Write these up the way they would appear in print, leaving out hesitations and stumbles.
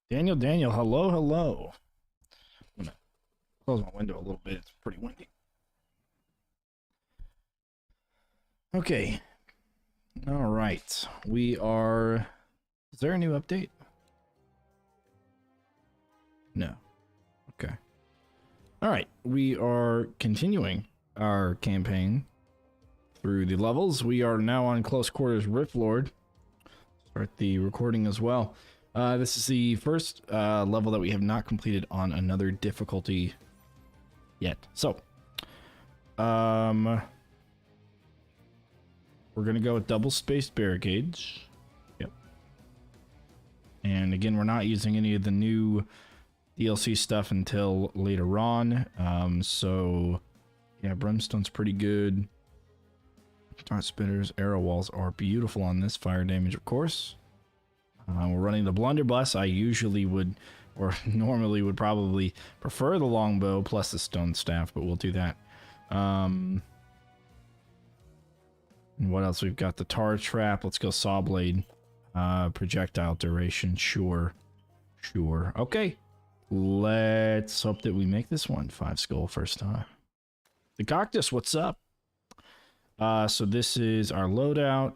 Daniel, hello, hello. I'm gonna close my window a little bit. It's pretty windy. Okay. All right. We are. Is there a new update? No. Okay. All right. We are continuing our campaign through the levels. We are now on Close Quarters Rift Lord. Start the recording as well. This is the first level that we have not completed on another difficulty yet. So, we're gonna go with double spaced barricades. Yep. And again, we're not using any of the new DLC stuff until later on. So yeah, Brimstone's pretty good. Dart spitters, arrow walls are beautiful on this. Fire damage, of course. We're running the blunderbuss. I usually would, or normally would probably prefer the longbow plus the stone staff, but we'll do that. And what else? We've got the tar trap. Let's go saw blade. Projectile duration. Sure. Okay. Let's hope that we make this one. 5 skull first time. The cactus, what's up? So this is our loadout.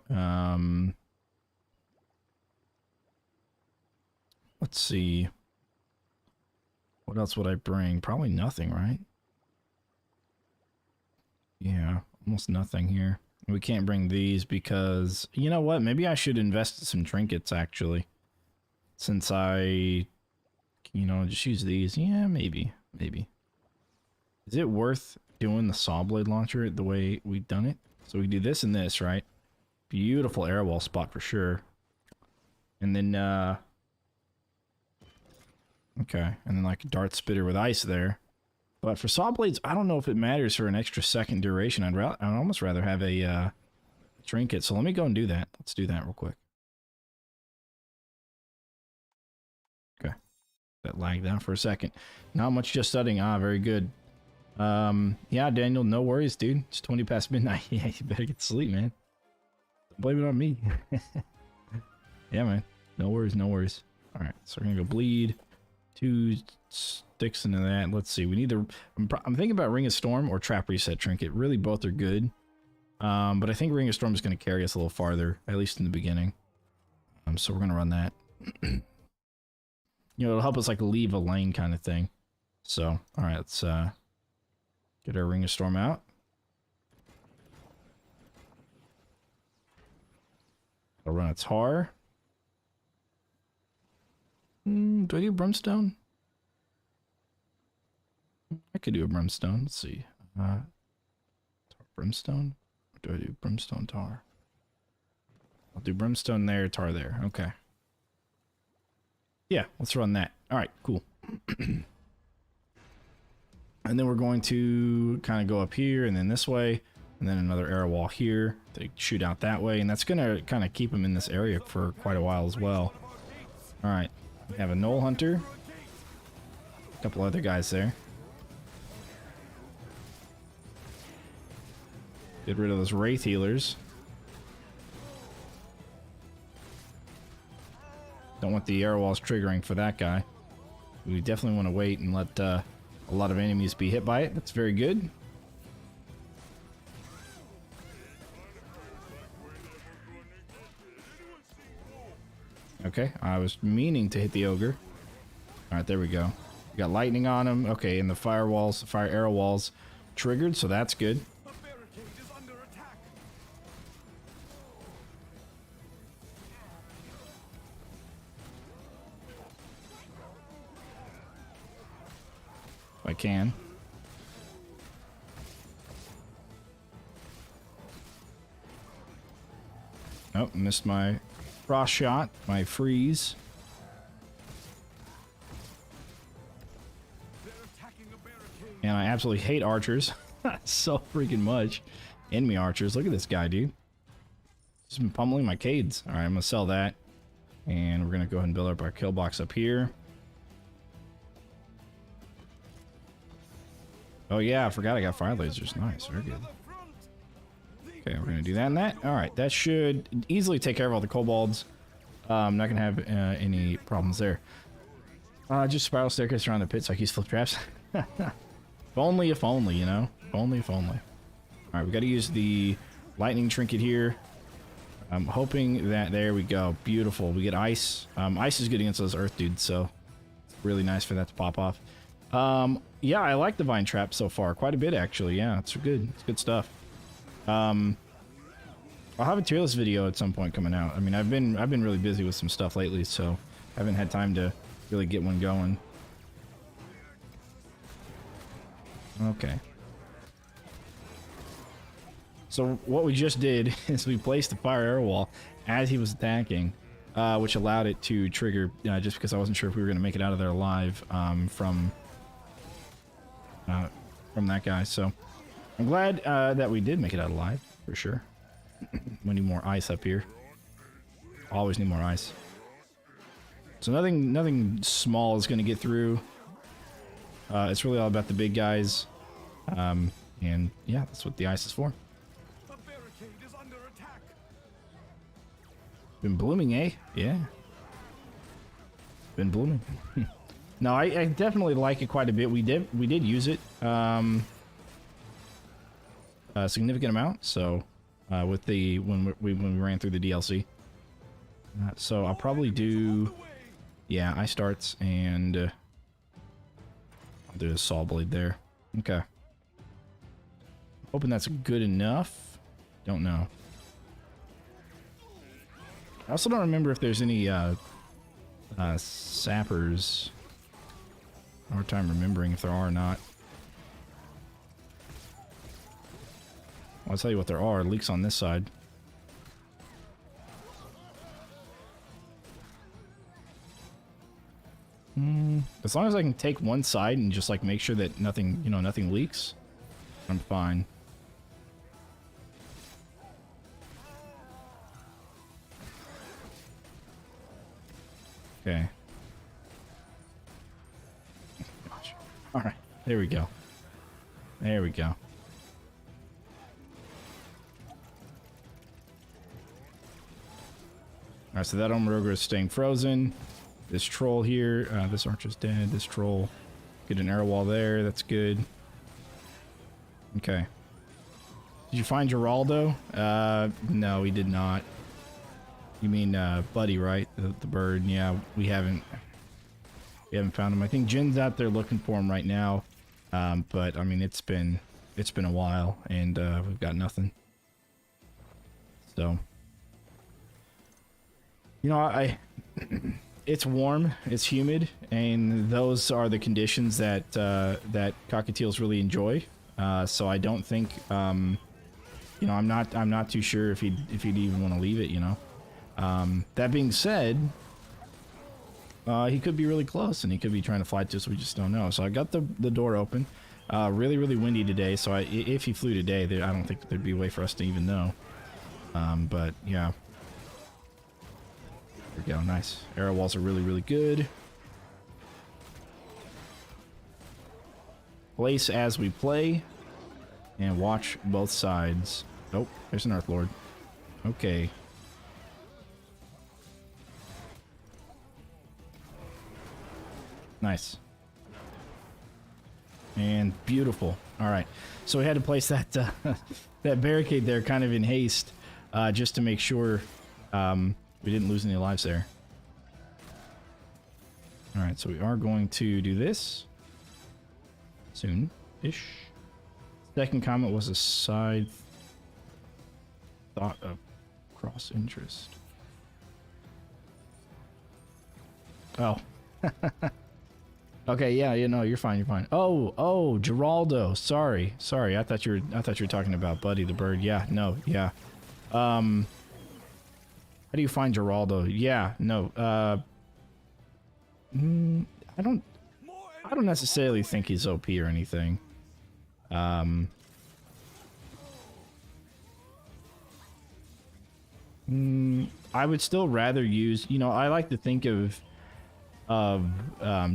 Let's see. What else would I bring? Probably nothing, right? Yeah, almost nothing here. We can't bring these because, you know what? Maybe I should invest in some trinkets, actually. Since I, just use these. Yeah, maybe. Is it worth doing the saw blade launcher the way we've done it? So we do this and this, right? Beautiful air wall spot for sure. And then, okay, and then like a dart spitter with ice there. But for saw blades, I don't know if it matters for an extra second duration. I'd almost rather have a trinket. So let me go and do that. Let's do that real quick. Okay, that lagged down for a second. Not much just studying. Ah, very good. Yeah, Daniel, no worries, dude. It's 20 past midnight. Yeah, you better get to sleep, man. Don't blame it on me. Yeah, man. No worries. All right, so we're gonna go bleed. 2 sticks into that. Let's see. We need the. I'm thinking about Ring of Storm or Trap Reset Trinket. Really, both are good. But I think Ring of Storm is going to carry us a little farther, at least in the beginning. So we're going to run that. It'll help us like leave a lane kind of thing. So, all right, let's get our Ring of Storm out. I'll run a tar. Do I do brimstone? I could do a brimstone. Let's see. Tar brimstone? Or do I do brimstone tar? I'll do brimstone there, tar there. Okay. Yeah, let's run that. All right, cool. And then we're going to kind of go up here and then this way. And then another arrow wall here to shoot out that way. And that's going to kind of keep them in this area for quite a while as well. All right. We have a Knoll Hunter. A couple other guys there. Get rid of those Wraith healers. Don't want the arrow walls triggering for that guy. We definitely want to wait and let a lot of enemies be hit by it. That's very good. Okay, I was meaning to hit the ogre. Alright, there we go. We got lightning on him. Okay, and the fire arrow walls triggered, so that's good. If I can. Oh, missed my frost shot, my freeze. And I absolutely hate archers. So freaking much. Enemy archers. Look at this guy, dude. He's been pummeling my cades. Alright, I'm gonna sell that. And we're gonna go ahead and build up our kill box up here. Oh yeah, I forgot I got fire lasers. Nice, very good. Okay, we're gonna do that and that. Alright, that should easily take care of all the kobolds. I'm not gonna have any problems there. Just spiral staircase around the pit so I can use flip traps. If only, you know? If only. Alright, we gotta use the lightning trinket here. I'm hoping that, there we go. Beautiful. We get ice. Ice is good against those earth dudes, so it's really nice for that to pop off. Yeah, I like the vine trap so far. Quite a bit, actually. Yeah, it's good. It's good stuff. I'll have a tier list video at some point coming out. I mean, I've been really busy with some stuff lately, so I haven't had time to really get one going. Okay. So what we just did is we placed the fire arrow wall as he was attacking, which allowed it to trigger, just because I wasn't sure if we were going to make it out of there alive from that guy. So I'm glad that we did make it out alive, for sure. We need more ice up here. Always need more ice. So nothing small is going to get through. It's really all about the big guys. And yeah, that's what the ice is for. Been blooming, eh? Yeah. Been blooming. No, I definitely like it quite a bit. We did use it a significant amount. So with the when we ran through the DLC. So I'll probably do, yeah, ice darts, and I'll do a saw blade there. Okay. Hoping that's good enough. Don't know. I also don't remember if there's any sappers. Hard time remembering if there are or not. I'll tell you what there are. Leaks on this side. As long as I can take one side and just like make sure that nothing, you know, nothing leaks, I'm fine. Okay. Gosh. All right. There we go. There we go. Alright, so that Omroger is staying frozen. This troll here, this archer's dead. This troll, get an arrow wall there. That's good. Okay. Did you find Geraldo? No, we did not. You mean Buddy, right? The bird. Yeah, we haven't found him. I think Jin's out there looking for him right now. But I mean, it's been a while, and we've got nothing. So, you know, it's warm, it's humid, and those are the conditions that that cockatiels really enjoy. So I don't think, you know, I'm not too sure if he'd even want to leave it. You know. That being said, he could be really close, and he could be trying to fly to us. We just don't know. So I got the door open. Really windy today. So if he flew today, I don't think there'd be a way for us to even know. But yeah. There we go. Nice. Arrow walls are really good. Place as we play, and watch both sides. Oh, there's an Earth Lord. Okay. Nice. And beautiful. All right. So we had to place that that barricade there kind of in haste, just to make sure we didn't lose any lives there. All right. So we are going to do this soon-ish. Second comment was a side thought of cross interest. Oh. Okay, yeah, you know, you're fine, you're fine. Oh, Geraldo. Sorry. I thought you were talking about Buddy the bird. Yeah, no, yeah. How do you find Geraldo? Yeah, no. I don't necessarily think he's OP or anything. I would still rather use, you know, I like to think of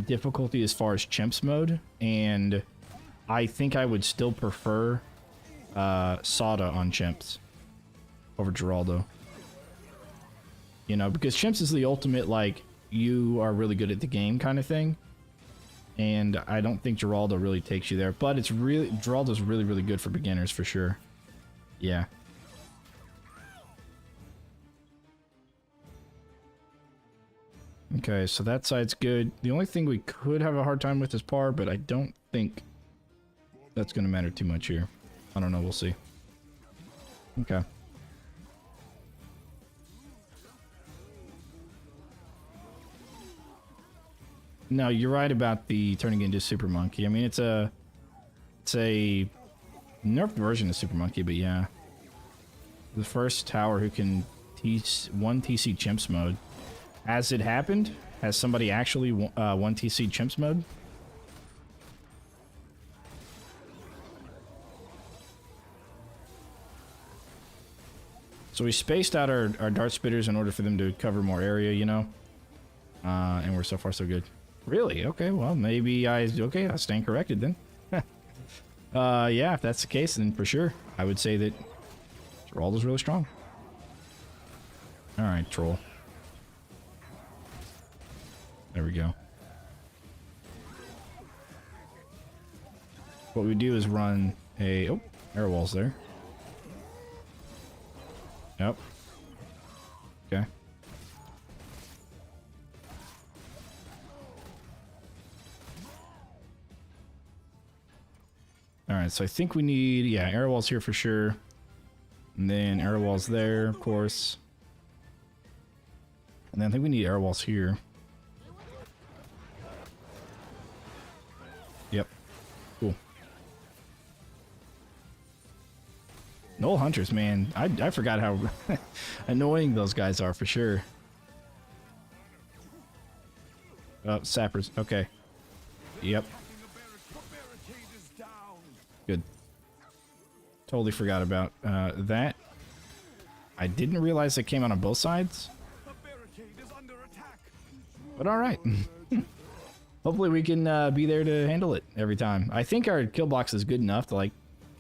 difficulty as far as chimps mode, and I think I would still prefer Sada on chimps over Geraldo. You know, because chimps is the ultimate, like, you are really good at the game kind of thing. And I don't think Geraldo really takes you there, but it's really, Geraldo's really, really good for beginners for sure. Yeah. Okay, so that side's good. The only thing we could have a hard time with is par, but I don't think that's going to matter too much here. I don't know, we'll see. Okay. No, you're right about the turning into Super Monkey. I mean, it's a nerfed version of Super Monkey, but yeah. The first tower who can one TC Chimps mode. Has it happened? Has somebody actually one TC Chimps mode? So we spaced out our dart spitters in order for them to cover more area, you know? And we're so far so good. Really? Okay, well, maybe I stand corrected then. Yeah, if that's the case, then for sure, I would say that Geraldo's really strong. Alright, troll. There we go. What we do is run a... Oh, air walls there. Yep. Okay. Alright, so I think we need... Yeah, air walls here for sure. And then air walls there, of course. And then I think we need air walls here. Yep. Cool. Null Hunters, man. I forgot how annoying those guys are for sure. Oh, sappers. Okay. Yep. Good. Totally forgot about that. I didn't realize it came out on both sides. But alright. Hopefully we can be there to handle it every time. I think our kill box is good enough to like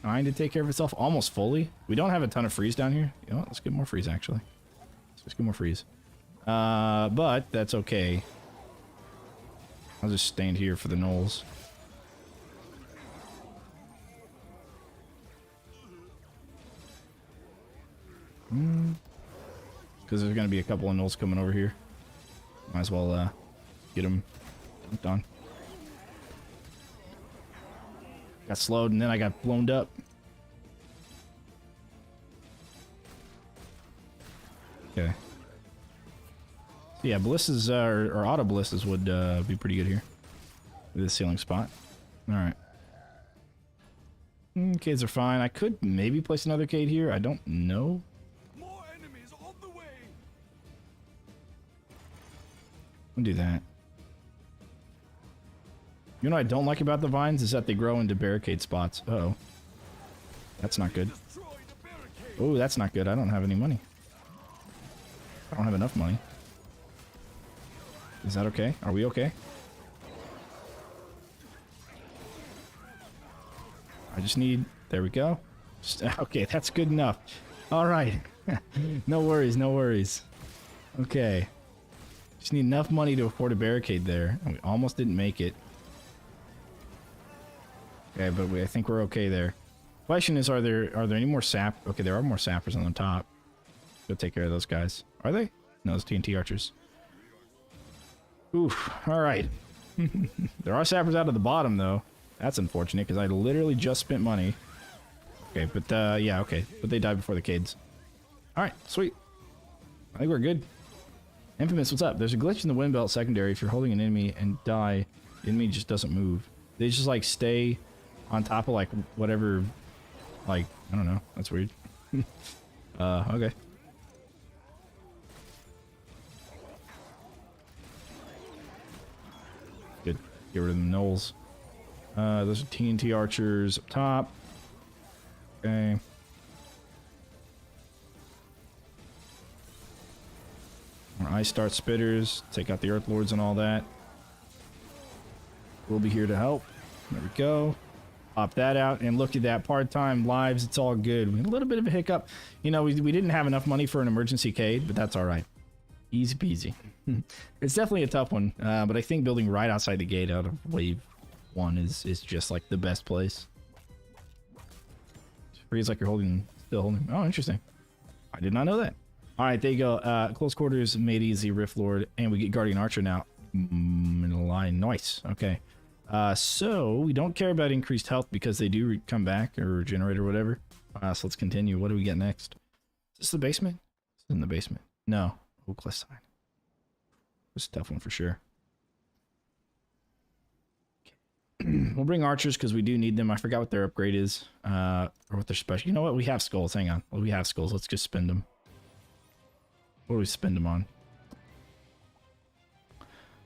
kind of take care of itself almost fully. We don't have a ton of freeze down here. You know what? Let's get more freeze actually. Let's get more freeze. But that's okay. I'll just stand here for the gnolls. Because there's going to be a couple of gnolls coming over here. Might as well get them dunked on. Got slowed and then I got blown up. Okay. So yeah, ballistas or auto ballistas would be pretty good here. This ceiling spot. Alright. Cades are fine. I could maybe place another cade here. I don't know. More enemies on the way. I'll do that. You know what I don't like about the vines is that they grow into barricade spots. Uh-oh. That's not good. Oh, that's not good. I don't have any money. I don't have enough money. Is that okay? Are we okay? I just need... There we go. Okay, that's good enough. Alright. No worries, no worries. Okay. Just need enough money to afford a barricade there. And we almost didn't make it. Okay, but I think we're okay there. Question is, are there any more sap? Okay, there are more sappers on the top. Go take care of those guys. Are they? No, those TNT archers. Oof. Alright. There are sappers out of the bottom, though. That's unfortunate, because I literally just spent money. Okay, but, yeah, okay. But they died before the cades. Alright, sweet. I think we're good. Infamous, what's up? There's a glitch in the wind belt secondary. If you're holding an enemy and die, the enemy just doesn't move. They just, like, stay on top of, like, whatever, like, I don't know. That's weird. Okay. Good. Get rid of the gnolls. Those are TNT archers up top. Okay. Our ice dart spitters. Take out the earth lords and all that. We'll be here to help. There we go. Pop that out and look at that. Part-time lives. It's all good. We had a little bit of a hiccup. You know, we didn't have enough money for an emergency cade, but that's all right. Easy peasy. It's definitely a tough one, but I think building right outside the gate out of wave 1 is just like the best place. Freeze like you're still holding. Oh, interesting. I did not know that. All right, there you go. Close quarters, made easy, Rift Lord, and we get Guardian Archer now. In a line. Nice. Okay. So we don't care about increased health because they do come back or regenerate or whatever. So let's continue. What do we get next? Is this the basement? It's in the basement. No. Oh, cliff sign. It's a tough one for sure. Okay. We'll bring archers because we do need them. I forgot what their upgrade is. Or what their special. You know what? We have skulls. Hang on. Well, we have skulls. Let's just spend them. What do we spend them on?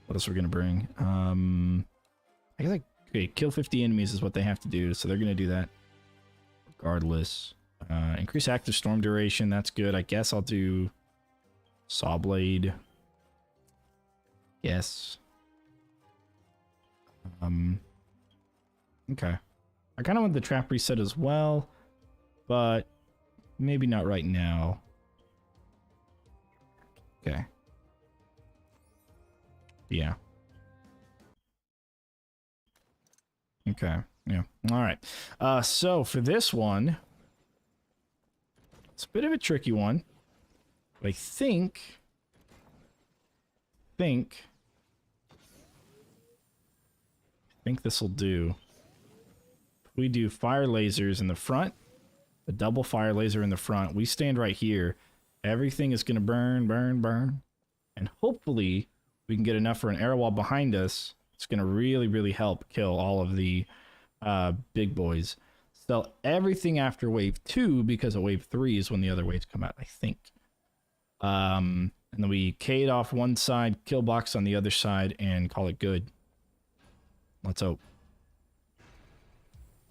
What else we're gonna bring? I guess okay, kill 50 enemies is what they have to do, so they're gonna do that. Regardless. Increase active storm duration, that's good. I guess I'll do Sawblade. Yes. Okay. I kind of want the trap reset as well, but maybe not right now. Okay. Yeah. Okay. Yeah. All right. So for this one, it's a bit of a tricky one. But I think this will do. We do fire lasers in the front, a double fire laser in the front. We stand right here. Everything is going to burn, burn, burn. And hopefully we can get enough for an arrow wall behind us. It's going to really, really help kill all of the big boys. Sell everything after wave 2 because of wave 3 is when the other waves come out, I think. And then we K'd off one side, kill box on the other side, and call it good. Let's hope.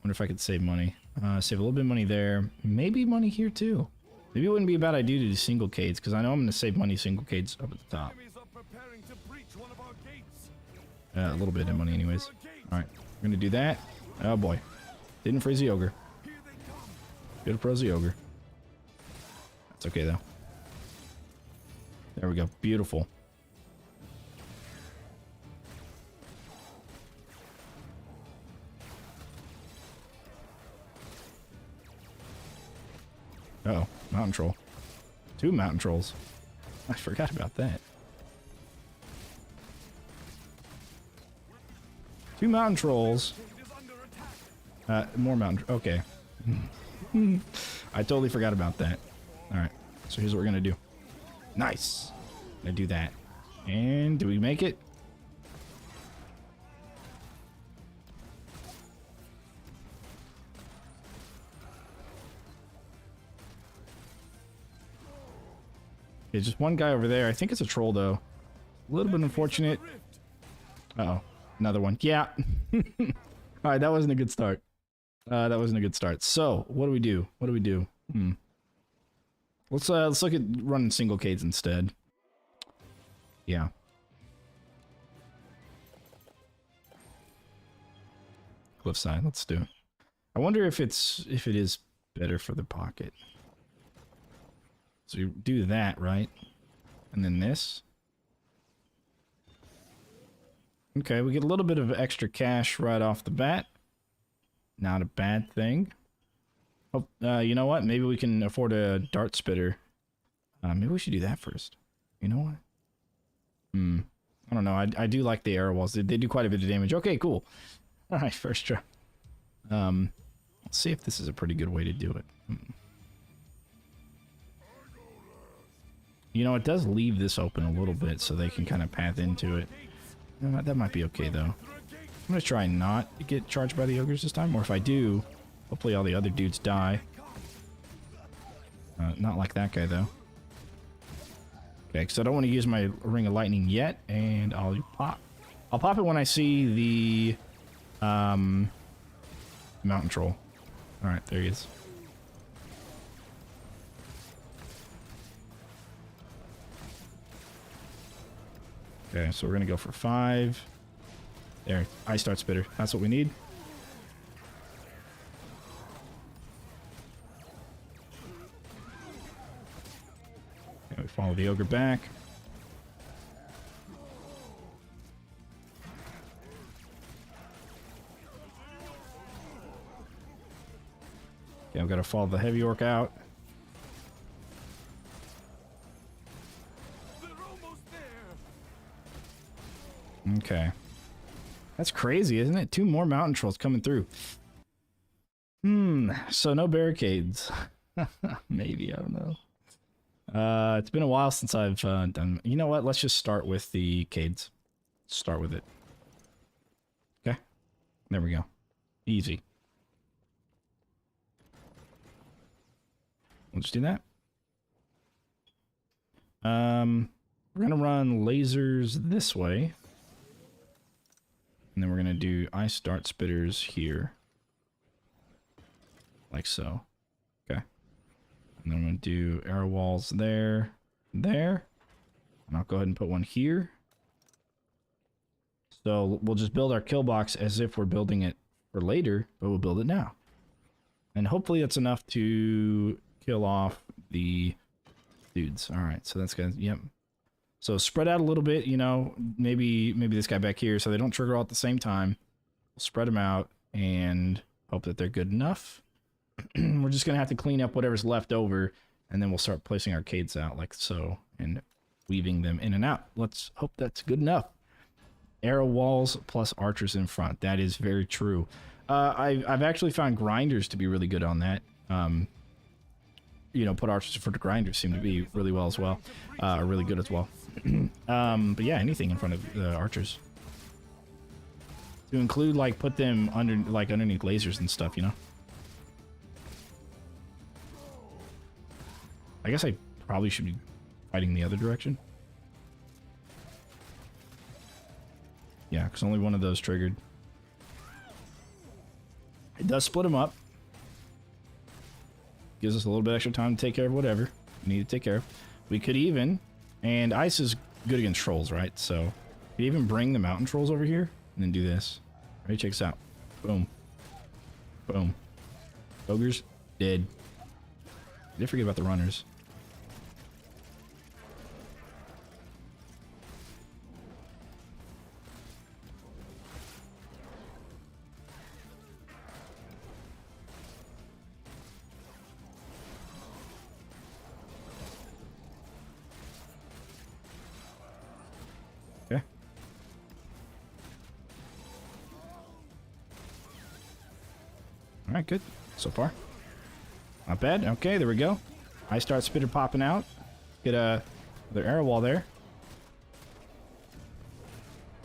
Wonder if I could save money. Save a little bit of money there. Maybe money here too. Maybe it wouldn't be a bad idea to do single K'ds, because I know I'm going to save money single K'ds up at the top. A little bit of money anyways. Alright, we're going to do that. Oh boy. Didn't freeze the ogre. Good to froze the ogre. That's okay though. There we go. Beautiful. Uh-oh. Mountain troll. 2 mountain trolls. I forgot about that. 2 mountain trolls. More mountain. Okay. I totally forgot about that. Alright. So here's what we're gonna do. Nice. Gonna do that. And do we make it? Okay, just one guy over there. I think it's a troll though. A little bit unfortunate. Uh-oh. Another one. Yeah. Alright, that wasn't a good start. That wasn't a good start. So, what do we do? What do we do? Let's look at running single K'ds instead. Yeah. Cliffside, let's do it. I wonder if it is better for the pocket. So you do that, right? And then this. Okay, we get a little bit of extra cash right off the bat. Not a bad thing. Oh, you know what? Maybe we can afford a dart spitter. Maybe we should do that first. You know what? I don't know. I do like the arrow walls. They do quite a bit of damage. Okay, cool. All right, first try. Let's see if this is a pretty good way to do it. You know, it does leave this open a little bit so they can kind of path into it. That might be okay, though. I'm going to try not to get charged by the ogres this time. Or if I do, hopefully all the other dudes die. Not like that guy, though. Okay, because I don't want to use my Ring of Lightning yet. And I'll pop. I'll pop it when I see the mountain troll. Alright, there he is. Okay, so we're going to go for 5. There, Ice Dart Spitter. That's what we need. Okay, we follow the ogre back. Okay, I've got to follow the heavy orc out. Okay. That's crazy, isn't it? 2 more mountain trolls coming through. So no barricades. Maybe, I don't know. It's been a while since I've done... You know what? Let's just start with the cades. Start with it. Okay. There we go. Easy. We'll just do that. We're gonna run lasers this way. And then we're gonna do ice dart spitters here. Like so. Okay. And then I'm gonna do arrow walls there, there. And I'll go ahead and put one here. So we'll just build our kill box as if we're building it for later, but we'll build it now. And hopefully that's enough to kill off the dudes. All right, so that's good. Yep. So spread out a little bit, you know, maybe this guy back here so they don't trigger all at the same time. We'll spread them out and hope that they're good enough. We're just going to have to clean up whatever's left over, and then we'll start placing arcades out like so and weaving them in and out. Let's hope that's good enough. Arrow walls plus archers in front. That is very true. I've actually found grinders to be really good on that. You know, put archers in front of grinders seem to be really well as well. Really good as well. But yeah, anything in front of the archers. To include, like, put them under, like, underneath lasers and stuff, you know? I guess I probably should be fighting the other direction. Yeah, because only one of those triggered. It does split them up. Gives us a little bit extra time to take care of whatever we need to take care of. We could even, and ice is good against trolls, right? So we could even bring the mountain trolls over here and then do this. Ready? Check this out. Boom. Boom. Ogres, dead. Did forget about the runners. Okay. All right, good. So far. Not bad. Okay, there we go. I start spitter popping out. Get their arrow wall there.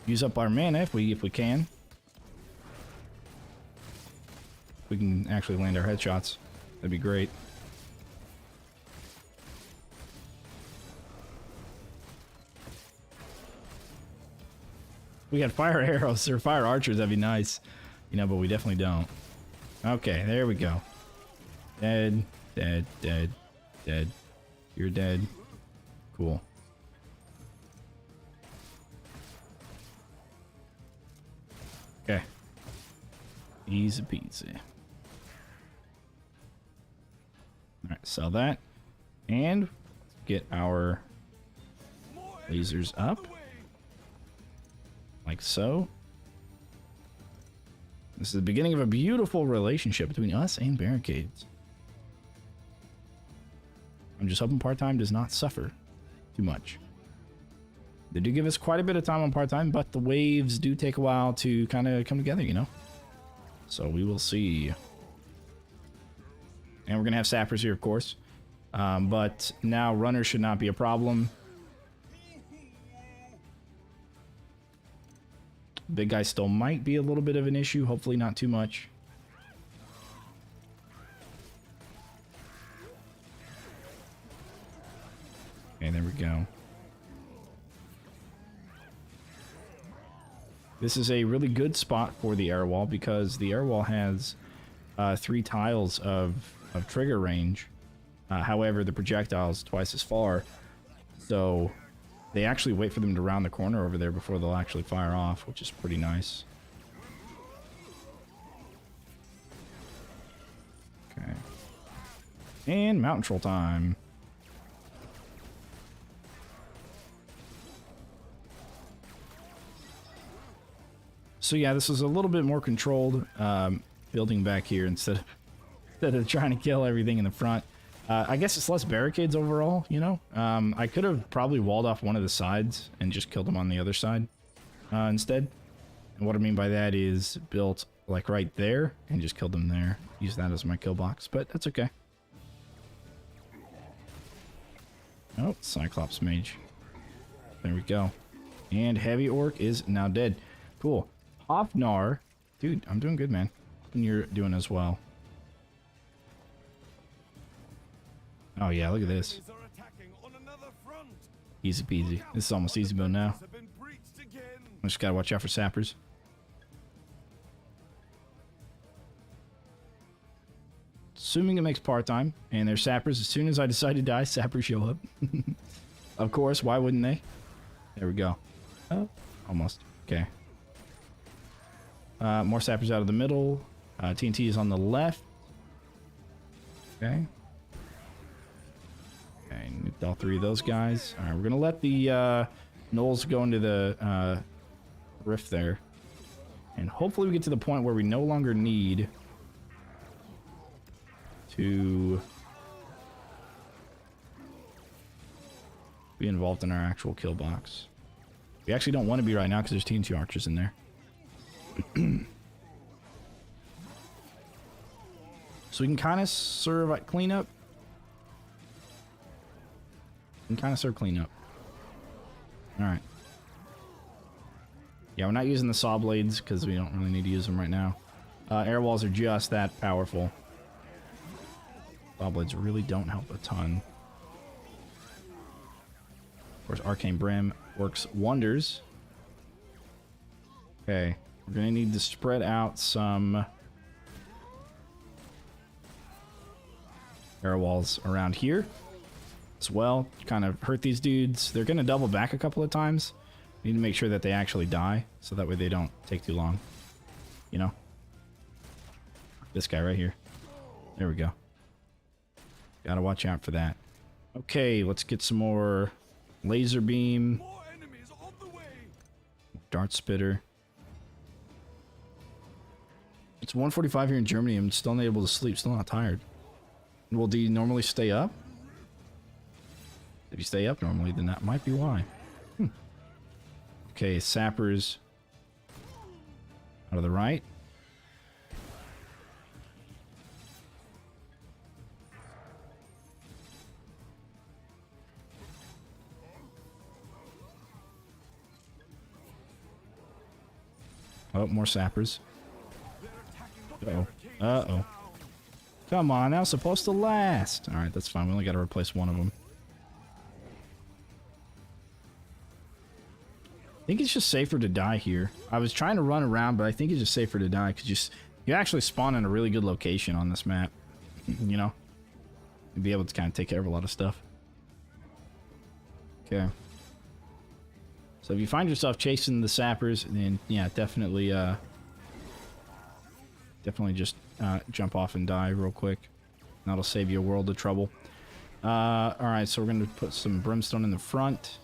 Use up our mana if we can. We can actually land our headshots. That'd be great. We got fire arrows or fire archers, that'd be nice. You know, but we definitely don't. Okay, there we go. Dead, dead, dead, dead. You're dead. Cool. Okay. Easy peasy. Alright, sell that. And get our lasers up. Like so. This is the beginning of a beautiful relationship between us and barricades. I'm just hoping part-time does not suffer too much. They do give us quite a bit of time on part-time, but the waves do take a while to kind of come together, you know? So we will see. And we're going to have sappers here, of course. But now runners should not be a problem. Big guy still might be a little bit of an issue. Hopefully not too much. Okay, there we go. This is a really good spot for the air wall because the air wall has 3 tiles of trigger range. However, the projectile is twice as far. So they actually wait for them to round the corner over there before they'll actually fire off, which is pretty nice. Okay. And mountain troll time. So yeah, this is a little bit more controlled building back here instead instead of trying to kill everything in the front. I guess it's less barricades overall, you know? I could have probably walled off one of the sides and just killed them on the other side instead. And what I mean by that is built like right there and just killed them there. Use that as my kill box, but that's okay. Oh, Cyclops Mage. There we go. And Heavy Orc is now dead. Cool. Hofnar. Dude, I'm doing good, man. And you're doing as well. Oh yeah, look at this. Easy peasy. This is almost easy mode now. I just gotta watch out for sappers. Assuming it makes part-time, and there's sappers. As soon as I decide to die, sappers show up. Of course, why wouldn't they? There we go. Oh, almost. Okay. More sappers out of the middle. TNT is on the left. Okay. Okay, nuked all three of those guys. Alright, we're gonna let the gnolls go into the rift there. And hopefully we get to the point where we no longer need to be involved in our actual kill box. We actually don't want to be right now because there's TNT archers in there. So we can kind of serve at cleanup. We can kind of serve cleanup. Alright. Yeah, we're not using the saw blades because we don't really need to use them right now. Air walls are just that powerful. Saw blades really don't help a ton. Of course, Arcane Brim works wonders. Okay, we're gonna need to spread out some air walls around here as well. Kind of hurt these dudes. They're gonna double back a couple of times. We need to make sure that they actually die, so that way they don't take too long. You know? This guy right here. There we go. Gotta watch out for that. Okay, let's get some more laser beam. Dart spitter. It's 1:45 here in Germany. I'm still not able to sleep. Still not tired. Well, do you normally stay up? If you stay up normally, then that might be why. Okay, sappers out of the right. Oh, more sappers. Uh-oh. Uh-oh. Come on, that was supposed to last. Alright, that's fine. We only got to replace one of them. I think it's just safer to die here. I was trying to run around, but I think it's just safer to die because you actually spawn in a really good location on this map. You know? You'll be able to kind of take care of a lot of stuff. Okay. So if you find yourself chasing the sappers, then yeah, definitely just jump off and die real quick. That'll save you a world of trouble. Alright, so we're going to put some brimstone in the front.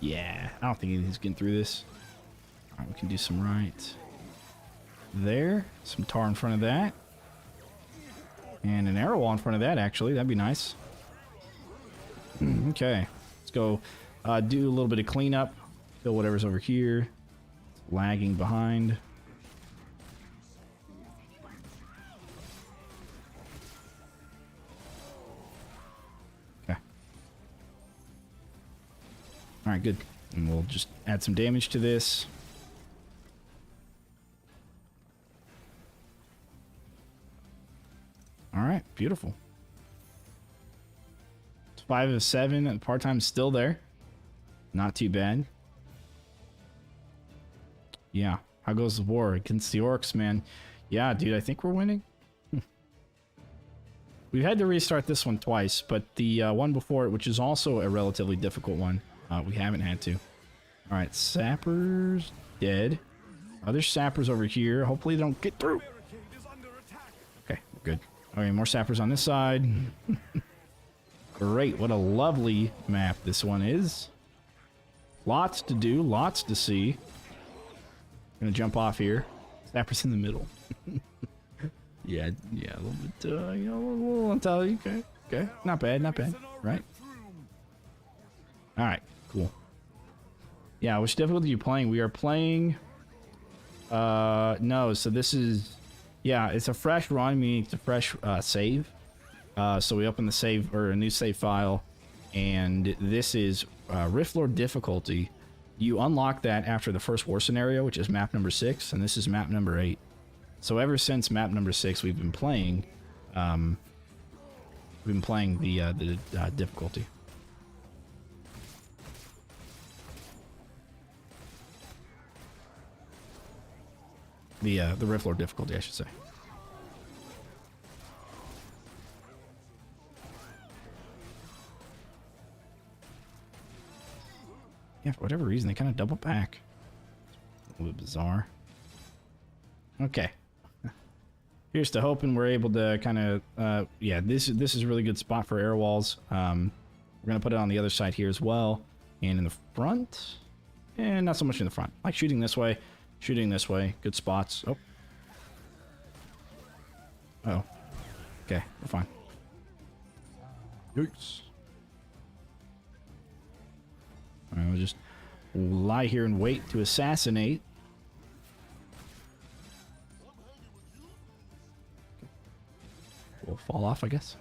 Yeah, I don't think he's getting through this. Alright, we can do some right there. Some tar in front of that. And an arrow wall in front of that, actually. That'd be nice. Okay, let's go do a little bit of cleanup. Kill whatever's over here. It's lagging behind. Okay. Alright, good. And we'll just add some damage to this. Alright, beautiful. 5 of 7, and part-time's still there. Not too bad. Yeah, how goes the war against the orcs, man? Yeah, dude, I think we're winning. We've had to restart this one twice, but the one before it, which is also a relatively difficult one, we haven't had to. Alright, sappers dead. Other sappers over here. Hopefully they don't get through. Okay, good. Okay, more sappers on this side. Great, what a lovely map this one is. Lots to do, lots to see. Gonna jump off here. Sappers in the middle. Yeah, yeah, a little bit, you know, a little untidy. Okay, okay. Not bad, right? Alright, cool. Yeah, which difficulty are you playing? We are playing, no, so this is, yeah, it's a fresh run, meaning it's a fresh, save. So we open the save, or a new save file, and this is, Rift Lord difficulty. You unlock that after the first war scenario, which is map number 6, and this is map number 8. So ever since map number 6, we've been playing the difficulty. The Rift Lord difficulty, I should say. Yeah, for whatever reason, they kind of double back. A little bit bizarre. Okay. Here's to hoping we're able to kind of, yeah, this is a really good spot for air walls. We're going to put it on the other side here as well. And in the front, and not so much in the front. Like shooting this way, good spots. Oh. Oh. Okay, we're fine. Yikes. Alright, we'll just lie here and wait to assassinate. We'll fall off, I guess.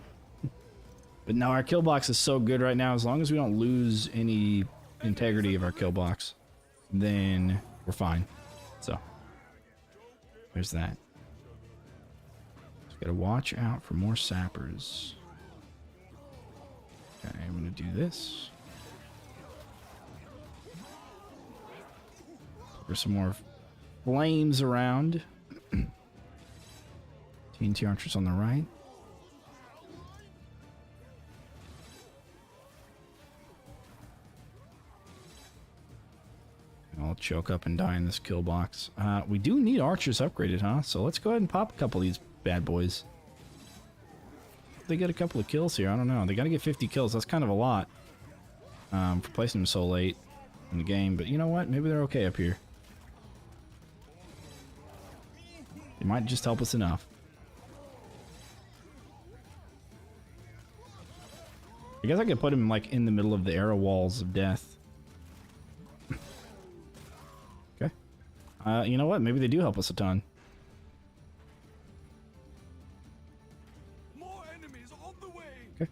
But now our kill box is so good right now, as long as we don't lose any integrity of our kill box, then we're fine. So, there's that. Just gotta watch out for more sappers. Okay, I'm gonna do this. There's some more flames around. TNT archers on the right. I'll choke up and die in this kill box. We do need archers upgraded, huh? So let's go ahead and pop a couple of these bad boys. They get a couple of kills here. I don't know. They got to get 50 kills. That's kind of a lot for placing them so late in the game. But you know what? Maybe they're okay up here. They might just help us enough. I guess I could put him like in the middle of the arrow walls of death. Okay. You know what? Maybe they do help us a ton. More enemies on the way. Okay.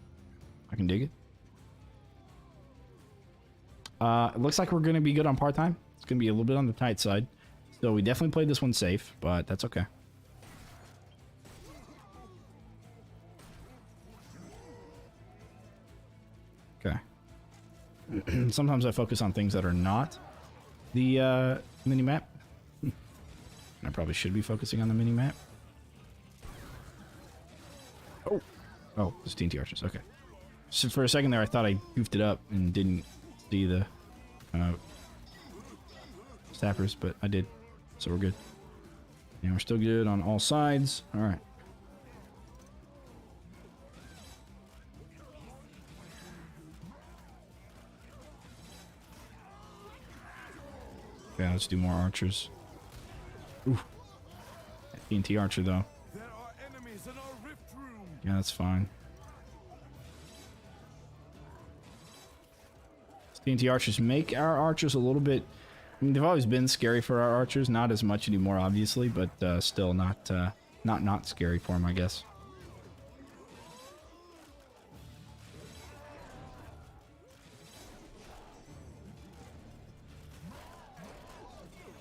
I can dig it. It looks like we're going to be good on part-time. It's going to be a little bit on the tight side. So we definitely played this one safe, but that's okay. Okay. Sometimes I focus on things that are not the mini-map. I probably should be focusing on the mini-map. Oh. Oh, it's TNT archers. Okay. So for a second there, I thought I goofed it up and didn't see the sappers, but I did. So we're good. And we're still good on all sides. All right. Okay, let's do more archers. Ooh. TNT archer, though. There are enemies in our rift room. Yeah, that's fine. TNT archers make our archers a little bit... I mean, they've always been scary for our archers. Not as much anymore, obviously, but still not scary for them, I guess.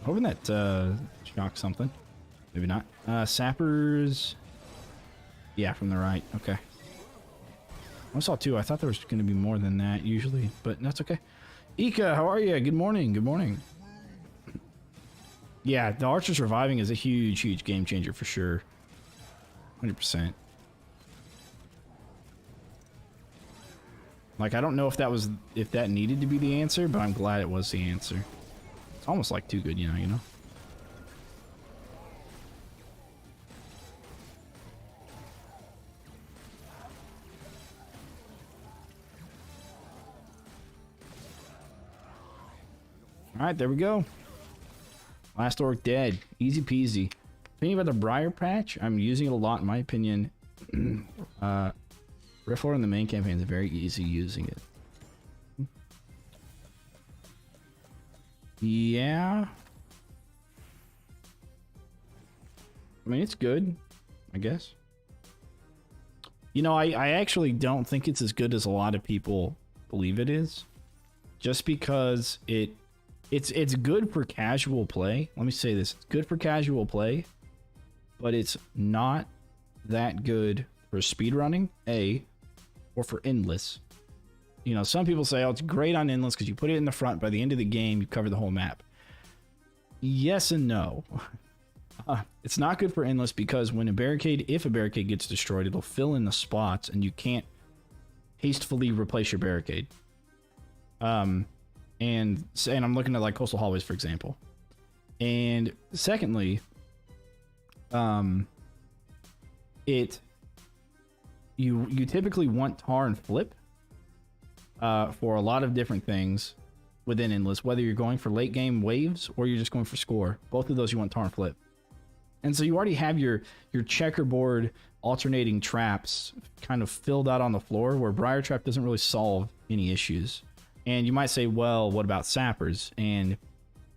Hoping that shocks something. Maybe not. Sappers. Yeah, from the right. Okay. I saw two. I thought there was going to be more than that usually, but that's okay. Ika, how are you? Good morning. Good morning. Yeah, the archer surviving is a huge, huge game changer for sure. 100%. Like, I don't know if that needed to be the answer, but I'm glad it was the answer. It's almost like too good, you know? Alright, there we go. Last orc dead. Easy peasy. Thinking about the Briar Patch, I'm using it a lot, in my opinion. Rift Lord in the main campaign is very easy using it. Yeah. I mean, it's good, I guess. You know, I actually don't think it's as good as a lot of people believe it is. Just because it's good for casual play. Let me say this. It's good for casual play, but it's not that good for speedrunning, or for endless. You know, some people say, oh, it's great on endless because you put it in the front. By the end of the game, you cover the whole map. Yes and no. It's not good for endless because when if a barricade gets destroyed, it'll fill in the spots and you can't hastily replace your barricade. And I'm looking at like coastal hallways, for example. And secondly, you typically want tar and flip for a lot of different things within endless, whether you're going for late game waves or you're just going for score. Both of those you want tar and flip. And so you already have your checkerboard alternating traps kind of filled out on the floor, where Briar Trap doesn't really solve any issues. And you might say, well, what about sappers? And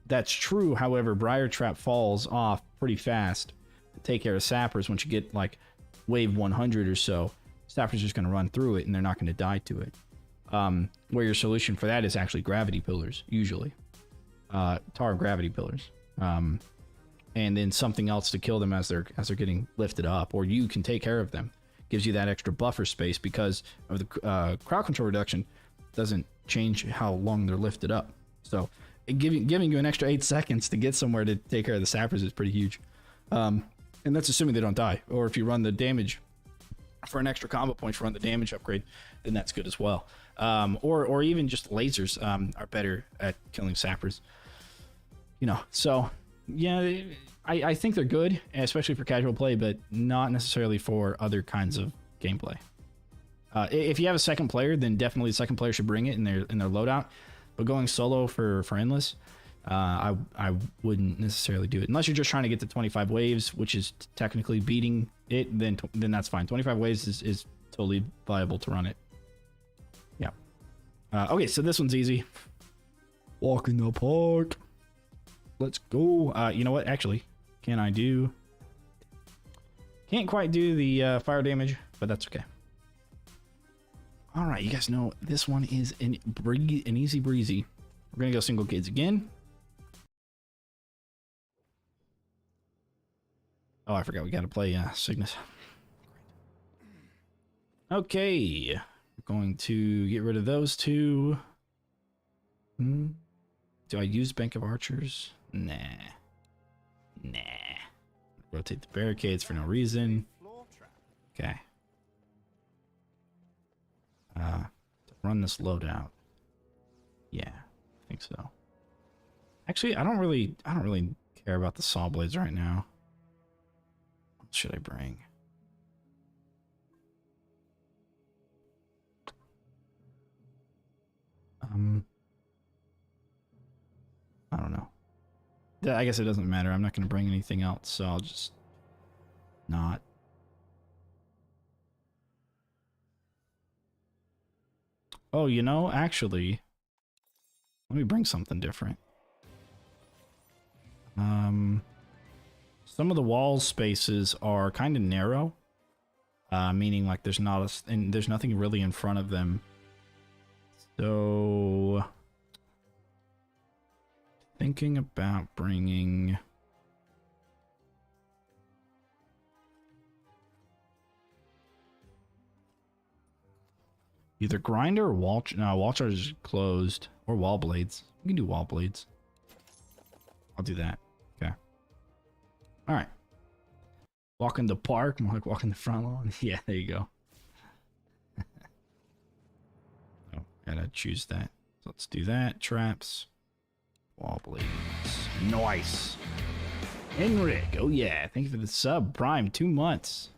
that's true. However, Briar Trap falls off pretty fast to take care of sappers. Once you get like wave 100 or so, sappers are just going to run through it and they're not going to die to it. Where your solution for that is actually gravity pillars, usually. Tar gravity pillars. And then something else to kill them as they're getting lifted up, or you can take care of them. Gives you that extra buffer space because of the crowd control reduction doesn't change how long they're lifted up. So giving you an extra 8 seconds to get somewhere to take care of the sappers is pretty huge. And that's assuming they don't die. Or if you run the damage for an extra combo point, you run the damage upgrade, then that's good as well. Or even just lasers are better at killing sappers. You know, so yeah, I think they're good, especially for casual play, but not necessarily for other kinds of gameplay. If you have a second player, then definitely the second player should bring it in their loadout. But going solo for endless, I wouldn't necessarily do it unless you're just trying to get to 25 waves, which is technically beating it. Then that's fine. 25 waves is totally viable to run it. Yeah. Okay, so this one's easy. Walk in the park. Let's go. You know what? Actually, can't quite do the fire damage, but that's okay. All right, you guys know this one is an easy breezy. We're gonna go single kids again. Oh, I forgot we gotta play Cygnus. Okay, we're going to get rid of those two. Do I use Bank of Archers? Nah. Rotate the barricades for no reason. Okay. Run this loadout. Yeah, I think so. Actually, I don't really care about the saw blades right now. What should I bring? I don't know. I guess it doesn't matter. I'm not going to bring anything else, so I'll just not. Oh, you know, actually, let me bring something different. Some of the wall spaces are kind of narrow, meaning like there's nothing really in front of them. So, thinking about bringing either grinder or wall. No, wall charge is closed, or wall blades. We can do wall blades. I'll do that. Okay. All right. Walk in the park, more like walk in the front lawn. Yeah, there you go. Oh, gotta choose that. So let's do that. Traps. Wall blades. Nice. Henrik. Oh yeah. Thank you for the sub. Prime 2 months.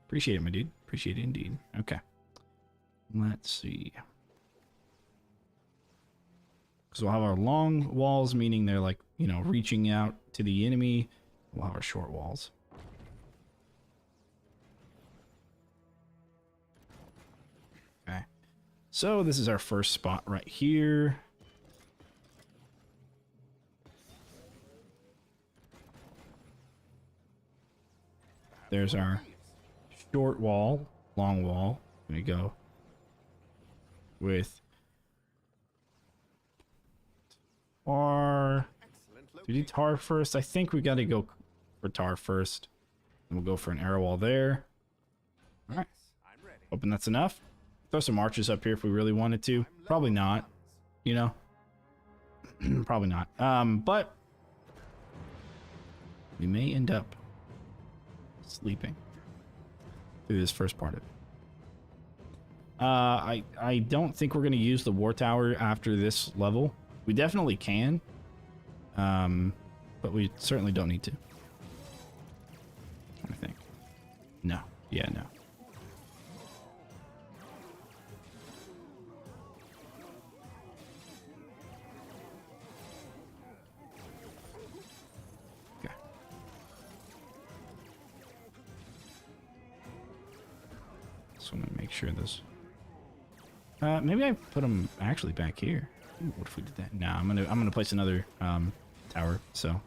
Appreciate it, my dude. Appreciate it indeed. Okay. Let's see. Because we'll have our long walls, meaning they're like, you know, reaching out to the enemy. We'll have our short walls. So this is our first spot right here. There's our short wall, long wall. There we go. With tar. Do we do tar first? I think we got to go for tar first. And we'll go for an arrow wall there. All right. Hoping that's enough. Throw some archers up here if we really wanted to. Probably not. You know? Probably not. But we may end up sleeping through this first part of it. I don't think we're going to use the war tower after this level. We definitely can. But we certainly don't need to. I think. No. Yeah, no. Okay. Just want to make sure this. Maybe I put them actually back here. Ooh, what if we did that? Nah, I'm gonna place another tower. So,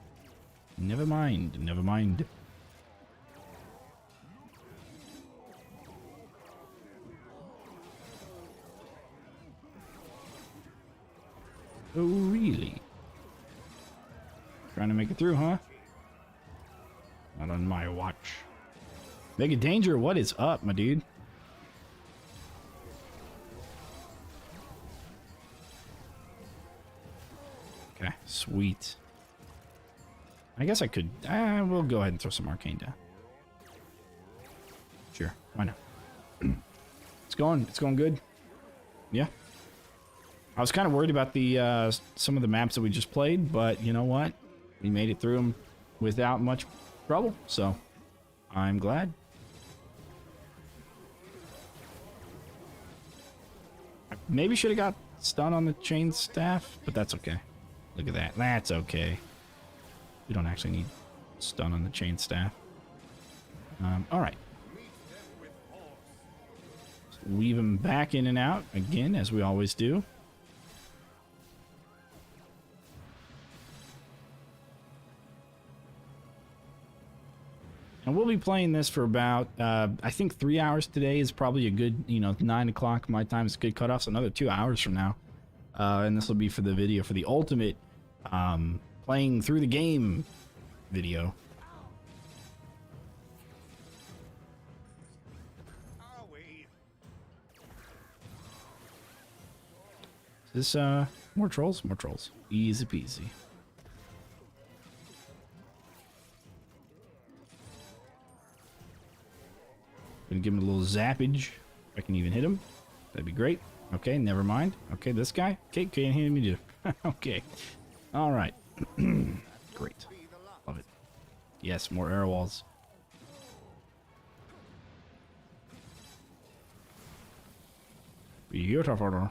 never mind. Never mind. Oh, really? Trying to make it through, huh? Not on my watch. Mega Danger, what is up, my dude? Okay, sweet. I guess I could... we'll go ahead and throw some arcane down. Sure, why not? It's going good. Yeah. I was kind of worried about the some of the maps that we just played, but you know what? We made it through them without much trouble, so I'm glad. I maybe should have got stun on the chain staff, but that's okay. Look at that. That's okay. We don't actually need stun on the chain staff. All right. Weave them back in and out again, as we always do. And we'll be playing this for about, I think 3 hours today is probably a good, 9 o'clock my time is a good cutoff, so another 2 hours from now. And this will be for the video, for the ultimate playing through the game video. Is this, more trolls? More trolls. Easy peasy. Gonna give him a little zappage. If I can even hit him, that'd be great. Okay, never mind. Okay, this guy. Okay, can't hit him either. Okay. All right. Great. Love it. Yes, more arrow walls. Beautiful.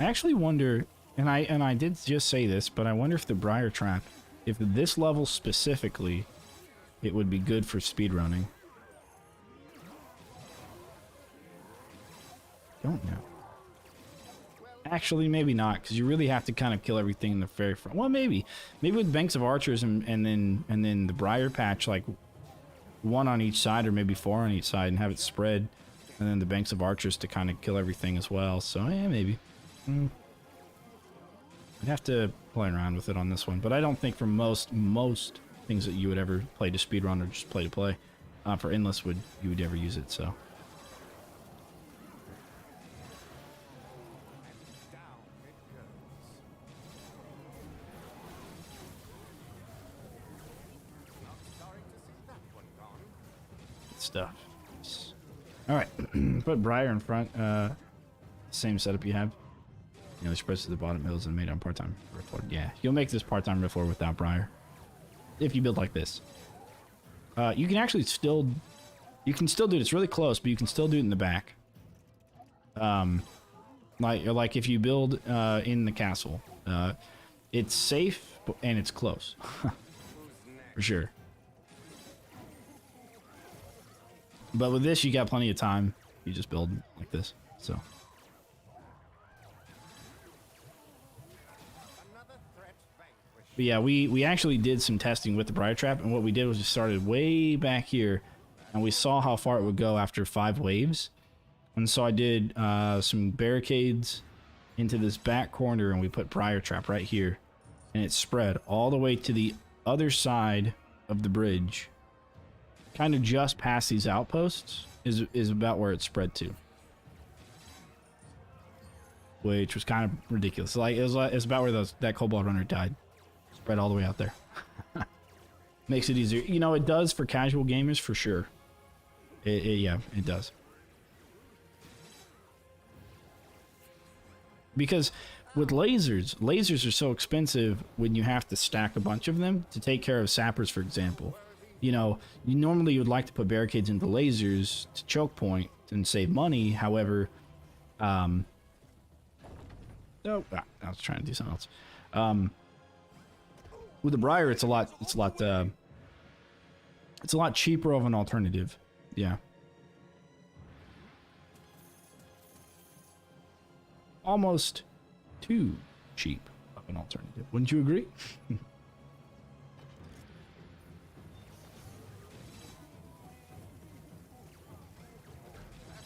I actually wonder, and I did just say this, but I wonder if the Briar Trap, if this level specifically, it would be good for speedrunning. Don't know. Actually, maybe not, because you really have to kind of kill everything in the very front. Well, maybe with banks of archers and then the Briar Patch, like 1 on each side or maybe 4 on each side, and have it spread, and then the banks of archers to kind of kill everything as well. So yeah, maybe. I'd have to play around with it on this one, but I don't think for most things that you would ever play to speedrun or just play to play, for endless you would ever use it. So. Good stuff. All right, put Briar in front. Same setup you have. Spreads to the bottom hills and made on part-time rift lord. Yeah, you'll make this part-time rift lord without Briar. If you build like this. You can actually still, you can still do it. It's really close, but you can still do it in the back. Like if you build in the castle, it's safe and it's close, for sure. But with this, you got plenty of time. You just build like this, so. But yeah, we actually did some testing with the Briar Trap, and what we did was just started way back here, and we saw how far it would go after 5 waves. And so I did some barricades into this back corner, and we put Briar Trap right here, and it spread all the way to the other side of the bridge. Kind of just past these outposts is about where it spread to, which was kind of ridiculous. Like it's about where that Kobold Runner died. Spread all the way out there. Makes it easier. You know, it does for casual gamers for sure. Yeah, it does. Because with lasers are so expensive when you have to stack a bunch of them to take care of sappers, for example. You know, you normally would like to put barricades into lasers to choke point and save money. However, oh, I was trying to do something else. With the Briar, it's a lot cheaper of an alternative. Yeah. Almost too cheap of an alternative. Wouldn't you agree?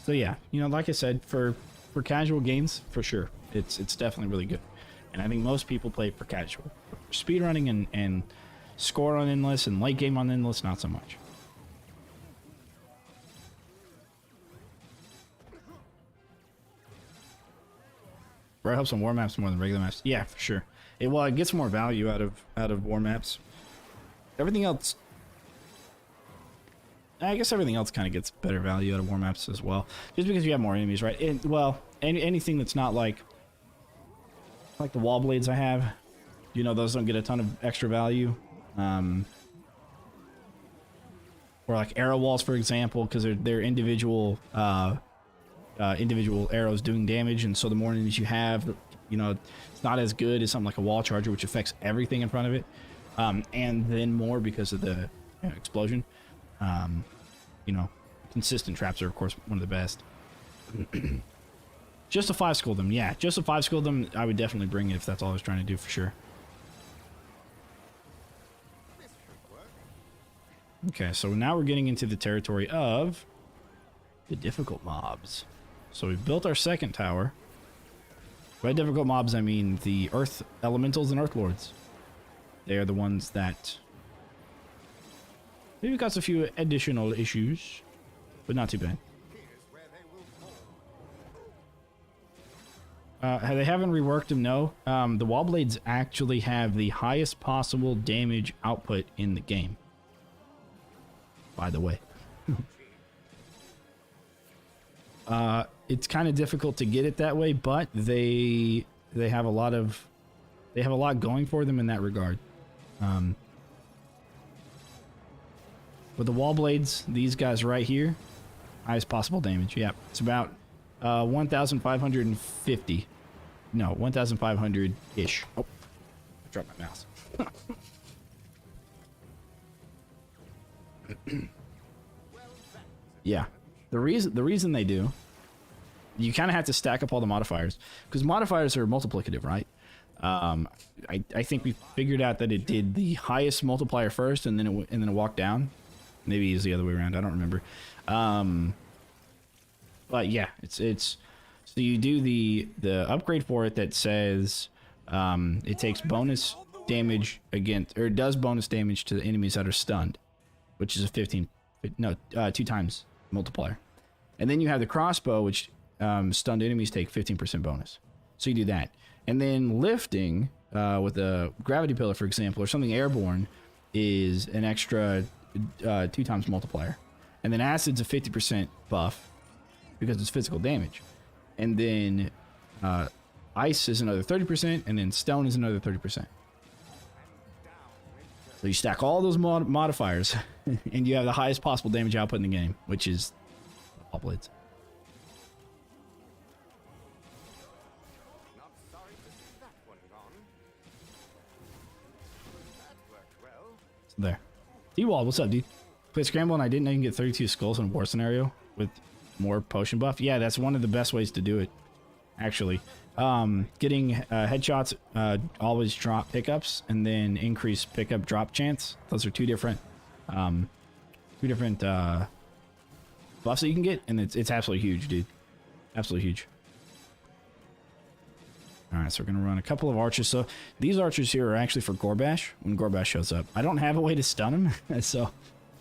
So yeah, you know, like I said, for casual games, for sure, it's definitely really good. And I think most people play it for casual. For speedrunning and score on endless and late game on endless, not so much. Right, helps on war maps more than regular maps. Yeah, for sure. It gets more value out of war maps. Everything else, I guess everything else kind of gets better value out of war maps as well, just because you have more enemies, right? Anything that's not like the wall blades I have, you know, those don't get a ton of extra value. Or like arrow walls, for example, because they're individual arrows doing damage, and so the more enemies you have, you know, it's not as good as something like a wall charger, which affects everything in front of it, and then more because of the explosion. You know, consistent traps are of course one of the best. Just to 5-skull them, yeah, just to 5-skull them, I would definitely bring it if that's all I was trying to do, for sure. Okay, so now we're getting into the territory of the difficult mobs. So we've built our second tower. By difficult mobs, I mean the earth elementals and earth lords. They are the ones that maybe got a few additional issues, but not too bad. They haven't reworked them, no. The wall blades actually have the highest possible damage output in the game, by the way. It's kind of difficult to get it that way, but they have a lot going for them in that regard. With the wall blades, these guys right here, highest possible damage. Yeah, it's about 1,550. No, 1,500-ish. Oh, I dropped my mouse. Yeah, the reason they do, you kind of have to stack up all the modifiers, because modifiers are multiplicative, right? I think we figured out that it did the highest multiplier first, and then it walked down. Maybe it's the other way around. I don't remember. But yeah, it's so you do the upgrade for it that says it takes bonus damage against, or it does bonus damage to the enemies that are stunned, which is a 2 times multiplier. And then you have the crossbow, which stunned enemies take 15% bonus. So you do that. And then lifting with a gravity pillar, for example, or something airborne, is an extra 2 times multiplier. And then acid's a 50% buff because it's physical damage. And then ice is another 30%, and then stone is another 30%. So you stack all those modifiers, and you have the highest possible damage output in the game, which is all blades. Not sorry to see that one gone. That worked well. So there. D-Wall, what's up, dude? Play Scramble, and I didn't know you can get 32 skulls in a war scenario with more potion buff. Yeah, that's one of the best ways to do it, actually. Getting headshots always drop pickups, and then increase pickup drop chance. Those are two different buffs that you can get, and it's absolutely huge, dude. Absolutely huge. Alright, so we're going to run a couple of archers. So these archers here are actually for Gorbash, when Gorbash shows up. I don't have a way to stun him, so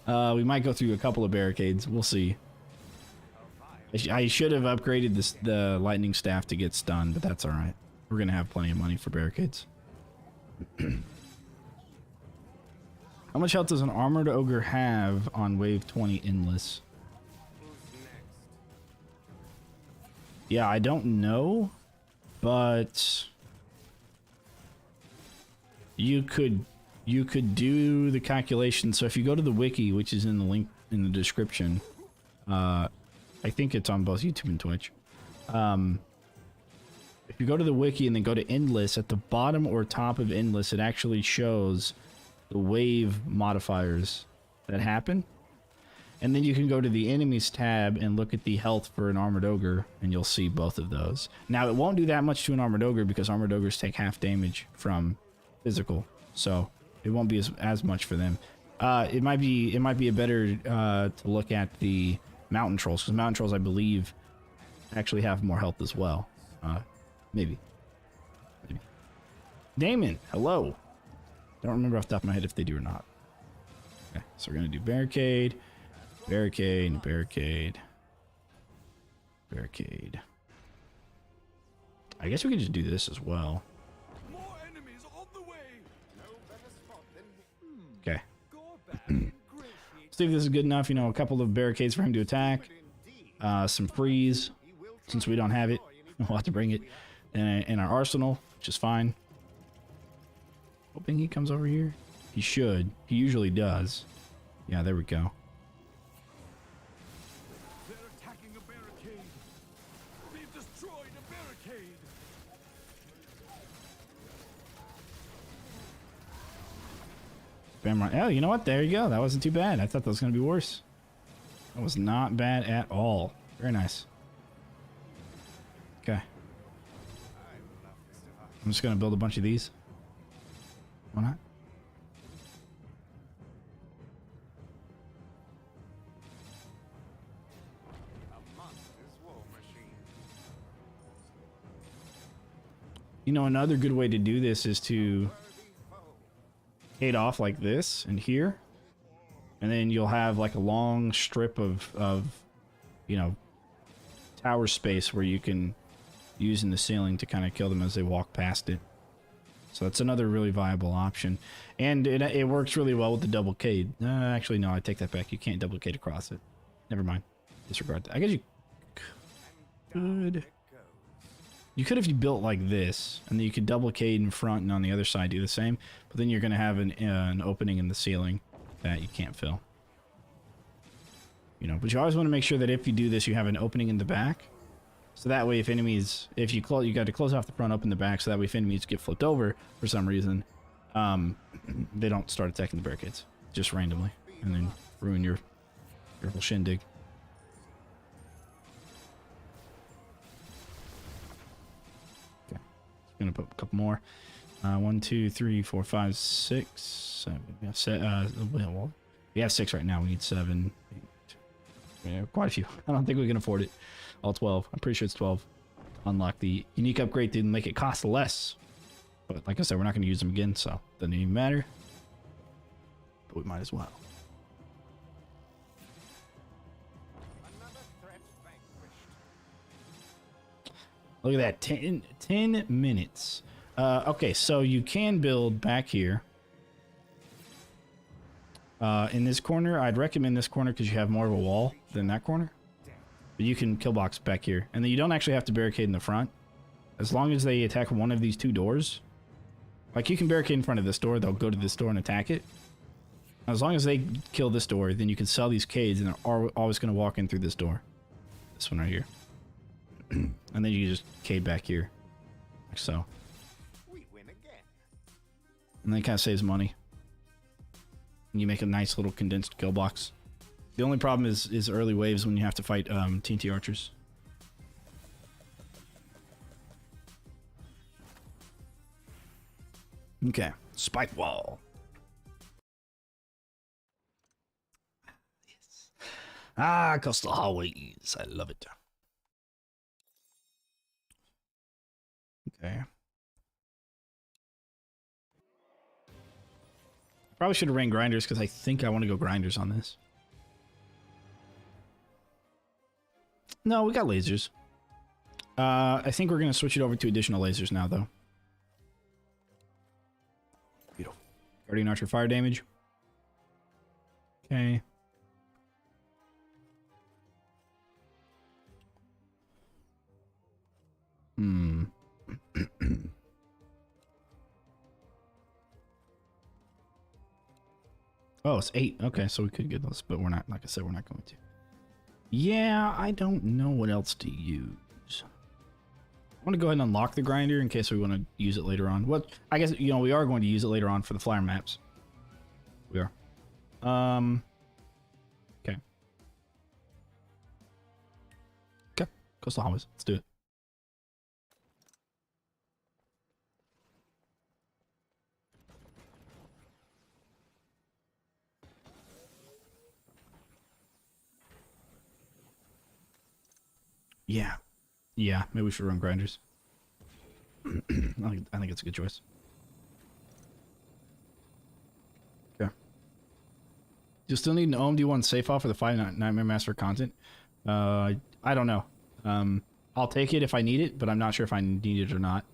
we might go through a couple of barricades. We'll see. I should have upgraded the lightning staff to get stunned, but that's alright. We're going to have plenty of money for barricades. How much health does an armored ogre have on wave 20 endless? Who's next? Yeah, I don't know, but you could do the calculation. So if you go to the wiki, which is in the link in the description, I think it's on both YouTube and Twitch. If you go to the wiki and then go to endless, at the bottom or top of endless, it actually shows the wave modifiers that happen. And then you can go to the enemies tab and look at the health for an armored ogre, and you'll see both of those. Now, it won't do that much to an armored ogre because armored ogres take half damage from physical, so it won't be as much for them. It might be a better to look at the mountain trolls, because mountain trolls, I believe, actually have more health as well. Maybe. Damon, hello. Don't remember off the top of my head if they do or not. Okay, so we're gonna do barricade, barricade, barricade, barricade. I guess we could just do this as well. More enemies on the way. No better spot than Okay. Gorbash ingratiates. See if this is good enough. You know, a couple of barricades for him to attack. Some freeze, since we don't have it. We'll have to bring it in our arsenal, which is fine. Hoping he comes over here. He should. He usually does. Yeah, there we go. They're attacking a barricade. They've destroyed a barricade. Spam run. Oh, you know what? There you go. That wasn't too bad. I thought that was going to be worse. That was not bad at all. Very nice. Okay. I'm just going to build a bunch of these. Why not? a monster's war machine. You know, another good way to do this is to Worthy foe. hate off like this and here. And then you'll have like a long strip of you know, tower space where you can use in the ceiling to kind of kill them as they walk past it. So that's another really viable option. And it works really well with the double K. Actually, no, I take that back. You can't double K across it. Never mind. Disregard that. I guess you could. You could if you built like this, and then you could double K in front and on the other side do the same. But then you're going to have an opening in the ceiling that you can't fill. You know, but you always want to make sure that if you do this, you have an opening in the back. So that way, if enemies, if you close, you got to close off the front, open the back, so that way if enemies get flipped over for some reason, they don't start attacking the barricades just randomly and then ruin your whole shindig. Okay, gonna put a couple more. 1, 2, 3, 4, 5, 6, 7. Well, we have 6 right now. We need 7. 8. Yeah, quite a few. I don't think we can afford it. All 12. I'm pretty sure it's 12. Unlock the unique upgrade to make it cost less. But like I said, we're not going to use them again, so doesn't even matter. But we might as well. Another threat vanquished. Look at that. 10 minutes. Okay, so you can build back here. In this corner, I'd recommend this corner because you have more of a wall than that corner. But you can kill box back here. And then you don't actually have to barricade in the front. As long as they attack one of these 2 doors. Like, you can barricade in front of this door. They'll go to this door and attack it. As long as they kill this door, then you can sell these cades, and they're always going to walk in through this door. This one right here. And then you just cade back here. Like so. We win again. And then it kind of saves money. And you make a nice little condensed kill box. The only problem is early waves when you have to fight TNT archers. Okay, spike wall. Yes. Ah, coastal hallways. I love it. Okay. Probably should have ran grinders because I think I want to go grinders on this. No, we got lasers. I think we're going to switch it over to additional lasers now, though. Beautiful. Guardian Archer fire damage. Okay. Oh, it's 8. Okay, so we could get those, but we're not, like I said, we're not going to. Yeah, I don't know what else to use. I want to go ahead and unlock the grinder in case we want to use it later on. What I guess, you know, we are going to use it later on for the flyer maps. We are. Okay. Okay. Coastal Highways. Let's do it. Yeah. Yeah, maybe we should run grinders. I think it's a good choice. Okay. You still need an OMD1 safe file for the 5 Nightmare Master content? I don't know. I'll take it if I need it, but I'm not sure if I need it or not.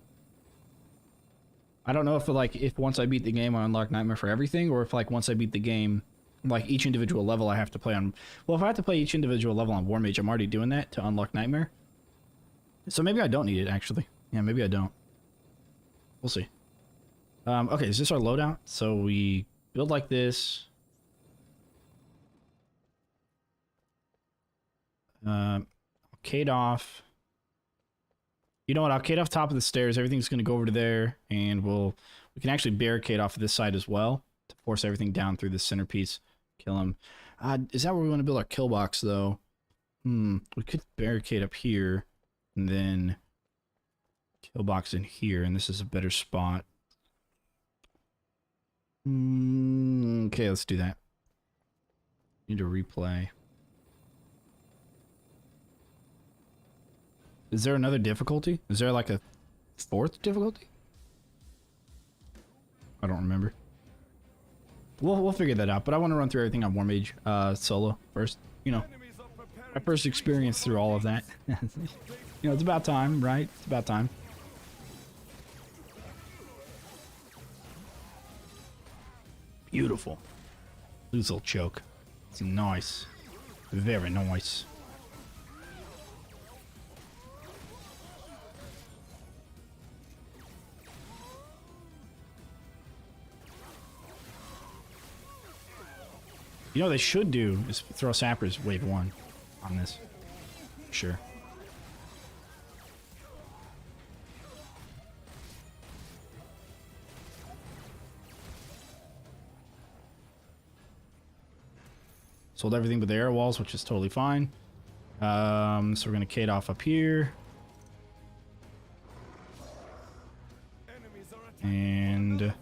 I don't know if if once I beat the game I unlock Nightmare for everything, or if like once I beat the game, like each individual level I have to play on. Well, if I have to play each individual level on War Mage, I'm already doing that to unlock Nightmare. So maybe I don't need it, actually. Yeah, maybe I don't. We'll see. Okay, is this our loadout? So we build like this. Arcade off. You know what? Arcade off top of the stairs. Everything's going to go over to there, and we can actually barricade off of this side as well to force everything down through this centerpiece. Kill him. Is that where we want to build our kill box, though? We could barricade up here. And then kill box in here, and this is a better spot. Okay, let's do that. Need to replay. Is there another difficulty? Is there like a 4th difficulty? I don't remember. We'll figure that out, but I want to run through everything on War Mage solo first. You know, my first experience through all of that. You know, it's about time, right? It's about time. Beautiful. Loose little choke. It's nice. Very nice. You know what they should do is throw sappers wave 1 on this. Sure. Sold everything but the air walls, which is totally fine. So we're gonna cade off up here. And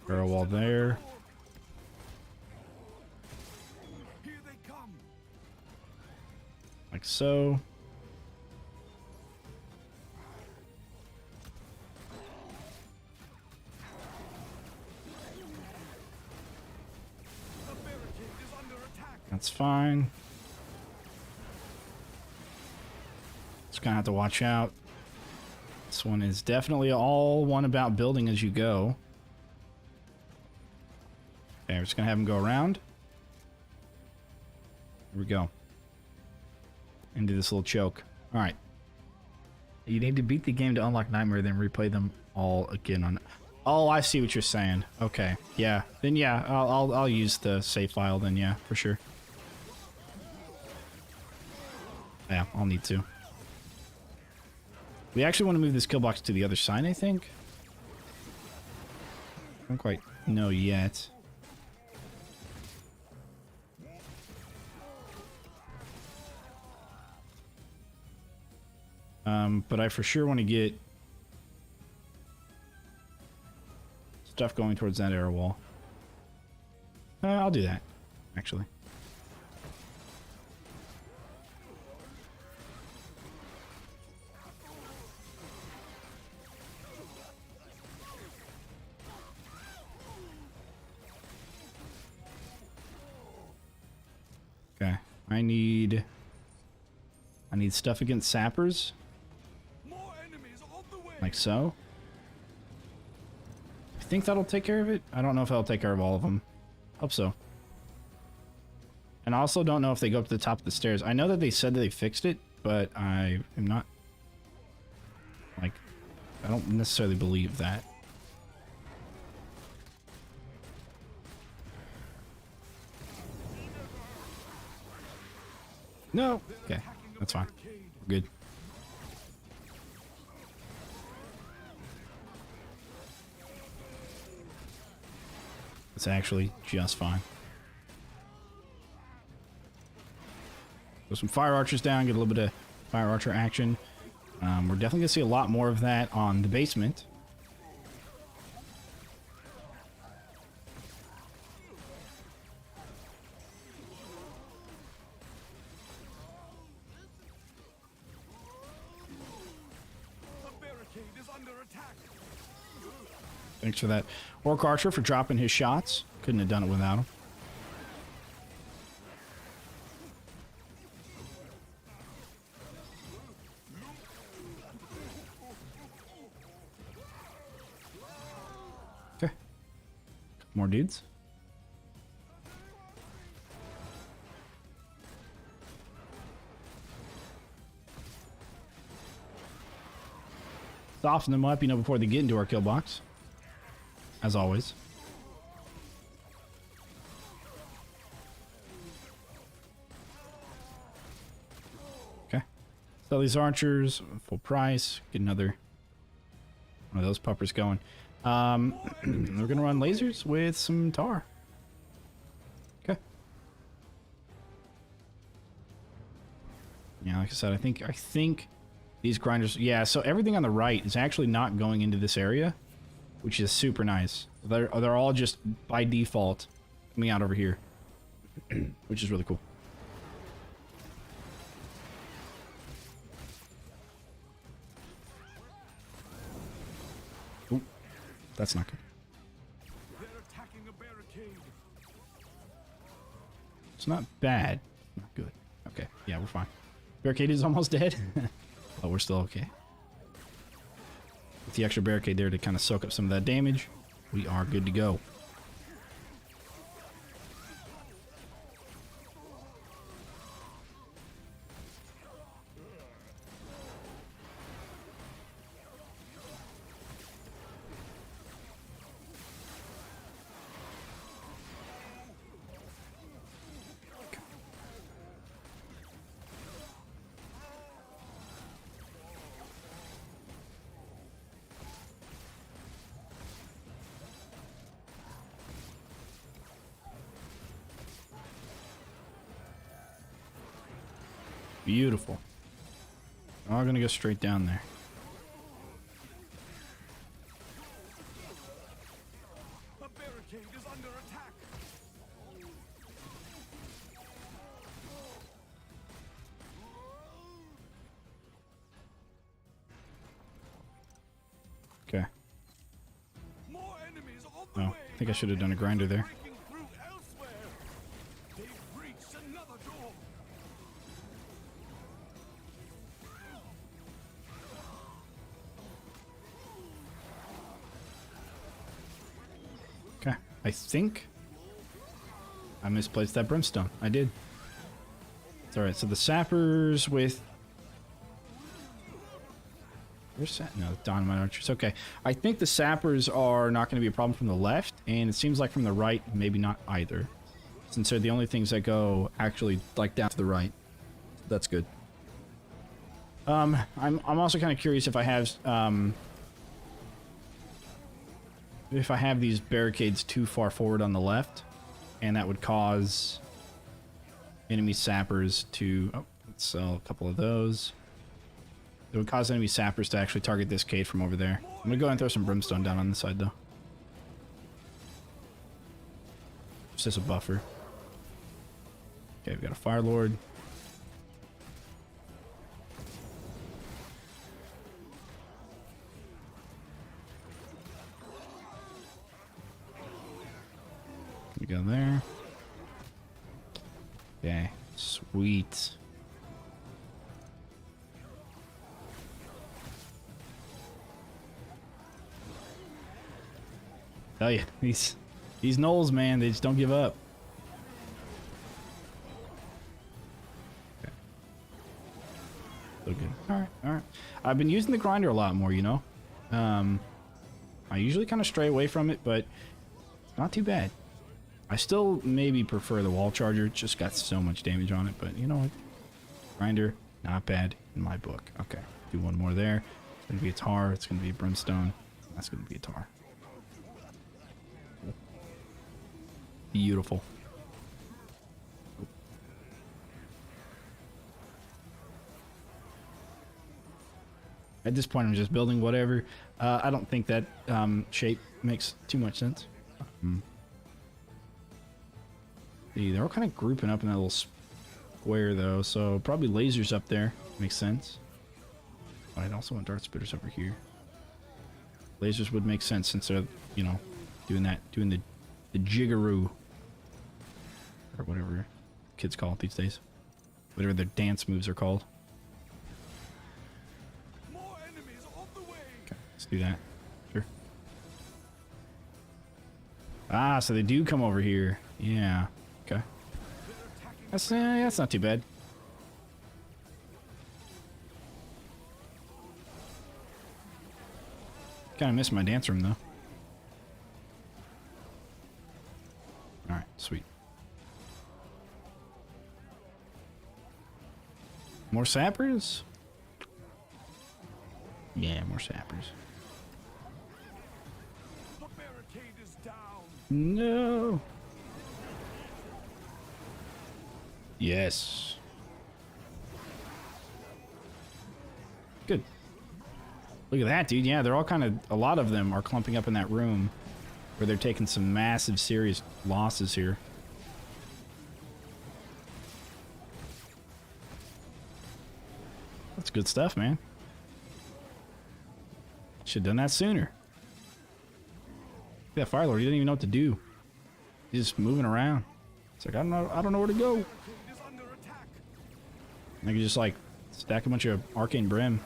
air wall there. Like so. That's fine. Just gonna have to watch out. This one is definitely all one about building as you go. Okay, we're just gonna have him go around. Here we go. And do this little choke. Alright. You need to beat the game to unlock Nightmare, then replay them all again on... Oh, I see what you're saying. Okay, yeah. Then yeah, I'll use the save file then, yeah, for sure. Yeah, I'll need to. We actually want to move this kill box to the other side, I think. I don't quite know yet. But I for sure want to get stuff going towards that arrow wall. I'll do that, actually. Okay, I need stuff against sappers. More enemies on the way. Like so. I think that'll take care of it. I don't know if that'll take care of all of them. Hope so. And I also don't know if they go up to the top of the stairs. I know that they said that they fixed it, but I am not... Like, I don't necessarily believe that. No. Okay, that's fine. We're good. It's actually just fine. Throw some fire archers down, get a little bit of fire archer action. We're definitely gonna see a lot more of that on the basement. Thanks for that. Orc Archer for dropping his shots. Couldn't have done it without him. Okay. More dudes. Soften them up, you know, before they get into our kill box. As always. Okay. Sell these archers, full price. Get another one of those puppers going. We're gonna run lasers with some tar. Okay. Yeah, like I said, I think these grinders. Yeah, so everything on the right is actually not going into this area, which is super nice. They're all just by default coming out over here, which is really cool. Ooh, that's not good. They're attacking a barricade. It's not bad. Not good. Okay, yeah, we're fine. Barricade is almost dead. But we're still okay. With the extra barricade there to kind of soak up some of that damage, we are good to go. Beautiful. I'm gonna go straight down there. A barricade is under attack. Okay. More enemies on the Oh, way. I think I should have done a grinder there. Breaking through elsewhere. They've reached another door. Okay. I think I misplaced that brimstone. I did. It's alright. So the sappers with Where's that? No, dynamite archers. Okay. I think the sappers are not going to be a problem from the left, and it seems like from the right, maybe not either. Since they're the only things that go actually like down to the right. That's good. I'm also kind of curious if I have these barricades too far forward on the left, and that would cause enemy sappers to... Oh, let's sell a couple of those. It would cause enemy sappers to actually target this cave from over there. I'm gonna go ahead and throw some brimstone down on the side, though. Just as a buffer. Okay, we got a Fire Lord. We go there. Okay, sweet. Tell you, these gnolls, man, they just don't give up. Okay. So good. Alright, alright. I've been using the grinder a lot more, you know. I usually kind of stray away from it, but it's not too bad. I still maybe prefer the wall charger. It's just got so much damage on it, but you know what? Grinder, not bad in my book. Okay, do one more there. It's gonna be a tar. It's gonna be a brimstone. That's gonna be a tar. Beautiful. At this point, I'm just building whatever. I don't think that shape makes too much sense. See, they're all kind of grouping up in that little square, though, so probably lasers up there. Makes sense. But I'd also want dart spitters over here. Lasers would make sense since they're, you know, doing the jiggeroo. Or whatever kids call it these days. Whatever their dance moves are called. More enemies on the way. Okay, let's do that. Sure. Ah, so they do come over here. Yeah. Okay. That's not too bad. Kind of missed my dance room though. All right, sweet. More sappers? Yeah, more sappers. The barricade is down. No. Yes. Good. Look at that, dude. Yeah, they're all kind of... A lot of them are clumping up in that room where they're taking some massive, serious losses here. That's good stuff, man. Should've done that sooner. That Fire Lord, he didn't even know what to do. He's just moving around. It's like, I don't know where to go. Is under attack. I could just like stack a bunch of arcane brim.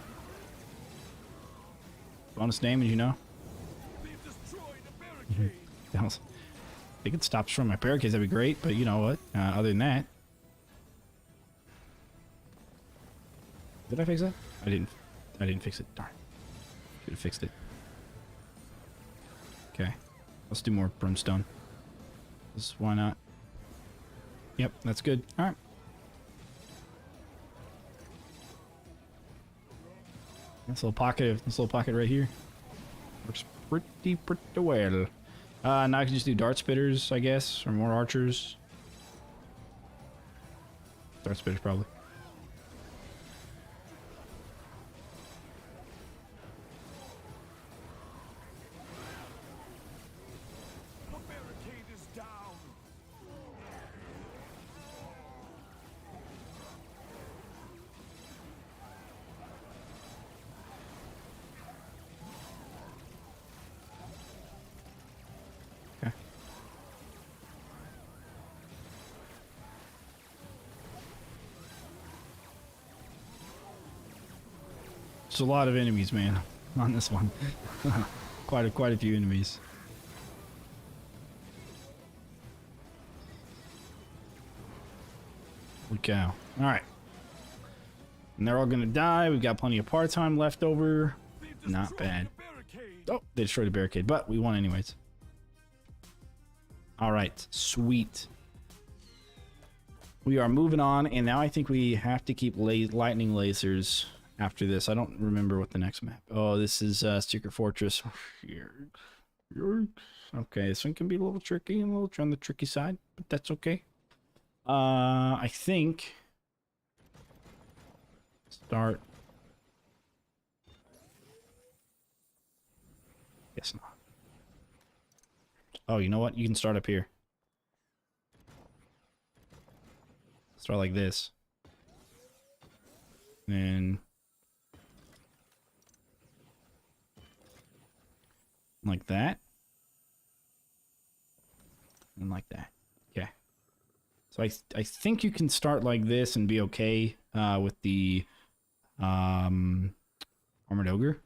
Bonus damage, you know. They've destroyed a barricade. If they could stop from my barricades, that'd be great. But you know what? Other than that, did I fix that? I didn't fix it. Darn. Should have fixed it. Okay. Let's do more brimstone. Why not? Yep, that's good. All right. This little pocket right here works pretty well. Now I can just do dart spitters, I guess, or more archers. Dart spitters probably. The barricade is down. Okay. There's a lot of enemies, man, on this one. quite a few enemies. Holy cow. Alright. And they're all gonna die. We've got plenty of part time left over. Not bad. the barricade. Oh, they destroyed the barricade, but we won anyways. All right, sweet. We are moving on, and now I think we have to keep lightning lasers after this. I don't remember what the next map. Oh, this is Secret Fortress. Okay, this one can be a little tricky and a little on the tricky side, but that's okay. I think start. Guess not. Oh, you know what? You can start up here. Start like this. And like that. And like that. Okay. So I think you can start like this and be okay with the armored ogre.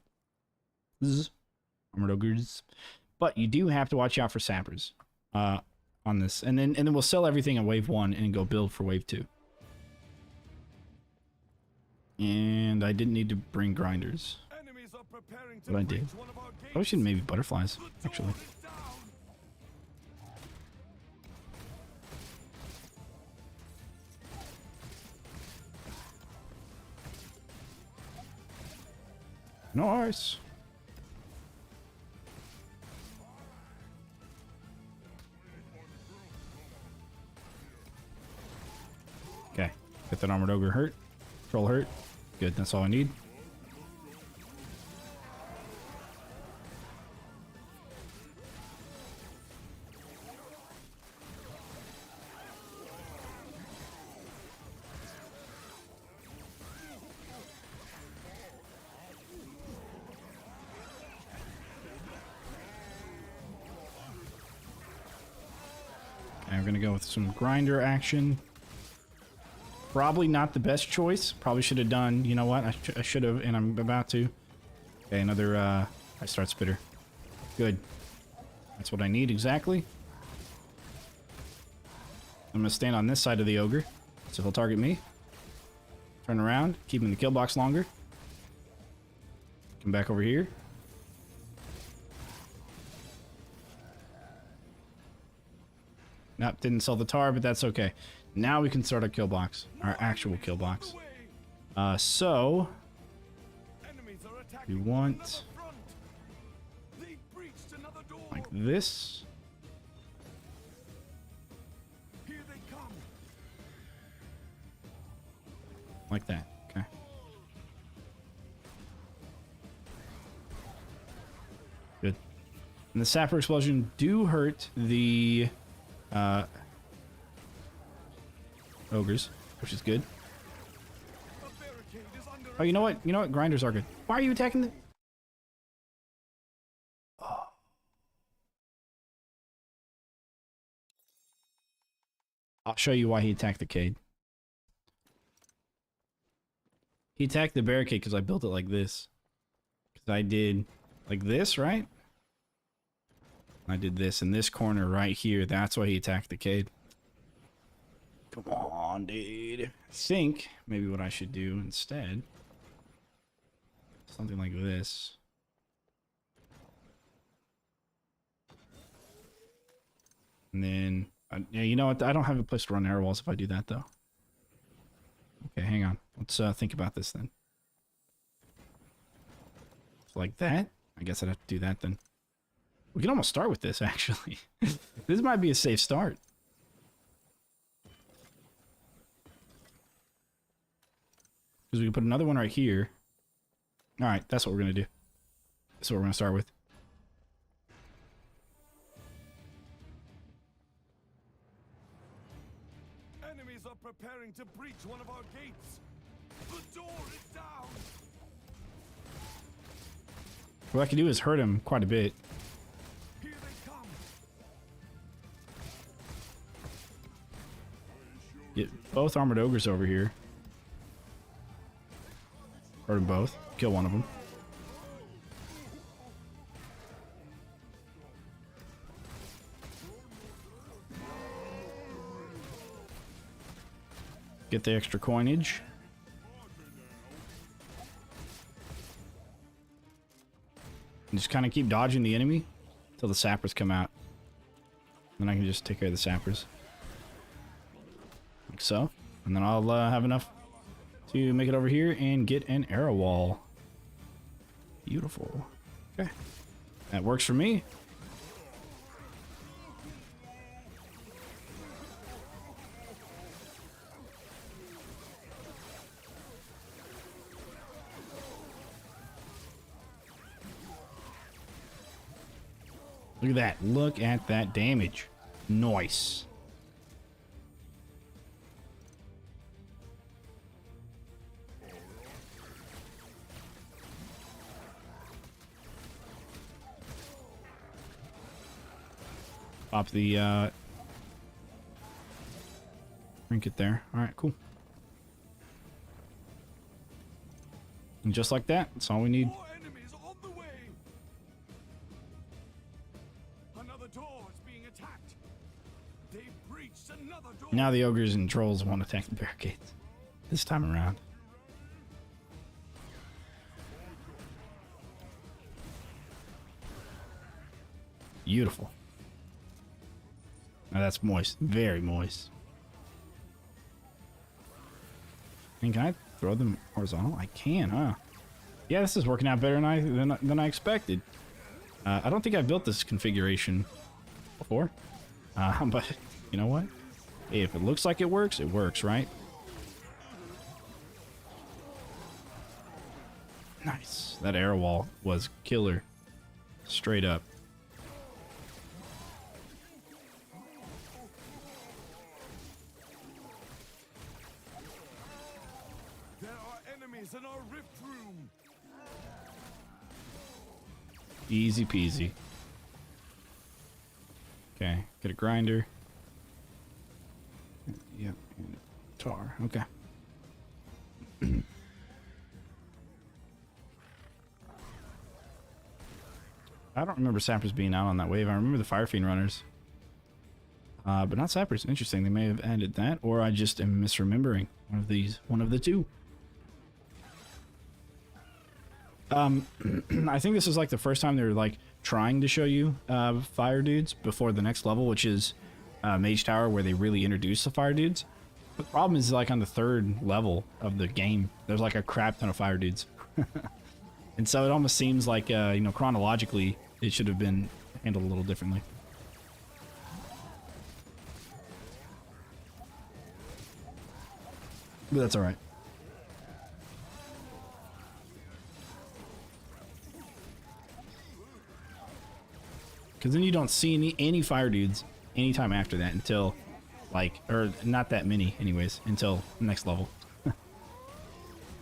Armored ogres. But you do have to watch out for sappers on this. And then we'll sell everything in wave 1 and go build for wave 2. And I didn't need to bring grinders. Enemies are preparing to But I did. breach one of our gates. I should maybe butterflies, The actually. door is down. Nice. Okay. Get that armored ogre hurt. Troll hurt. Good, that's all I need. Okay, we're gonna go with some grinder action. Probably not the best choice. Probably should have done, you know what? I should have, and I'm about to. Okay, another I start spitter. Good. That's what I need exactly. I'm gonna stand on this side of the ogre, so he'll target me. Turn around, keep him in the kill box longer. Come back over here. Nope, didn't sell the tar, but that's okay. Now we can start our kill box, our actual kill box. So Enemies are we attacking want another front. They've breached another door. like this. Here they come. Like that. Okay. Good. And the sapper explosion do hurt the ogres, which is good. A barricade is under Oh, you know what? You know what? Grinders are good. Why are you attacking the... Oh. I'll show you why he attacked the cade. He attacked the barricade because I built it like this. Because I did like this, right? I did this in this corner right here. That's why he attacked the cade. Come on, dude. I think maybe what I should do instead, something like this. And then, yeah, you know what? I don't have a place to run arrow walls if I do that, though. Okay, hang on. Let's think about this then. So like that. I guess I'd have to do that then. We can almost start with this, actually. This might be a safe start. Because we can put another one right here. Alright, that's what we're going to do. That's what we're going to start with. Enemies are preparing to breach one of our gates. The door is down. What I can do is hurt him quite a bit. Here they come. Get both armored ogres over here. Hurt them both. Kill one of them. Get the extra coinage. Just kind of keep dodging the enemy until the sappers come out. Then I can just take care of the sappers. Like so. And then I'll have enough to make it over here and get an arrow wall. Beautiful. Okay. That works for me. Look at that. Look at that damage. Nice. Pop the trinket there. Alright, cool. And just like that, that's all we need. More enemies on the way. Another door is being attacked. They've breached another door. Now the ogres and trolls won't attack the barricades. This time around. Beautiful. Now that's moist. Very moist. And can I throw them horizontal? I can, huh? Yeah, this is working out better than I expected. I don't think I built this configuration before. But you know what? Hey, if it looks like it works, right? Nice. That arrow wall was killer. Straight up. There are enemies in our rift room. Easy peasy. Okay, get a grinder. Yep, and tar. Okay. I don't remember sappers being out on that wave. I remember the fire fiend runners. But not sappers. Interesting. They may have added that, or I just am misremembering one of these. One of the two. I think this is like the first time they're like trying to show you fire dudes before the next level, which is Mage Tower, where they really introduce the fire dudes. But the problem is, like, on the third level of the game, there's like a crap ton of fire dudes. And so it almost seems like, you know, chronologically, it should have been handled a little differently. But that's alright. Because then you don't see any fire dudes anytime after that until, like, or not that many anyways, until next level.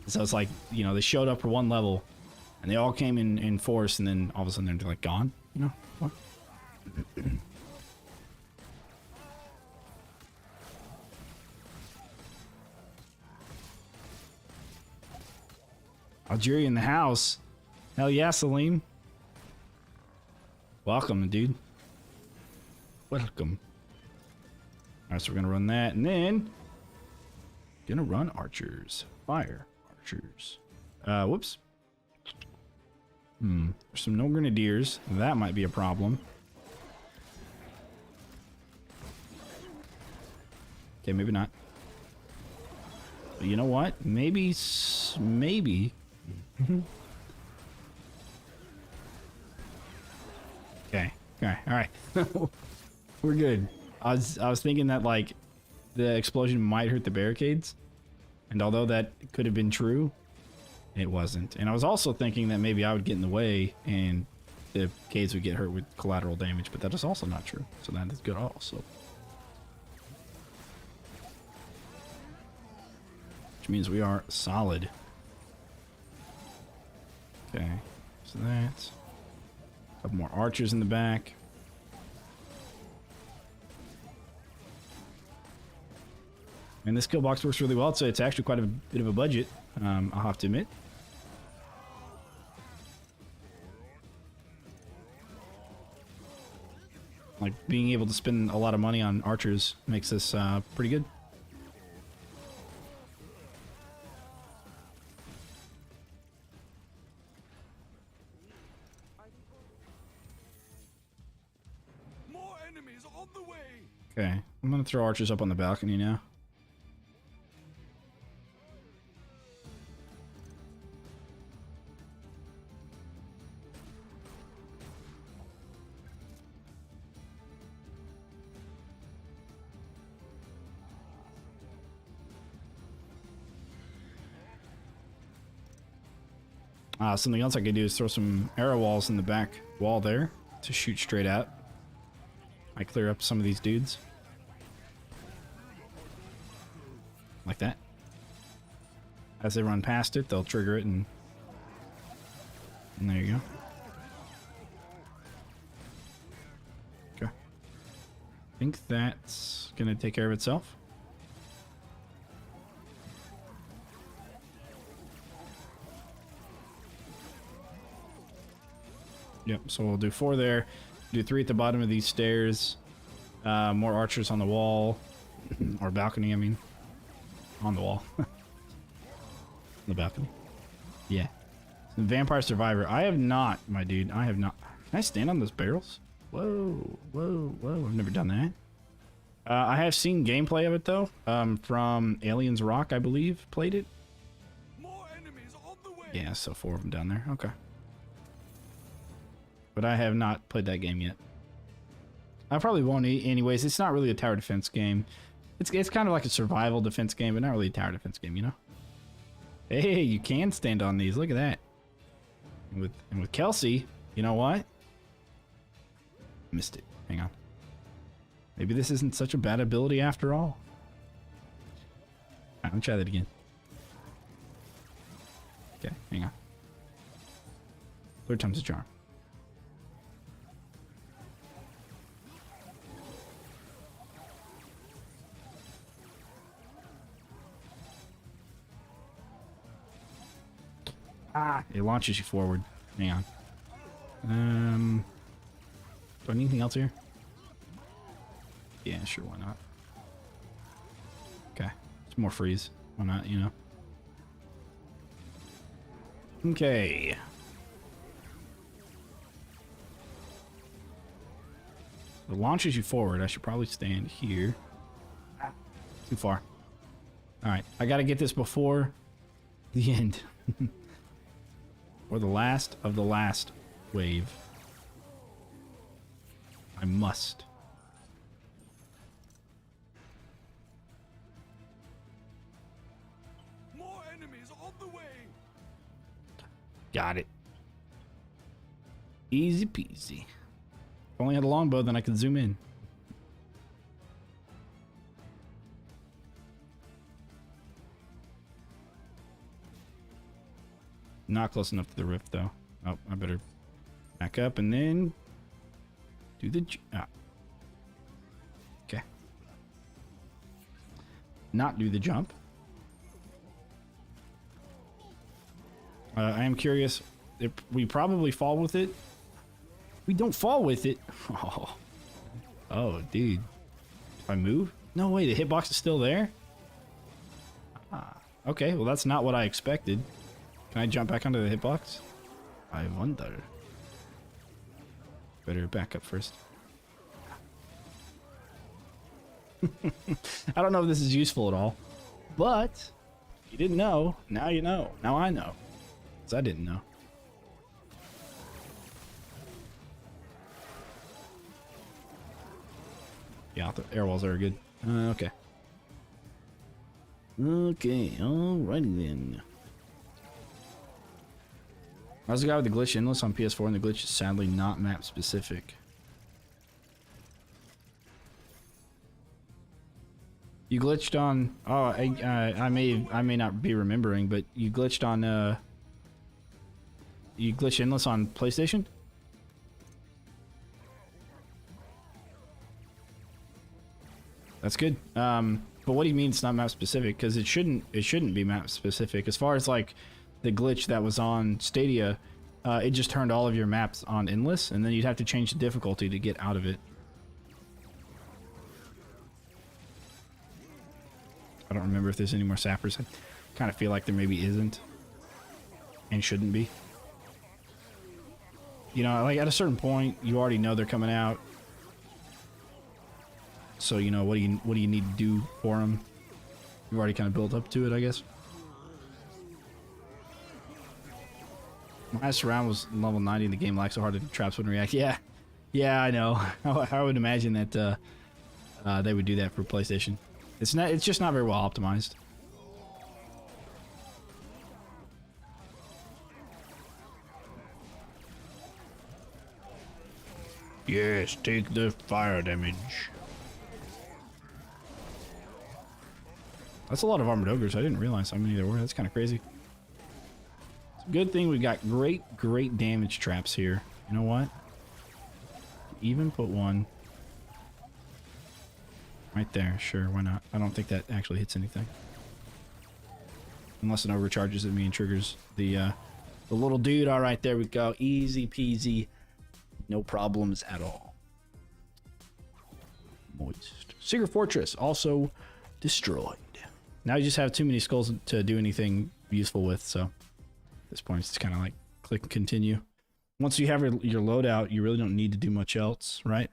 So it's like, you know, they showed up for one level, and they all came in force, and then all of a sudden they're like gone, you know? What? Algeria in the house. Hell yeah, Salim. Welcome, dude. Welcome. Alright, so we're gonna run that, and then gonna run archers. Fire archers. Whoops. There's some no grenadiers. That might be a problem. Okay, maybe not. But you know what? Maybe. Okay. Okay. All right. We're good. I was thinking that, like, the explosion might hurt the barricades, and although that could have been true, it wasn't. And I was also thinking that maybe I would get in the way and the cades would get hurt with collateral damage, but that is also not true. So that is good also. Which means we are solid. Okay, so that's a couple more archers in the back. And this kill box works really well, so it's actually quite a bit of a budget, I'll have to admit. Like, being able to spend a lot of money on archers makes this pretty good. enemies on the way. Okay, I'm gonna throw archers up on the balcony now. Something else I could do is throw some arrow walls in the back wall there to shoot straight out. I clear up some of these dudes. Like that. As they run past it, they'll trigger it and there you go. Okay. I think that's gonna take care of itself. Yep, so we'll do 4 there. Do 3 at the bottom of these stairs. More archers on the wall. Or balcony, I mean. On the wall. The balcony. Yeah. Vampire Survivor. I have not, my dude. I have not. Can I stand on those barrels? Whoa, whoa, whoa. I've never done that. I have seen gameplay of it, though. From Aliens Rock, I believe, played it. More enemies on the way. Yeah, so 4 of them down there. Okay. But I have not played that game yet. I probably won't anyways. It's not really a tower defense game. It's kind of like a survival defense game, but not really a tower defense game, you know? Hey, you can stand on these. Look at that. And with Kelsey, you know what? Missed it. Hang on. Maybe this isn't such a bad ability after all. Alright, let me try that again. Okay, hang on. 3rd time's a charm. It launches you forward. Hang on. Do I need anything else here? Yeah, sure, why not? Okay. It's more freeze. Why not, you know? Okay. It launches you forward. I should probably stand here. Too far. Alright, I gotta get this before the end. Or the last of the last wave. I must. More enemies on the way. Got it. Easy peasy. If I only had a longbow, then I could zoom in. Not close enough to the rift, though. Oh, I better back up and then do the... Okay. Not do the jump. I am curious if we probably fall with it. We don't fall with it. Oh, dude. If I move? No way, the hitbox is still there? Okay, well that's not what I expected. Can I jump back onto the hitbox? I wonder. Better back up first. I don't know if this is useful at all, but you didn't know. Now you know. Now I know. Because I didn't know. Yeah, the air walls are good. Okay. Okay, alrighty then. I was the guy with the glitch endless on PS4, and the glitch is sadly not map specific. You glitched on... Oh, I may not be remembering, but you glitched on... You glitched endless on PlayStation? That's good. But what do you mean it's not map specific? Because it shouldn't be map specific. As far as like the glitch that was on Stadia, it just turned all of your maps on endless, and then you'd have to change the difficulty to get out of it. I don't remember if there's any more sappers. I kind of feel like there maybe isn't, and shouldn't be. You know, like at a certain point, you already know they're coming out. So you know what do you need to do for them? You've already kind of built up to it, I guess. Last round was level 90 and the game lags so hard that traps wouldn't react. Yeah, yeah, I know. I would imagine that they would do that for PlayStation. It's just not very well optimized. Yes, take the fire damage. That's a lot of armored ogres. I didn't realize how many there were. That's kind of crazy. It's a good thing we got great damage traps here. You know what? Even put one right there. Sure, why not? I don't think that actually hits anything. Unless it overcharges at me and triggers the little dude. All right, there we go. Easy peasy. No problems at all. Moist. Secret Fortress also destroyed. Now you just have too many skulls to do anything useful with, so at this point it's kind of like click continue. Once you have your loadout, you really don't need to do much else, right?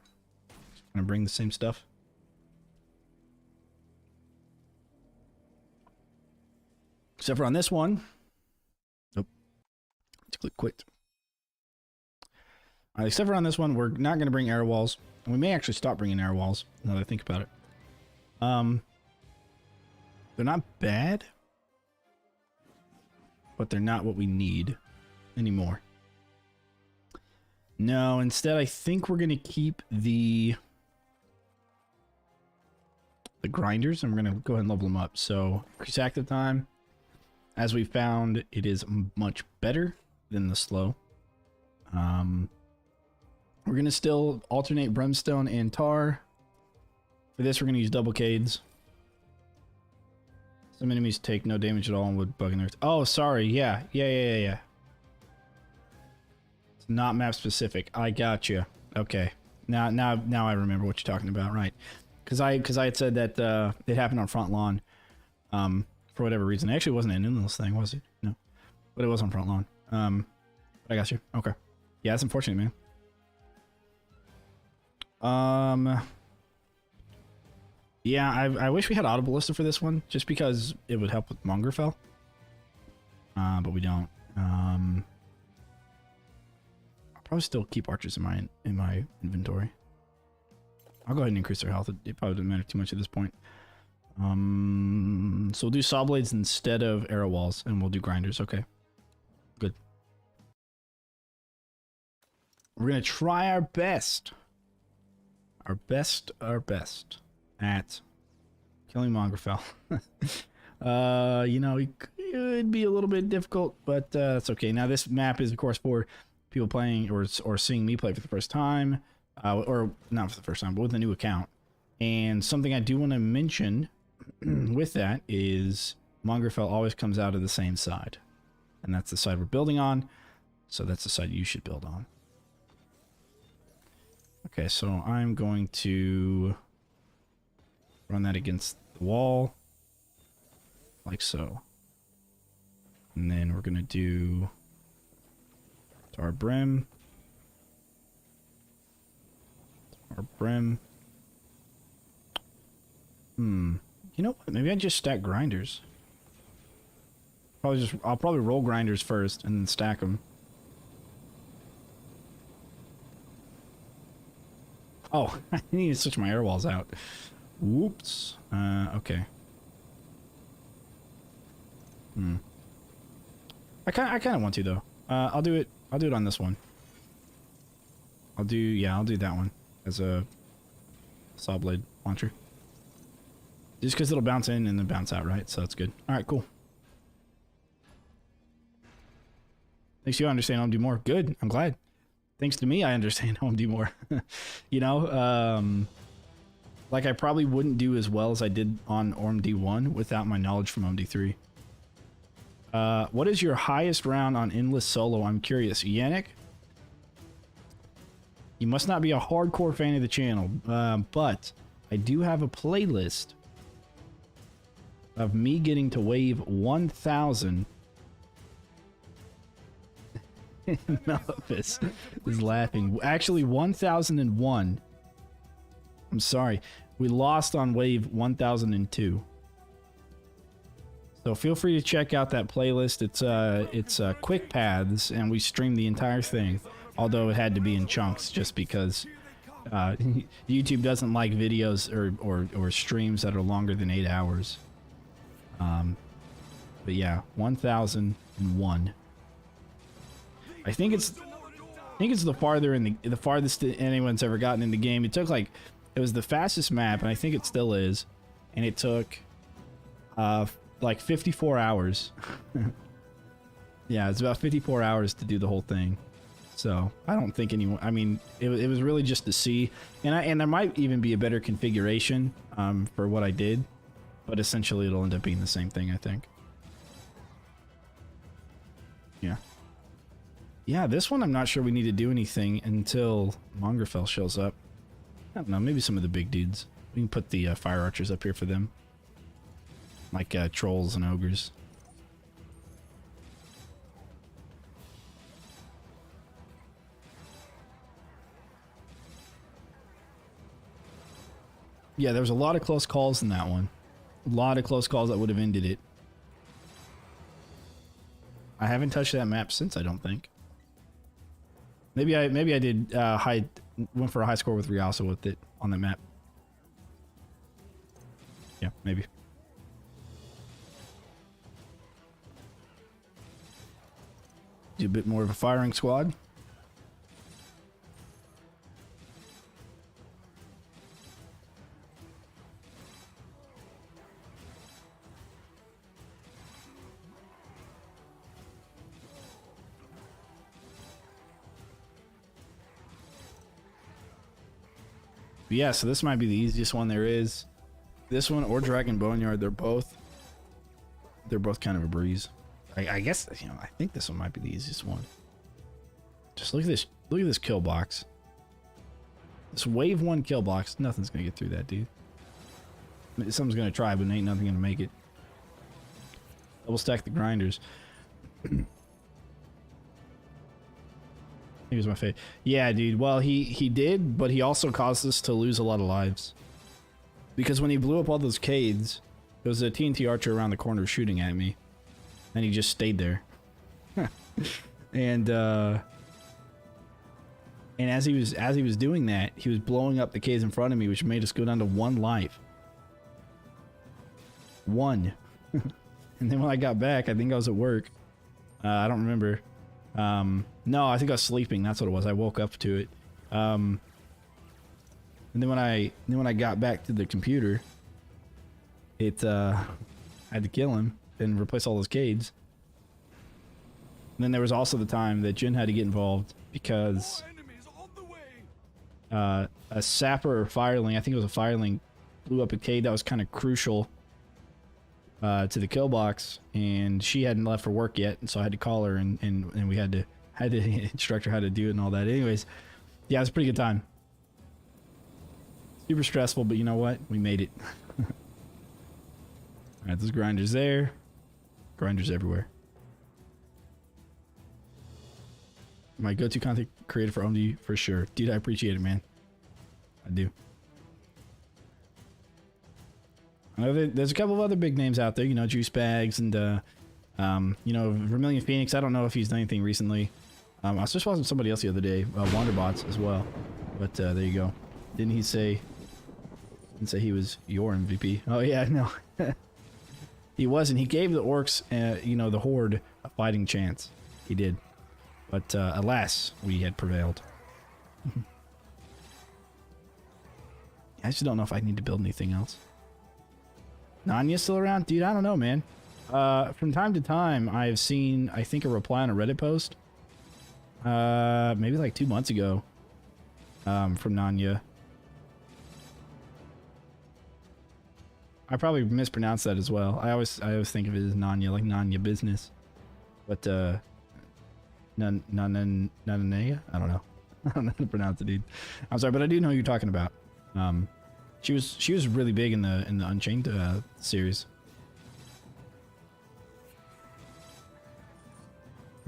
Just gonna bring the same stuff. Except for on this one. Nope. Let's click quit. Except for on this one, we're not going to bring arrow walls. And we may actually stop bringing arrow walls, now that I think about it. They're not bad. But they're not what we need anymore. No, instead I think we're going to keep the grinders. And we're going to go ahead and level them up. So, increase active time. As we found, it is much better than the slow. We're going to still alternate brimstone and tar. For this, we're going to use double cades. Some enemies take no damage at all and would bug in their... Oh, sorry. Yeah. It's not map specific. I gotcha. Okay. Now I remember what you're talking about. Right. Because I had said that it happened on front lawn. For whatever reason. It actually wasn't an endless thing, was it? No. But it was on front lawn. But I got you. Okay. Yeah, that's unfortunate, man. Yeah, I wish we had Auto Ballista for this one, just because it would help with Mongrefell. But we don't. I'll probably still keep archers in my inventory. I'll go ahead and increase their health. It probably doesn't matter too much at this point. So we'll do saw blades instead of arrow walls, and we'll do grinders. Okay, good. We're gonna try our best. Our best at killing Mongrefell. You know, it could be a little bit difficult, but that's okay. Now, this map is, of course, for people playing or seeing me play for the first time, or not for the first time, but with a new account. And something I do want to mention with that is Mongrefell always comes out of the same side, and that's the side we're building on. So that's the side you should build on. Okay, so I'm going to run that against the wall, like so. And then we're going to do tar brim. Tar brim. You know what? Maybe I just stack grinders. I'll probably roll grinders first and then stack them. Oh, I need to switch my air walls out. Whoops. Okay. I kind of want to though. I'll do it on this one. I'll do that one as a saw blade launcher. Just because it'll bounce in and then bounce out, right? So that's good. All right, cool. Thanks to you, I understand OMD more. Good. I'm glad. Thanks to me, I understand OMD more. You know, like I probably wouldn't do as well as I did on OMD1 without my knowledge from OMD3. What is your highest round on Endless Solo? I'm curious. Yannick? You must not be a hardcore fan of the channel, but I do have a playlist of me getting to wave 1,000. Melphis is laughing. Actually, 1001. I'm sorry. We lost on wave 1002. So feel free to check out that playlist. It's quick paths, and we streamed the entire thing, although it had to be in chunks just because YouTube doesn't like videos or streams that are longer than 8 hours. But yeah, 1001. I think it's the farthest anyone's ever gotten in the game. It was the fastest map, and I think it still is. And it took like 54 hours. Yeah, it's about 54 hours to do the whole thing. So I don't think anyone. I mean, it was really just to see, and there might even be a better configuration for what I did, but essentially it'll end up being the same thing, I think. Yeah. Yeah, this one I'm not sure we need to do anything until Mongrafel shows up. I don't know, maybe some of the big dudes. We can put the fire archers up here for them. Like trolls and ogres. Yeah, there was a lot of close calls in that one. A lot of close calls that would have ended it. I haven't touched that map since, I don't think. Maybe I did went for a high score with Riasa with it on that map. Yeah, maybe. Do a bit more of a firing squad. But yeah, so this might be the easiest one there is. This one or Dragon Boneyard, they're both kind of a breeze. I guess, you know, I think this one might be the easiest one. Just look at this kill box. This wave 1 kill box, nothing's gonna get through that, dude. Someone's gonna try, but ain't nothing gonna make it. Double stack the grinders. He was my fave. Yeah, dude. Well, he did, but he also caused us to lose a lot of lives. Because when he blew up all those cades, there was a TNT archer around the corner shooting at me. And he just stayed there. And as he was doing that, he was blowing up the cades in front of me, which made us go down to 1 life. 1. And then when I got back, I think I was at work. I don't remember. No, I think I was sleeping. That's what it was. I woke up to it. And then when I got back to the computer, I had to kill him and replace all those cades. And then there was also the time that Jin had to get involved because a sapper or fireling, I think it was a fireling, blew up a cade that was kind of crucial to the kill box, and she hadn't left for work yet, and so I had to call her and we had to instruct her how to do it and all that. Anyways, yeah, it was a pretty good time. Super stressful, but you know what? We made it. Alright, there's grinders there. Grinders everywhere. My go-to content creator for OMD for sure. Dude, I appreciate it, man. I do. I know there's a couple of other big names out there, you know, Juice Bags and, you know, Vermilion Phoenix. I don't know if he's done anything recently. I was just watching somebody else the other day, Wanderbots as well. But there you go. Didn't he say he was your MVP? Oh, yeah, no. He wasn't. He gave the Orcs, you know, the Horde a fighting chance. He did. But alas, we had prevailed. I just don't know if I need to build anything else. Nanya's still around? Dude, I don't know, man. From time to time, I've seen, I think, a reply on a Reddit post. Maybe like 2 months ago. From Nanya. I probably mispronounced that as well. I always think of it as Nanya, like Nanya business. But, Nananea? I don't know. I don't know how to pronounce it, dude. I'm sorry, but I do know who you're talking about. She was really big in the Unchained series.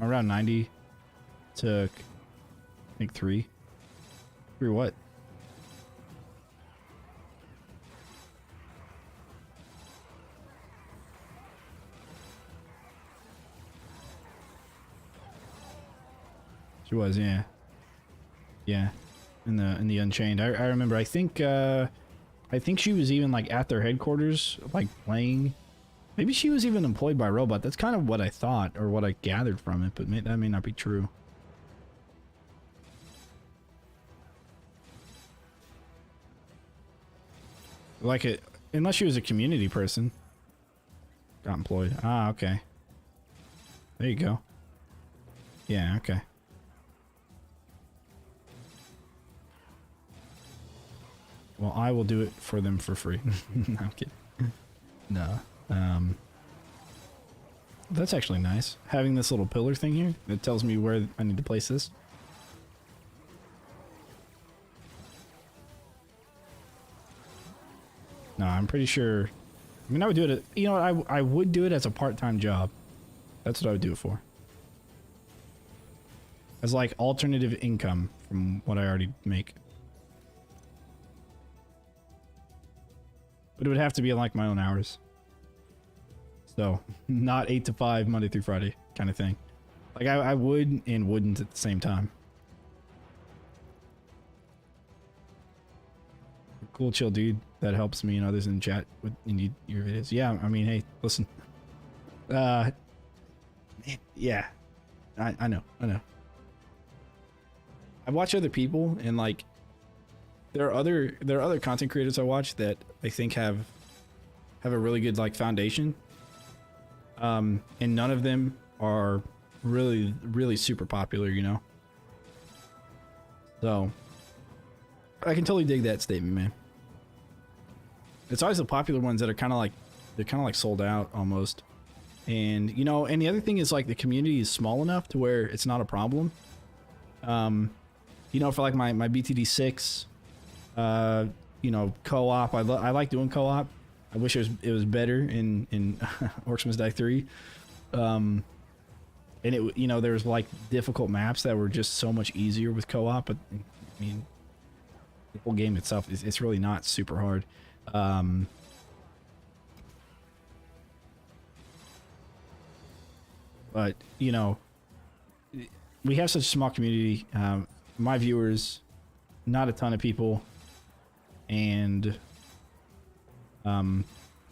Around 90 took, I think 3. 3 what? She was, yeah. Yeah. In the Unchained. I remember, I think she was even like at their headquarters, like playing. Maybe she was even employed by Robot. That's kind of what I thought, or what I gathered from it, but that may not be true. Like it, unless she was a community person. Got employed. Ah, okay. There you go. Yeah, okay. Well, I will do it for them for free. No, I'm kidding. No. That's actually nice. Having this little pillar thing here that tells me where I need to place this. No, I'm pretty sure. I mean, I would do it. You know, I would do it as a part-time job. That's what I would do it for. As like alternative income from what I already make. But it would have to be like my own hours. So, not 8 to 5, Monday through Friday kind of thing. Like, I would and wouldn't at the same time. Cool, chill dude. That helps me and others in chat with your videos. Yeah, I mean, hey, listen. Yeah. I know. I watch other people, and like, there are other content creators I watch that I think have a really good like foundation. And none of them are really super popular, you know. So I can totally dig that statement, man. It's always the popular ones that are kind of like sold out almost. And you know, and the other thing is like the community is small enough to where it's not a problem. You know, for like my BTD6, you know, co-op, I like doing co-op. I wish it was better in Orcs Must Die 3. And it, you know, there's like difficult maps that were just so much easier with co-op, but I mean, the whole game itself it's really not super hard. But you know, we have such a small community. My viewers, not a ton of people, and then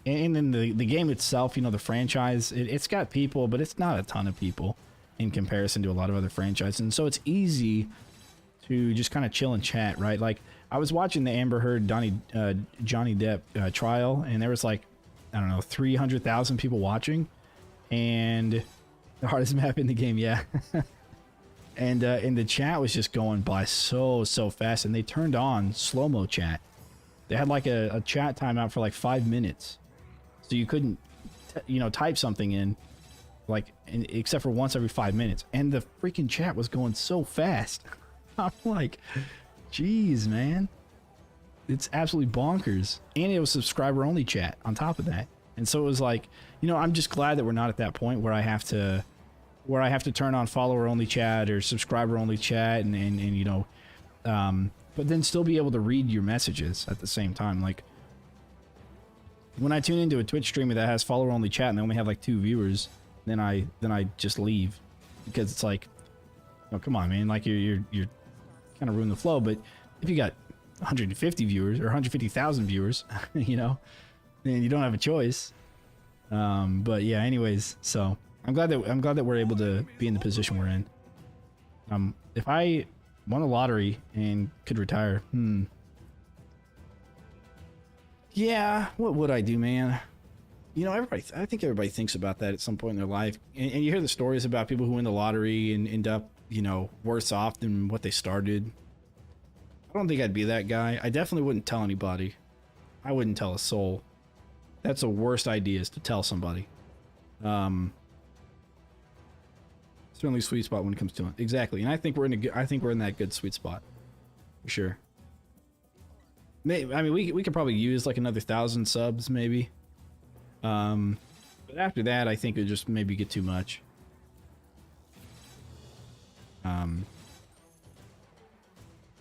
the game itself, you know, the franchise, it's got people, but it's not a ton of people in comparison to a lot of other franchises, and so it's easy to just kind of chill and chat, right? Like, I was watching the Amber Heard Johnny Depp trial, and there was like, I don't know, 300,000 people watching, and the hardest map in the game, yeah. And the chat was just going by so fast, and they turned on slow-mo chat. They had like a chat timeout for like 5 minutes, so you couldn't, you know, type something in, like, except for once every 5 minutes, and the freaking chat was going so fast. I'm like, geez, man, it's absolutely bonkers. And it was subscriber-only chat on top of that, and so it was like, you know, I'm just glad that we're not at that point where I have to turn on follower-only chat or subscriber-only chat, and you know, but then still be able to read your messages at the same time. Like, when I tune into a Twitch streamer that has follower-only chat and they only have like 2 viewers, then I just leave, because it's like, oh, come on, man, like you're kind of ruining the flow. But if you got 150 viewers or 150,000 viewers, you know, then you don't have a choice. But yeah, anyways, so I'm glad that we're able to be in the position we're in. If I won a lottery and could retire, yeah, what would I do, man? You know, I think everybody thinks about that at some point in their life, and you hear the stories about people who win the lottery and end up, you know, worse off than what they started. I don't think I'd be that guy. I definitely wouldn't tell anybody. I wouldn't tell a soul. That's the worst idea, is to tell somebody. Certainly sweet spot when it comes to it. Exactly, and I think we're in that good sweet spot, for sure. I mean, we could probably use like another 1,000 subs, maybe. But after that, I think it would just maybe get too much.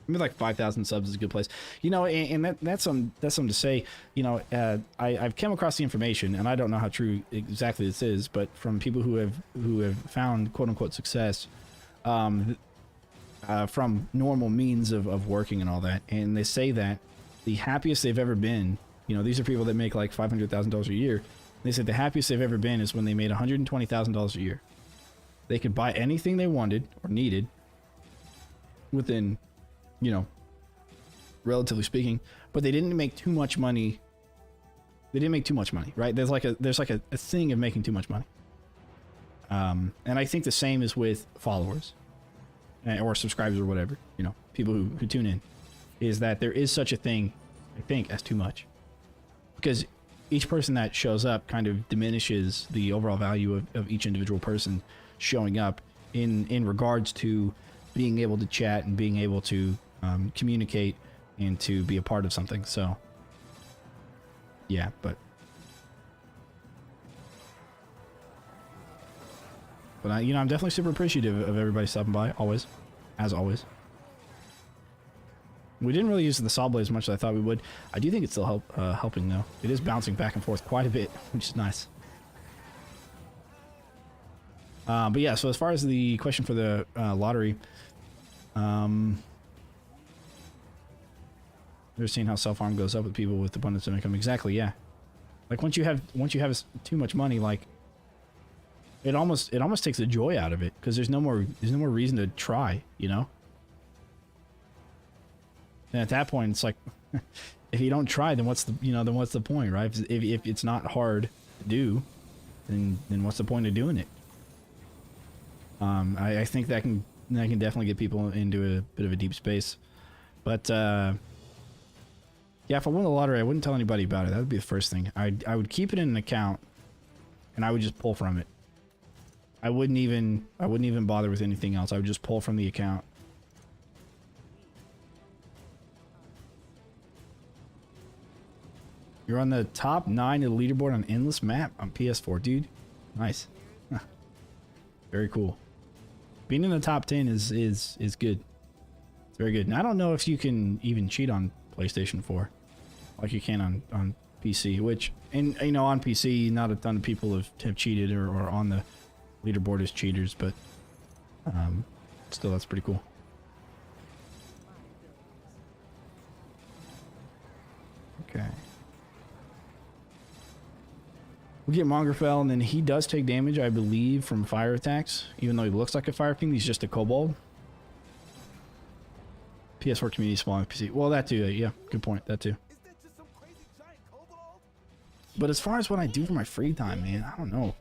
Maybe like 5,000 subs is a good place, you know. And that's something to say. You know, I've come across the information, and I don't know how true exactly this is, but from people who have found quote unquote success, from normal means of working and all that. And they say that the happiest they've ever been, you know, these are people that make like $500,000 a year. They said the happiest they've ever been is when they made $120,000 a year. They could buy anything they wanted or needed within, you know, relatively speaking, but they didn't make too much money. They didn't make too much money, right? There's like a thing of making too much money. And I think the same is with followers or subscribers or whatever, you know, people who tune in, is that there is such a thing, I think, as too much. Because each person that shows up kind of diminishes the overall value of each individual person showing up in regards to being able to chat and being able to communicate and to be a part of something. So yeah, but you know, I'm definitely super appreciative of everybody stopping by, always, as always. We didn't really use the saw blade as much as I thought we would. I do think it's still helping though. It is bouncing back and forth quite a bit, which is nice. But yeah, so as far as the question for the lottery, we're seeing how self-harm goes up with people with abundance of income. Exactly, yeah. Like once you have too much money, like it almost takes the joy out of it, because there's no more reason to try, you know. And at that point, it's like, if you don't try, then what's the point, right? If it's not hard to do, then what's the point of doing it? I think that can definitely get people into a bit of a deep space. But yeah, if I won the lottery, I wouldn't tell anybody about it. That would be the first thing. I would keep it in an account, and I would just pull from it. I wouldn't even bother with anything else. I would just pull from the account. You're on the top 9 of the leaderboard on Endless Map on PS4, dude. Nice. Very cool. Being in the top 10 is good. It's very good. And I don't know if you can even cheat on PlayStation 4 like you can on PC, which, and you know, on PC, not a ton of people have cheated or on the leaderboard as cheaters, but still, that's pretty cool. Okay. We get Mongrel, and then he does take damage, I believe, from fire attacks. Even though he looks like a fire fiend, he's just a kobold. PS4 community spawn PC. Well, that too. Yeah, good point. That too. But as far as what I do for my free time, man, I don't know.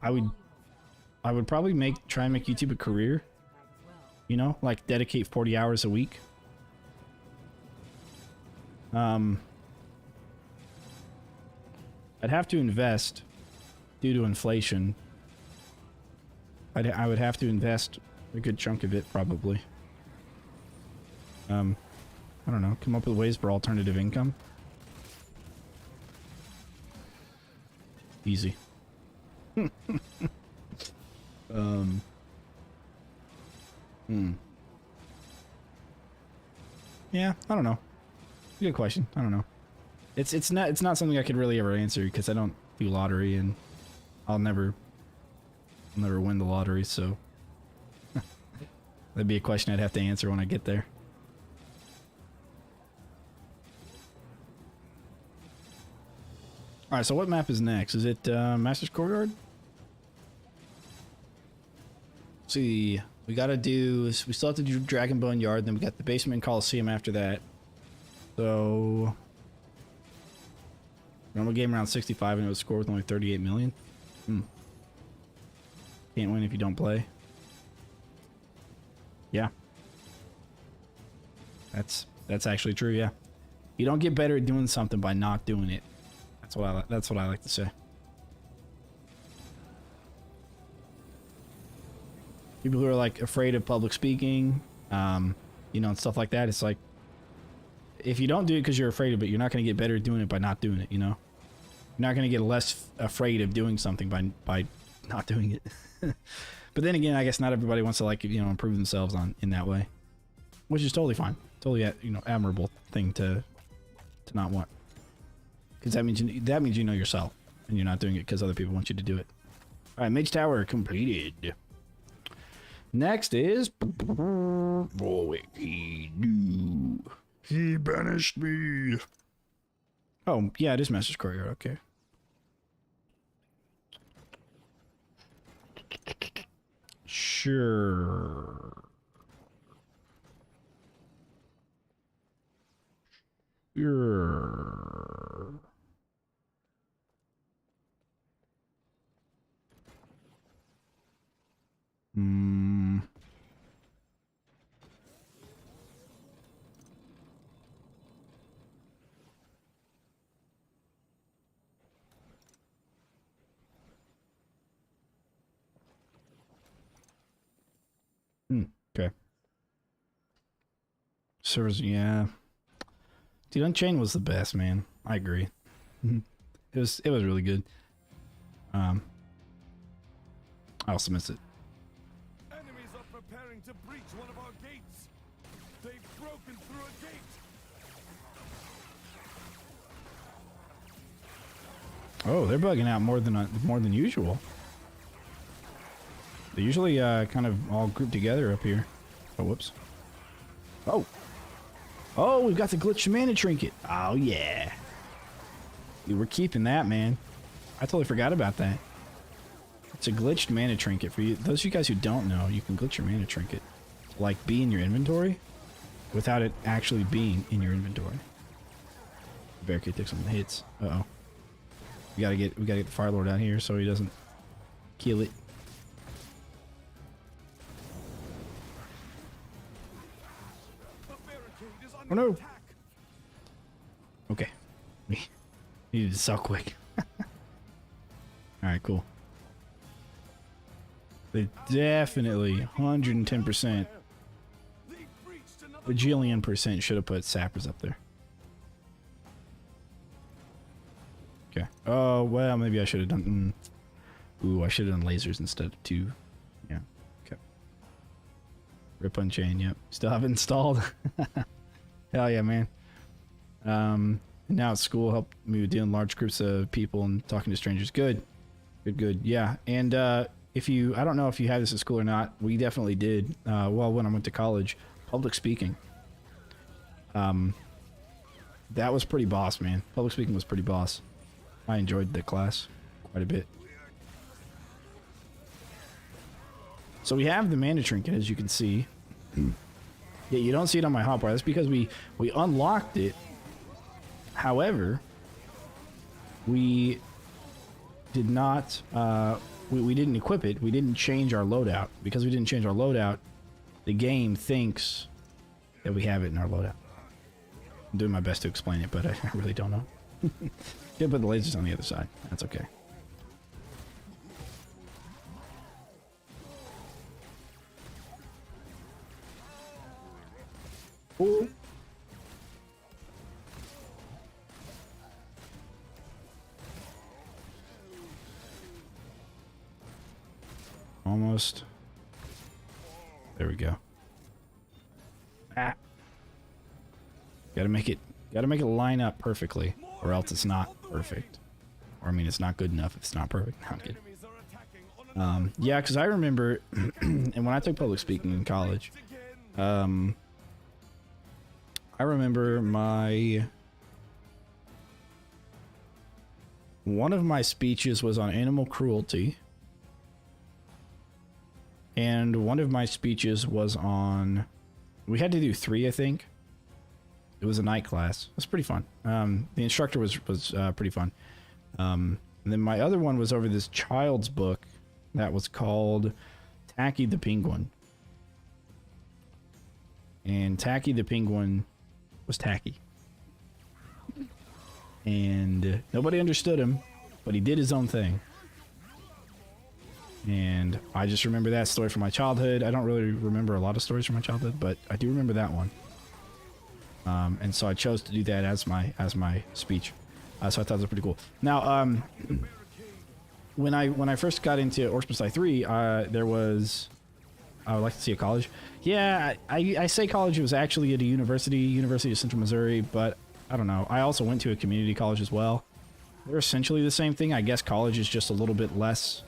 I would probably try and make YouTube a career. You know, like dedicate 40 hours a week. I'd have to invest due to inflation. I would have to invest a good chunk of it, probably. I don't know. Come up with ways for alternative income. Easy. Yeah, I don't know. Good question. I don't know. It's not something I could really ever answer, because I don't do lottery, and I'll never win the lottery, so that'd be a question I'd have to answer when I get there. Alright, so what map is next? Is it Master's Courtyard? Let's see, we still have to do Dragonbone Yard, then we got the Basement Coliseum after that. So normal game around 65, and it was scored with only 38 million. Can't win if you don't play. Yeah. That's actually true, yeah. You don't get better at doing something by not doing it. That's what I like to say. People who are like afraid of public speaking, you know, and stuff like that, it's like, if you don't do it because you're afraid of it, you're not going to get better at doing it by not doing it, you know? You're not going to get less afraid of doing something by not doing it. But then again, I guess not everybody wants to, like, you know, improve themselves in that way, which is totally fine. Totally, you know, admirable thing to not want, because that means you know yourself, and you're not doing it because other people want you to do it. All right, Mage Tower completed. Next is... Boy, he knew. He banished me. Oh, yeah, it is Master's Courtyard. Okay. Sure. Sure. Hmm. Okay. Servers, yeah. Dude, Unchained was the best, man. I agree. It was really good. I also missed it. Enemies are preparing to breach one of our gates. They've broken through a gate. Oh, they're bugging out more than usual. They usually kind of all group together up here. Oh, whoops. Oh. Oh, we've got the glitched mana trinket. Oh, yeah. Dude, we're keeping that, man. I totally forgot about that. It's a glitched mana trinket. For you, those of you guys who don't know, you can glitch your mana trinket to, like, be in your inventory without it actually being in your inventory. Barricade takes some hits. Uh-oh. We gotta get the Fire Lord out here so he doesn't kill it. Oh no! Okay. We needed to sell quick. Alright, cool. They definitely 110% bajillion percent should have put sappers up there. Okay. Oh, well, maybe I should have done... Ooh, I should have done lasers instead of 2. Yeah. Okay. Rip Unchained, yep. Still have it installed. Hell yeah, man. Now at school helped me with dealing large groups of people and talking to strangers. Good. Good. Yeah. And if you... I don't know if you had this at school or not. We definitely did. Well, when I went to college. Public speaking. That was pretty boss, man. Public speaking was pretty boss. I enjoyed the class quite a bit. So we have the mana trinket, as you can see. Yeah, you don't see it on my hotbar. That's because we unlocked it. However, we did not... we didn't equip it. We didn't change our loadout. Because we didn't change our loadout, the game thinks that we have it in our loadout. I'm doing my best to explain it, but I really don't know. Yeah, put the lasers on the other side. That's okay. Ooh. Almost. There we go. Ah. Gotta make it line up perfectly, or else it's not perfect. Or I mean, it's not good enough if it's not perfect. No, I'm kidding. Yeah, because I remember, and when I took public speaking in college, I remember one of my speeches was on animal cruelty. And one of my speeches was on... We had to do 3, I think. It was a night class. It was pretty fun. The instructor was pretty fun. And then my other one was over this child's book that was called Tacky the Penguin. And Tacky the Penguin was tacky. And nobody understood him, but he did his own thing. And I just remember that story from my childhood. I don't really remember a lot of stories from my childhood, but I do remember that one. And so I chose to do that as my speech. So I thought it was pretty cool. Now, when I first got into Orcs Must Die 3, there was... I would like to see a college. Yeah, I say college. It was actually at a University of Central Missouri, but I don't know. I also went to a community college as well. They're essentially the same thing. I guess college is just a little bit less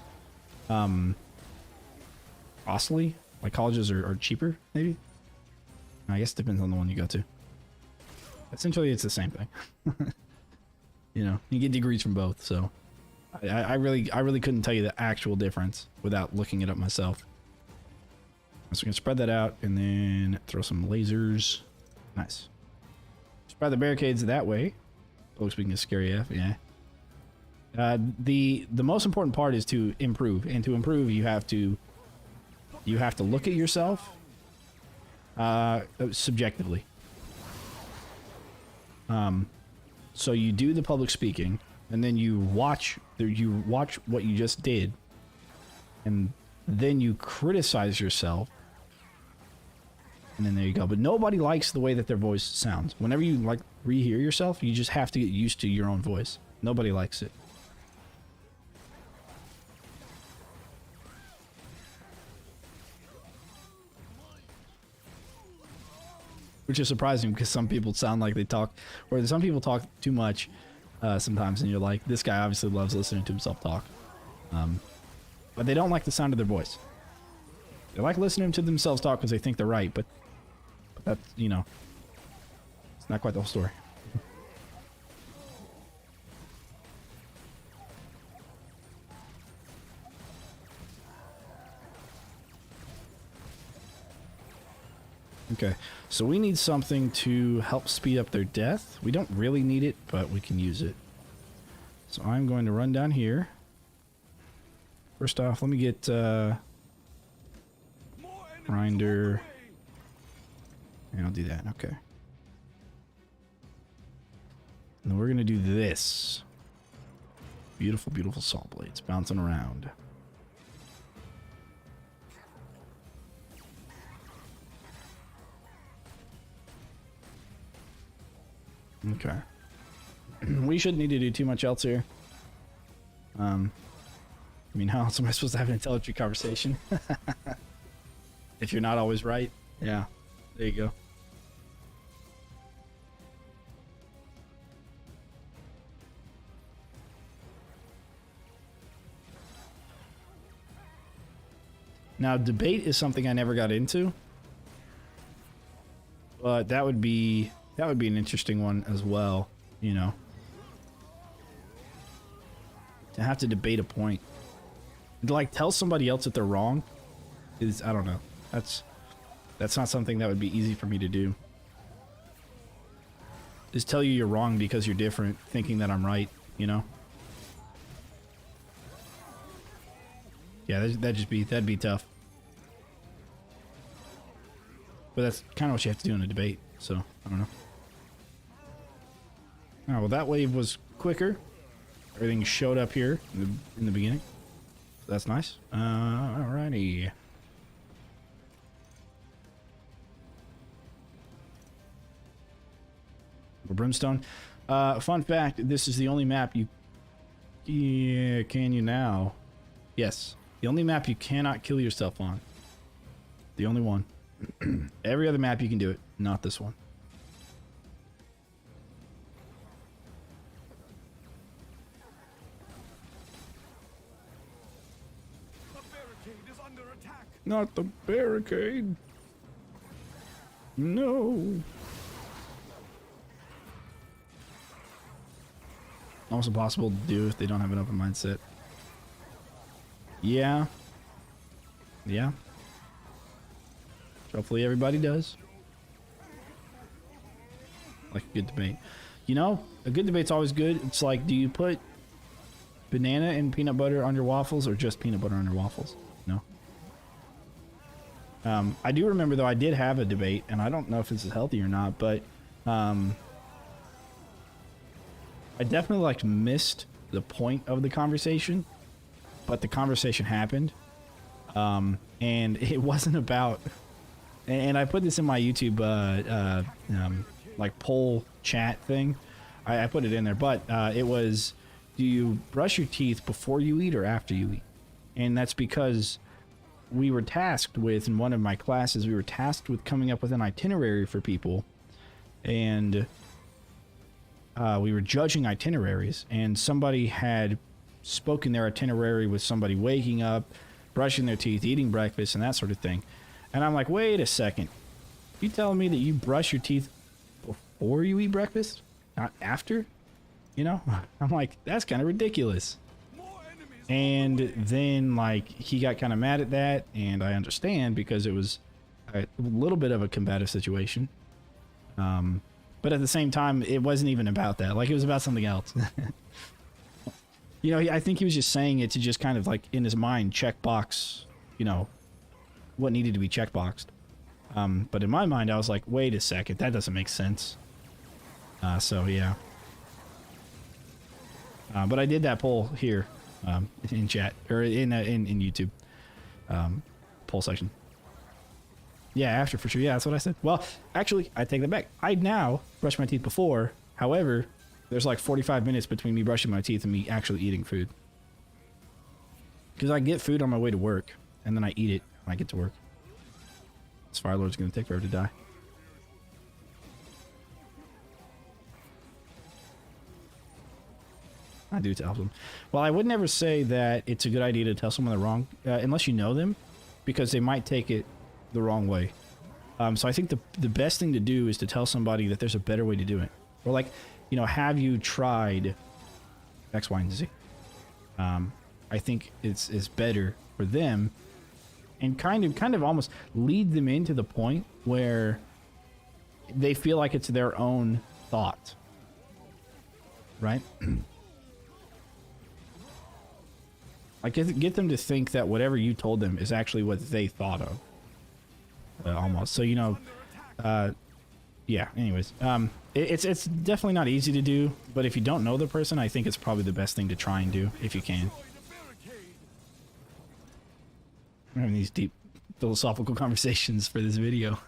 costly. Like colleges are cheaper, maybe. I guess it depends on the one you go to. Essentially, it's the same thing. You know, you get degrees from both, so I really couldn't tell you the actual difference without looking it up myself. So we can spread that out and then throw some lasers. Nice. Spread the barricades that way. Oh, speaking of scary F, yeah. The most important part is to improve, and to improve, you have to look at yourself subjectively. So you do the public speaking, and then you watch what you just did, and then you criticize yourself, and then there you go. But nobody likes the way that their voice sounds. Whenever you like rehear yourself, you just have to get used to your own voice. Nobody likes it. Which is surprising because some people sound like they talk, or some people talk too much sometimes, and you're like, this guy obviously loves listening to himself talk. But they don't like the sound of their voice. They like listening to themselves talk because they think they're right, but that's, you know, it's not quite the whole story. Okay, so we need something to help speed up their death. We don't really need it, but we can use it. So I'm going to run down here. First off, let me get grinder. And I'll do that. Okay. And then we're going to do this. Beautiful, beautiful saw blades bouncing around. Okay. We shouldn't need to do too much else here. I mean, how else am I supposed to have an intelligent conversation? If you're not always right. Yeah, there you go. Now, debate is something I never got into. But that would be an interesting one as well, you know. To have to debate a point. To, like, tell somebody else that they're wrong is, I don't know. That's not something that would be easy for me to do. Just tell you you're wrong because you're different, thinking that I'm right, you know? Yeah, that'd be tough. But that's kind of what you have to do in a debate, so I don't know. Alright, well, that wave was quicker. Everything showed up here in the beginning. So that's nice. Alrighty. Brimstone. Fun fact, this is the only map you... Yeah, can you now? Yes. The only map you cannot kill yourself on. The only one. Every other map you can do it, not this one. The barricade is under attack. Not the barricade. No. Almost impossible to do if they don't have an open mindset. Yeah. Yeah. Hopefully everybody does. Like a good debate. You know, a good debate's always good. It's like, do you put banana and peanut butter on your waffles or just peanut butter on your waffles? No. I do remember, though, I did have a debate, and I don't know if this is healthy or not, but I definitely like missed the point of the conversation, but the conversation happened, and it wasn't about, and I put this in my YouTube like poll chat thing. I put it in there, but it was, do you brush your teeth before you eat or after you eat? And that's because we were tasked with, in one of my classes, we were tasked with coming up with an itinerary for people, and we were judging itineraries, and somebody had spoken their itinerary with somebody waking up, brushing their teeth, eating breakfast, and that sort of thing. And I'm like, wait a second. You telling me that you brush your teeth before you eat breakfast? Not after? You know? I'm like, that's kind of ridiculous. And then, like, he got kind of mad at that, and I understand because it was a little bit of a combative situation. But at the same time, it wasn't even about that. Like, it was about something else. You know, I think he was just saying it to just kind of, like, in his mind, checkbox, you know, what needed to be checkboxed. But in my mind, I was like, wait a second, that doesn't make sense. So, yeah. But I did that poll here in chat, or in YouTube poll section. Yeah, after for sure. Yeah, that's what I said. Well, actually, I take that back. I now brush my teeth before. However, there's like 45 minutes between me brushing my teeth and me actually eating food. Because I get food on my way to work, and then I eat it when I get to work. This Fire Lord's going to take forever to die. I do tell them. Well, I would never say that it's a good idea to tell someone they're wrong, unless you know them, because they might take it the wrong way. So I think the best thing to do is to tell somebody that there's a better way to do it. Or like, you know, have you tried X, Y, and Z? I think it's better for them, and kind of almost lead them into the point where they feel like it's their own thought. Right? Like, get them to think that whatever you told them is actually what they thought of. Almost. So, you know, yeah, anyways. It's definitely not easy to do, but if you don't know the person, I think it's probably the best thing to try and do, if you can. We're having these deep philosophical conversations for this video.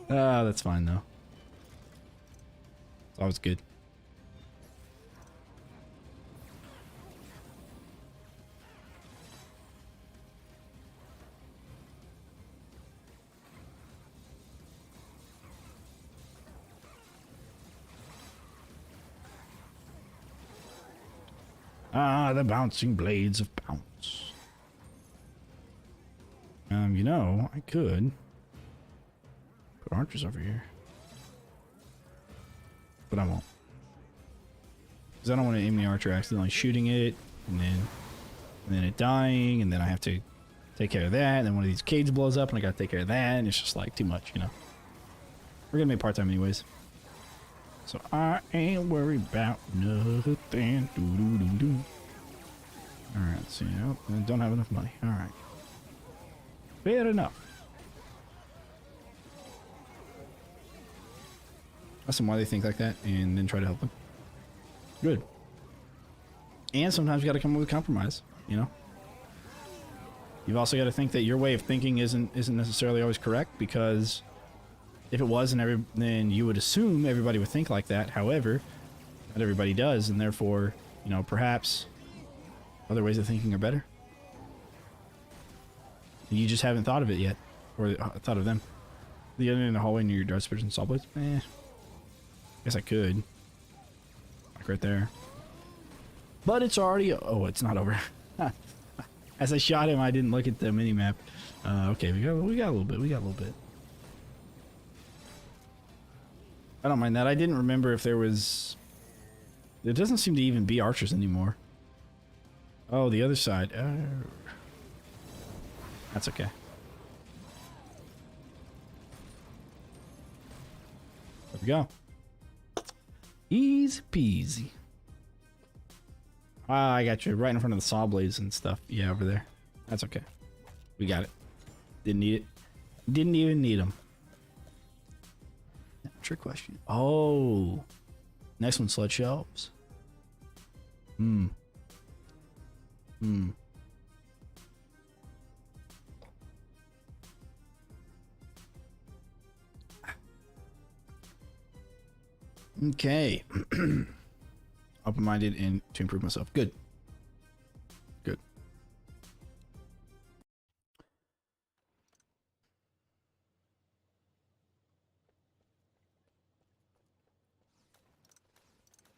That's fine, though. It's always good. Ah, the bouncing blades of bounce. You know, I could put archers over here, but I won't, because I don't want to aim the archer accidentally shooting it, and then it dying, and then I have to take care of that, and then one of these cages blows up, and I gotta take care of that, and it's just like too much, you know. We're gonna make part-time anyways. So I ain't worried about nothing. Alright, let's see. Oh, I don't have enough money. Alright. Fair enough. Ask them why they think like that, and then try to help them. Good. And sometimes you gotta come up with a compromise, you know? You've also got to think that your way of thinking isn't necessarily always correct, because if it was, then you would assume everybody would think like that. However, not everybody does, and therefore, you know, perhaps other ways of thinking are better. You just haven't thought of it yet, or thought of them. The other in the hallway near your dart spitters and saw blades? Eh. Guess I could. Like right there. But it's already... Oh, it's not over. As I shot him, I didn't look at the mini-map. Okay, we got a little bit. We got a little bit. I don't mind that. I didn't remember if there was... There doesn't seem to even be archers anymore. Oh, the other side. That's okay. There we go. Easy peasy. Ah, I got you right in front of the saw blades and stuff. Yeah, over there. That's okay. We got it. Didn't need it. Didn't even need them. Trick question. Oh. Next one, sled shelves. Okay. Open-minded and to improve myself. Good. Good.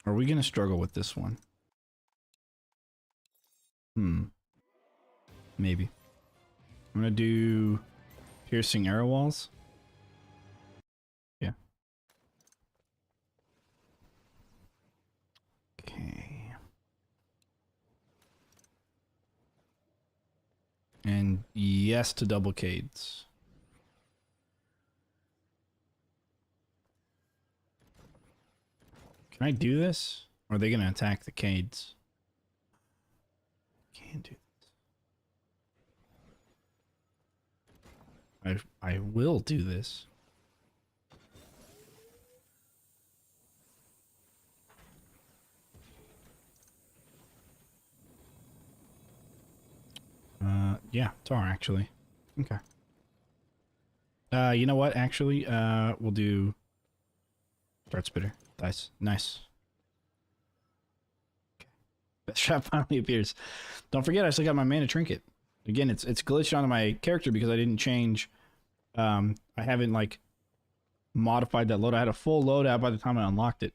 Are we gonna struggle with this one? Maybe. I'm gonna do Piercing arrow walls. Yeah. Okay. And yes to double cades. Can I do this? Or are they going to attack the cades? Can't do this. I will do this. Yeah, Tar actually. Okay. You know what? Actually, we'll do Dart Spitter. Nice. Okay. That trap finally appears. Don't forget, I still got my mana trinket. Again, it's glitched onto my character because I didn't change. I haven't like modified that loadout. I had a full loadout by the time I unlocked it.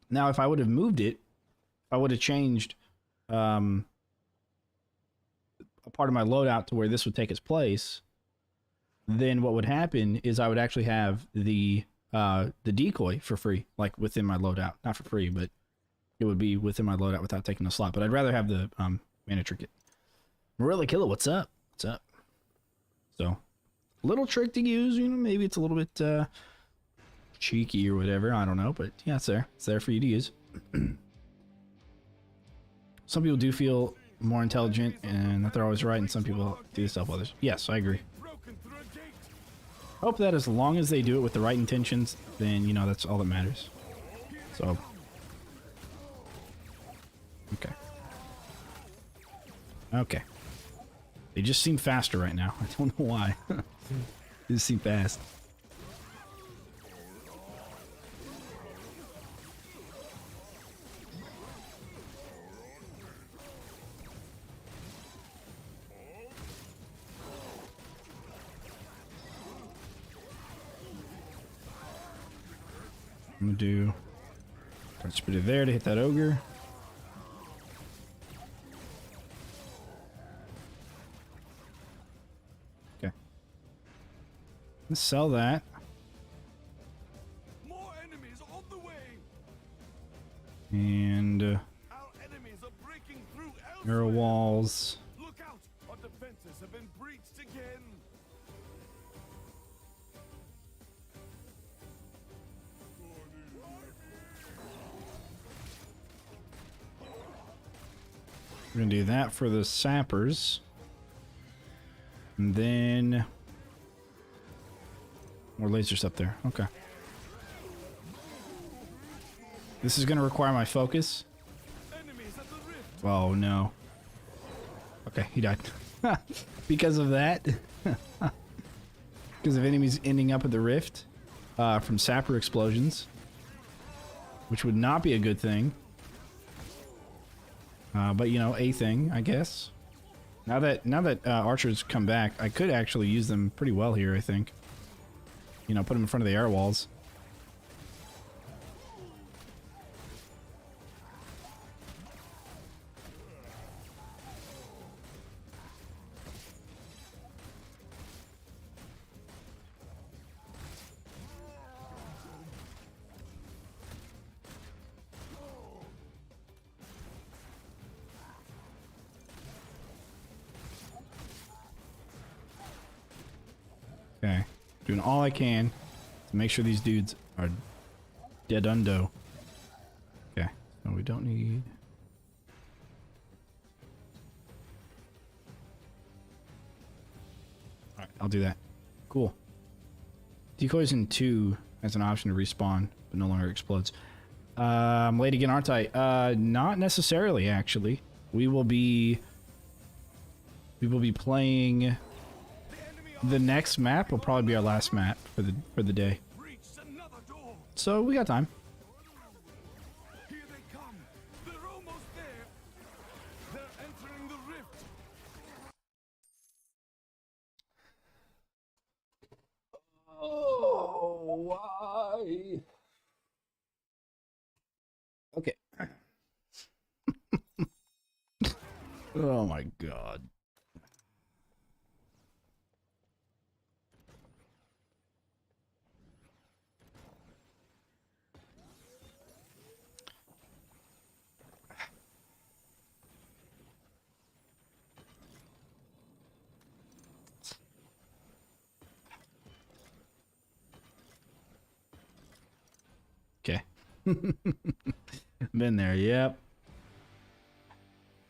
Now, if I would have moved it, I would have changed a part of my loadout to where this would take its place. Then what would happen is I would actually have the decoy for free, like within my loadout. Not for free, but it would be within my loadout without taking a slot. But I'd rather have the mana trinket. Marilla Killer, what's up? What's up? So, little trick to use, you know, maybe it's a little bit cheeky or whatever, I don't know, but yeah, it's there. It's there for you to use. Some people do feel more intelligent and that they're always right, and some people do this to help others. Yes, I agree. Hope that as long as they do it with the right intentions, then, you know, that's all that matters. So, okay. Okay. They just seem faster right now. I don't know why. They just seem fast. I'm gonna do Dart Spitter there to hit that ogre. Okay. Let's sell that. More enemies on the way. And Our enemies are breaking through arrow elsewhere. walls. Look out! Our defenses have been breached again. We're gonna do that for the sappers. And then more lasers up there. Okay. This is gonna require my focus. Enemies at the rift. Oh no. Okay, he died. Because of that. Because of enemies ending up at the rift from sapper explosions. Which would not be a good thing. But you know, a thing, I guess. Now that archers come back, I could actually use them pretty well here, I think. You know, put them in front of the air walls. Okay, doing all I can to make sure these dudes are dead undo. Okay, no, we don't need. All right, I'll do that. Cool. Decoys in 2 as an option to respawn, but no longer explodes. I'm late again, aren't I? Not necessarily, actually. We will be playing. The next map will probably be our last map for the day. Breached another door. So we got time. Here they come. They're almost there. They're entering the rift. Oh, why? Okay. Oh my god. Been there, yep.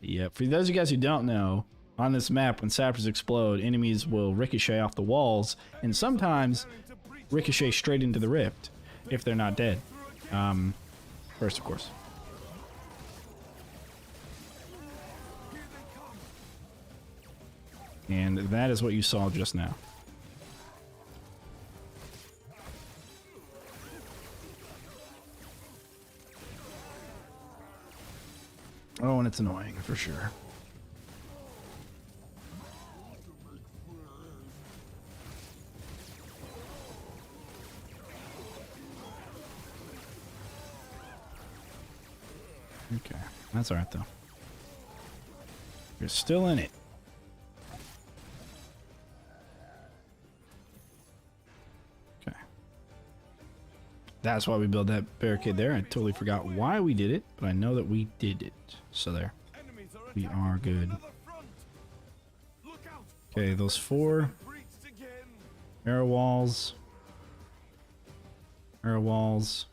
Yep. For those of you guys who don't know, on this map, when sappers explode, enemies will ricochet off the walls, and sometimes ricochet straight into the rift, if they're not dead. First, of course. And that is what you saw just now. Oh, and it's annoying, for sure. Okay, that's alright, though. You're still in it. Okay. That's why we built that barricade there. I totally forgot why we did it, but I know that we did it. So there. We are good. Okay, those 4 arrow walls. Arrow walls.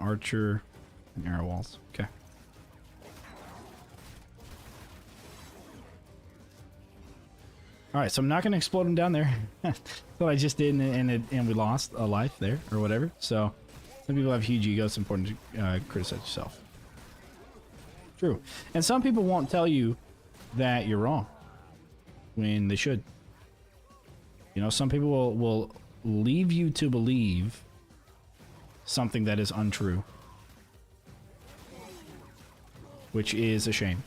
Archer. And arrow walls. Okay. Alright, so I'm not going to explode them down there. That's what I just did, and we lost a life there, or whatever. So, some people have huge egos. It's important to criticize yourself. True. And some people won't tell you that you're wrong when they should. You know, some people will leave you to believe something that is untrue, which is a shame.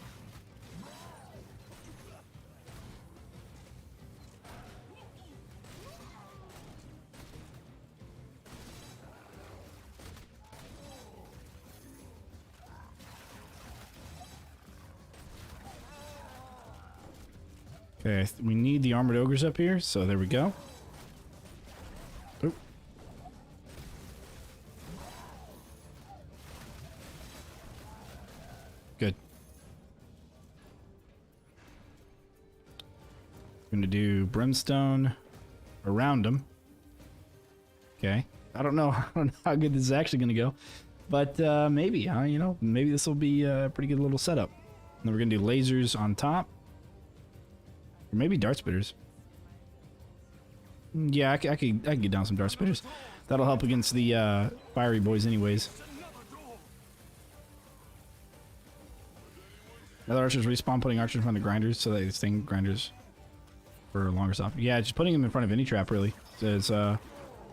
Okay, we need the armored ogres up here, so there we go. Oop. Good. I'm gonna do brimstone around them. Okay. I don't know how good this is actually gonna go, but maybe. You know, maybe this will be a pretty good little setup. And then we're gonna do lasers on top. Or maybe dart spitters. Yeah, I can get down some dart spitters. That'll help against the fiery boys anyways. Other archers respawn, putting archers in front of grinders so that they sting grinders for longer stuff. Yeah, just putting them in front of any trap really. Is, I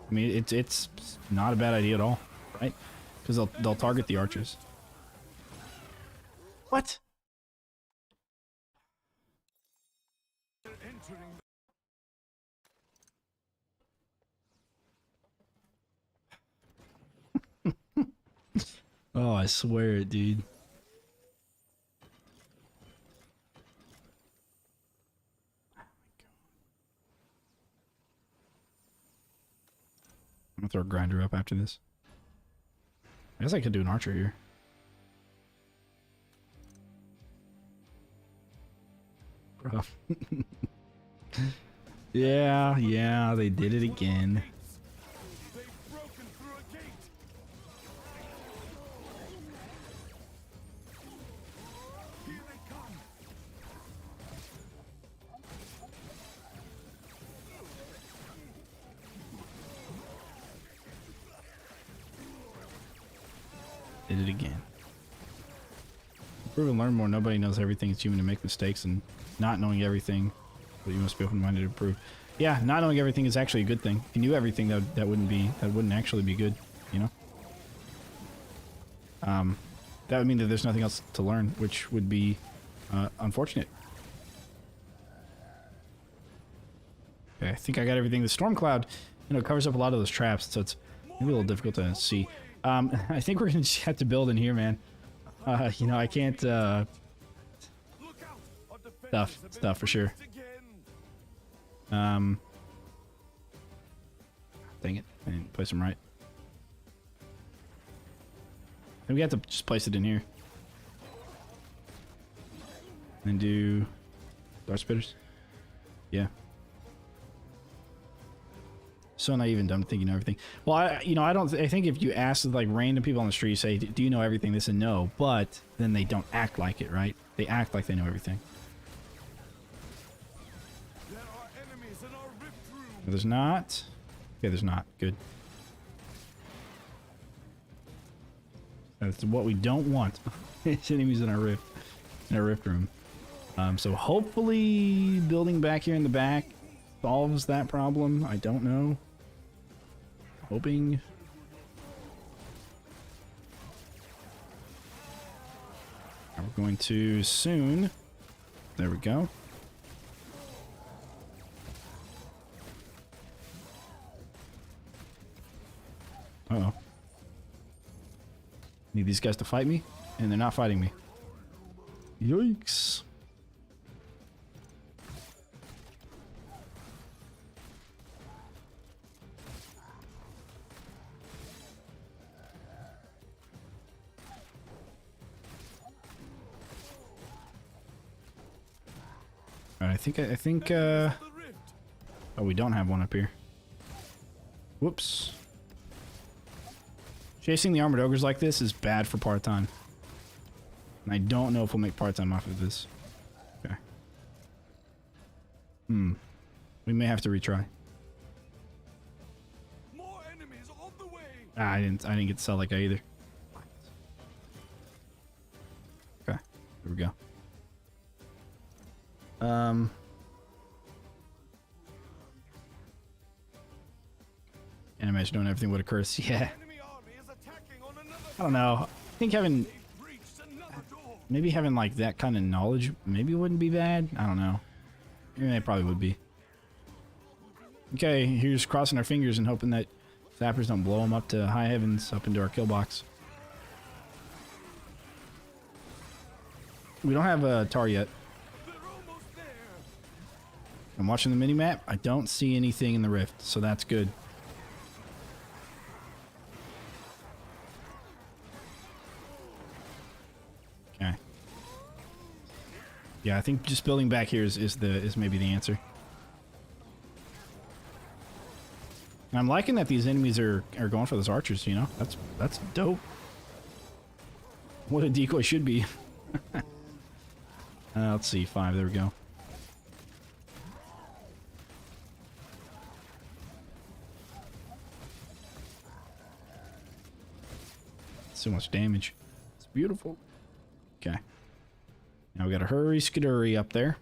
mean, it's not a bad idea at all, right? Because they'll target the archers. What? Oh, I swear it, dude. I'm gonna throw a grinder up after this. I guess I could do an archer here. Bro. Yeah, they did it again. Did it again. Improve and learn more. Nobody knows everything. It's human to make mistakes, and not knowing everything, but you must be open-minded to improve. Yeah, not knowing everything is actually a good thing. If you knew everything, that wouldn't actually be good, you know? That would mean that there's nothing else to learn, which would be unfortunate. Okay, I think I got everything. The storm cloud, you know, covers up a lot of those traps, so it's maybe a little difficult to see. I think we're gonna just have to build in here, man. You know, I can't, stuff for sure. Dang it, I didn't place them right. I think we have to just place it in here. And do dart spitters. Yeah. So naive and dumb to think you know everything. Well, I think if you ask like random people on the street, say, do you know everything? They say no, but then they don't act like it, right? They act like they know everything. There are enemies in our rift room. There's not. Okay, there's not. Good. That's what we don't want. It's enemies in our rift room. So hopefully building back here in the back solves that problem. I don't know. Hoping. We're going to soon. There we go. Uh-oh. Need these guys to fight me, and they're not fighting me. Yikes. All right, I think, oh, we don't have one up here. Whoops. Chasing the armored ogres like this is bad for part-time. And I don't know if we'll make part-time off of this. Okay. We may have to retry. More enemies on the way. Ah, I didn't get to sell that guy either. Okay, there we go. And imagine doing everything with a curse. Yeah. Enemy army is attacking on another. I don't know. I think having Breached another door. maybe having like that kind of knowledge maybe wouldn't be bad. I don't know. Maybe it probably would be. Okay, here's crossing our fingers and hoping that zappers don't blow them up to high heavens, up into our kill box. We don't have a tar yet. They're almost there. I'm watching the mini map. I don't see anything in the rift, so that's good. Okay. Yeah, I think just building back here is maybe the answer. And I'm liking that these enemies are going for those archers, you know? That's dope. What a decoy should be. Let's see, 5, there we go. So much damage. It's beautiful. Okay. Now we gotta hurry skidurry up there.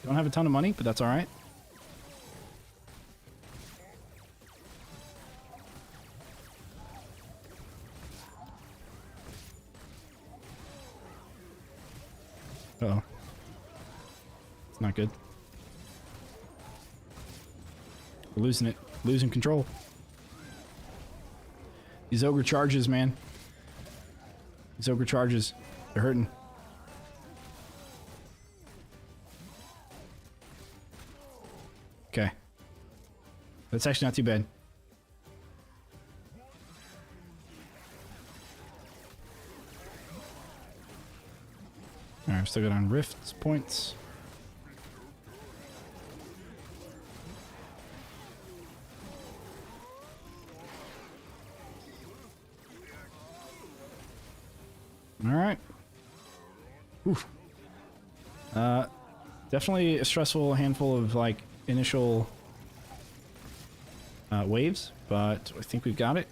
Don't have a ton of money, but that's alright. Uh-oh. It's not good. We're losing it. Losing control. These ogre charges, man. These ogre charges. They're hurting. Okay. That's actually not too bad. Alright, we're still good on rifts points. Alright. Oof. Definitely a stressful handful of like initial waves, but I think we've got it.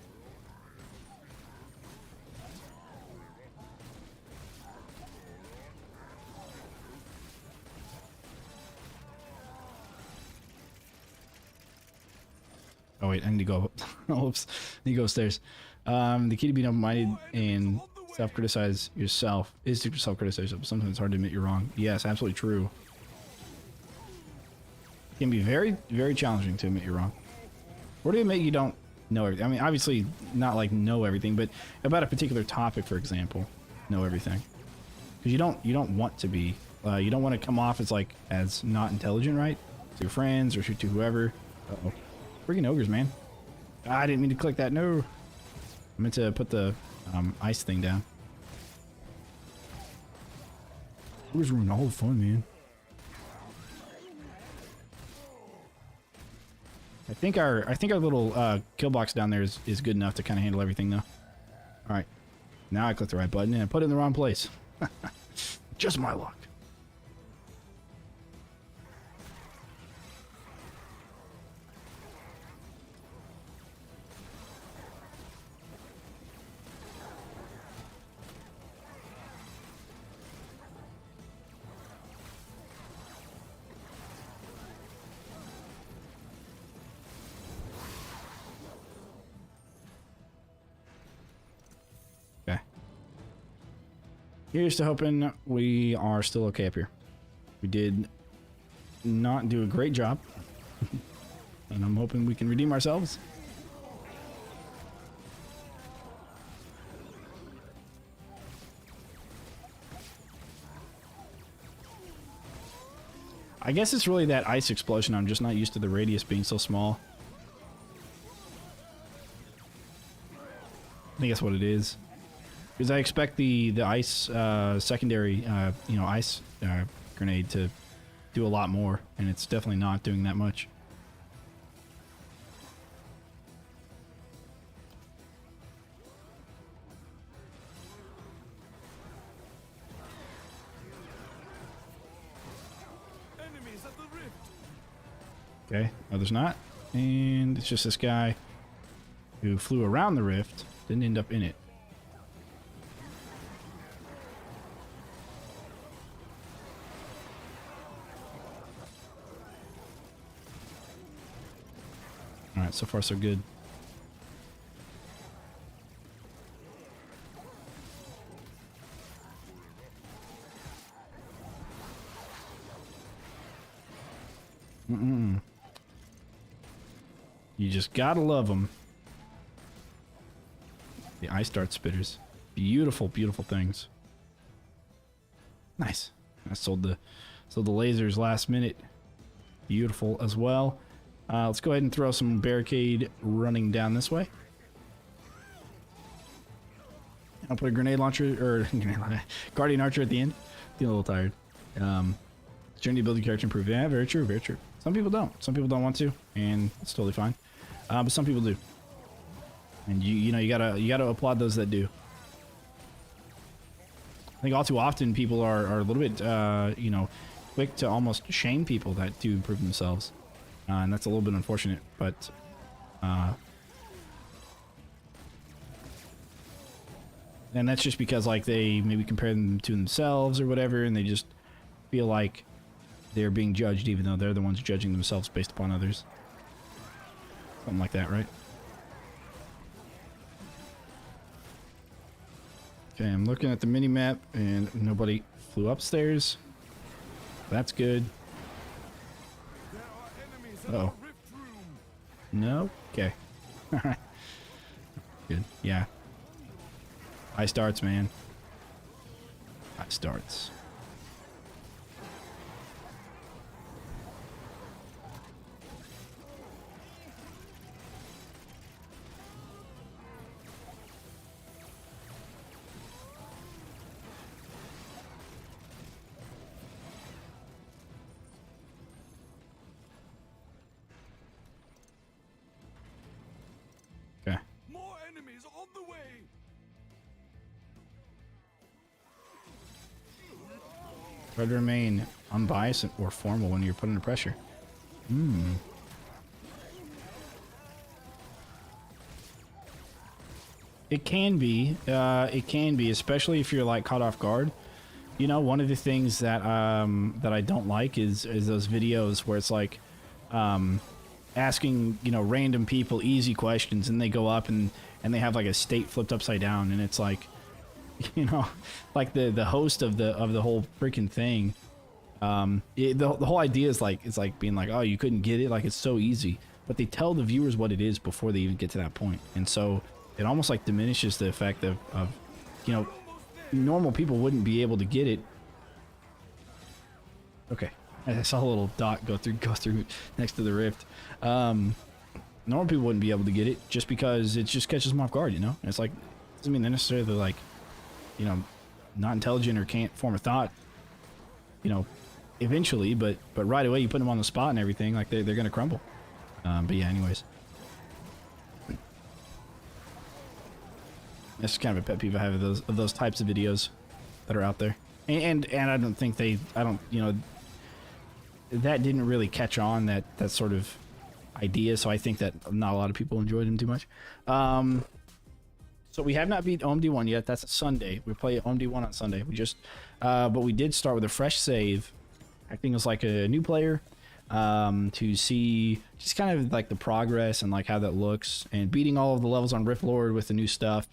Oh wait, I need to go. Oops, I need to go upstairs. The key to being open-minded and self-criticize yourself is to self-criticize yourself. Sometimes it's hard to admit you're wrong. Yes, absolutely true. It can be very, very challenging to admit you're wrong. Or to admit you don't know everything. I mean, obviously not like know everything, but about a particular topic, for example, know everything. Because you don't want to be. You don't want to come off as not intelligent, right? To your friends or to whoever. Uh-oh. Freaking ogres, man. I didn't mean to click that. No. I meant to put the ice thing down. It was ruining all the fun, man. I think our little kill box down there is good enough to kind of handle everything though. All right, now I click the right button and I put it in the wrong place. Just my luck. Okay. Here's to hoping we are still okay up here. We did not do a great job. And I'm hoping we can redeem ourselves. I guess it's really that ice explosion. I'm just not used to the radius being so small. I think that's what it is. Because I expect the ice secondary, you know, ice grenade to do a lot more, and it's definitely not doing that much. Enemies at the rift. Okay, no, there's not, and it's just this guy who flew around the rift, didn't end up in it. Alright, so far so good. You just gotta love them. The ice dart spitters. Beautiful, beautiful things. Nice. I sold the lasers last minute. Beautiful as well. Let's go ahead and throw some barricade running down this way. I'll put a grenade launcher, or guardian archer at the end. Feeling a little tired. Journey to build your character improve. Yeah, very true, very true. Some people don't. Some people don't want to, and it's totally fine. But some people do. And you know, you gotta applaud those that do. I think all too often people are a little bit, you know, quick to almost shame people that do improve themselves. And that's a little bit unfortunate, but and that's just because like they maybe compare them to themselves or whatever, and they just feel like they're being judged even though they're the ones judging themselves based upon others. Something like that, right? Okay, I'm looking at the mini map and nobody flew upstairs. That's good. Uh-oh. No? Okay. Good. Yeah. Ice darts, man. Ice darts. Okay. More enemies on the way. Try to remain unbiased or formal when you're put under pressure. It can be, especially if you're like caught off guard. You know, one of the things that that I don't like is those videos where it's like asking, you know, random people easy questions, and they go up and they have like a state flipped upside down, and it's like, you know, like the host of the whole freaking thing. The whole idea is like being like, oh, you couldn't get it, like it's so easy, but they tell the viewers what it is before they even get to that point, and so it almost like diminishes the effect of you know, normal people wouldn't be able to get it. Okay, I saw a little dot go through next to the rift. Normal people wouldn't be able to get it just because it just catches them off guard, you know. And it's like, doesn't mean they're necessarily like, you know, not intelligent or can't form a thought. you know, eventually, but right away you put them on the spot and everything, like they're gonna crumble. But yeah, anyways. That's kind of a pet peeve I have of those types of videos that are out there. And I don't think you know, that didn't really catch on, that sort of idea, so I think that not a lot of people enjoyed them too much. So we have not beat OMD1 yet. That's a Sunday. We play OMD1 on Sunday. We just, but we did start with a fresh save, acting as like a new player, to see just kind of like the progress and like how that looks, and beating all of the levels on Rift Lord with the new stuff.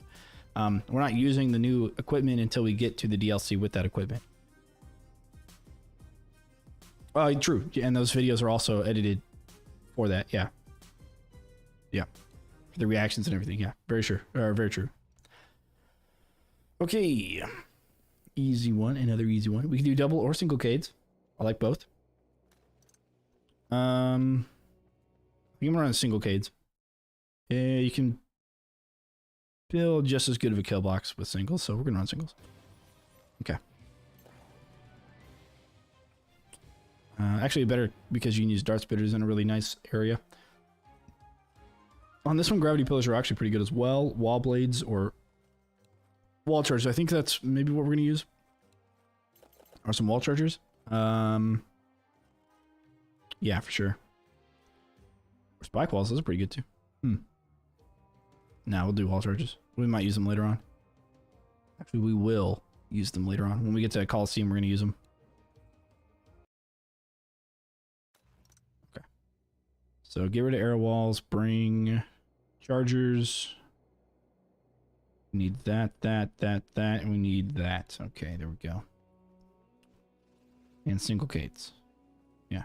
We're not using the new equipment until we get to the DLC with that equipment. True. And those videos are also edited for that. Yeah. Yeah. The reactions and everything. Yeah. Very sure. Very true. Okay. Easy one. Another easy one. We can do double or single cades. I like both. I think I'm gonna run single cades. Yeah, you can build just as good of a kill box with singles, so we're gonna run singles. Okay. Actually better because you can use dart spitters in a really nice area. On this one, gravity pillars are actually pretty good as well. Wall blades or wall chargers. I think that's maybe what we're gonna use. Or some wall chargers. Yeah, for sure. Or spike walls, those are pretty good too. Nah, we'll do wall charges. We might use them later on. Actually, we will use them later on. When we get to Coliseum, we're gonna use them. Okay. So get rid of arrow walls, bring chargers. We need that, and we need that. Okay, there we go. And single gates. Yeah.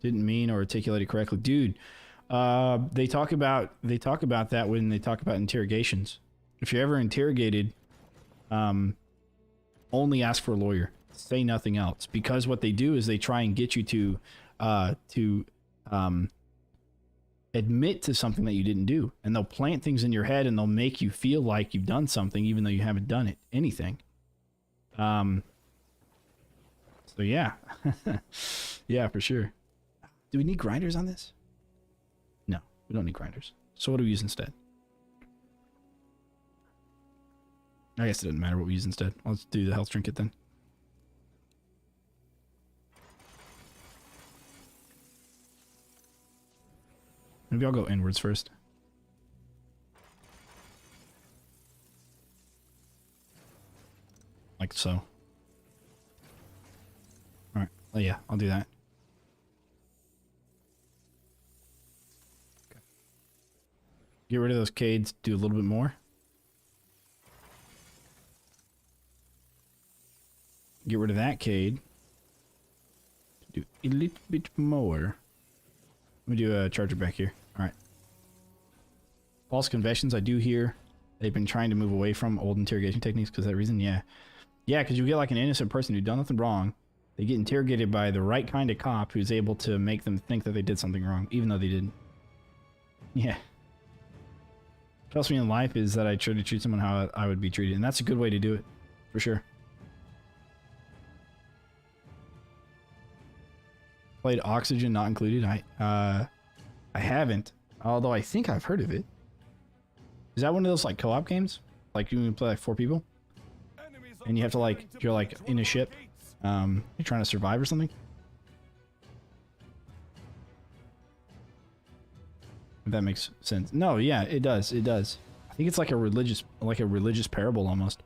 Didn't mean or articulate it correctly. Dude, they talk about that when they talk about interrogations. If you're ever interrogated, only ask for a lawyer. Say nothing else. Because what they do is they try and get you to admit to something that you didn't do. And they'll plant things in your head and they'll make you feel like you've done something even though you haven't done it. Anything. So yeah. Yeah, for sure. Do we need grinders on this? No, we don't need grinders. So what do we use instead? I guess it doesn't matter what we use instead. Let's do the health trinket then. Maybe I'll go inwards first. Like so. Alright. Oh yeah, I'll do that. Okay. Get rid of those cades, do a little bit more. Get rid of that cade. Do a little bit more. Let me do a charger back here. Alright. False confessions, I do hear they've been trying to move away from old interrogation techniques because of that reason. Yeah. Yeah, because you get like an innocent person who's done nothing wrong. They get interrogated by the right kind of cop who's able to make them think that they did something wrong, even though they didn't. Yeah. What helps me in life is that I try to treat someone how I would be treated, and that's a good way to do it, for sure. Played Oxygen Not Included. I haven't, although I think I've heard of it. Is that one of those like co-op games? Like you can play like 4 people? And you have to like, you're like in a ship. You're trying to survive or something? If that makes sense. No, yeah, it does. It does. I think it's like a religious parable almost.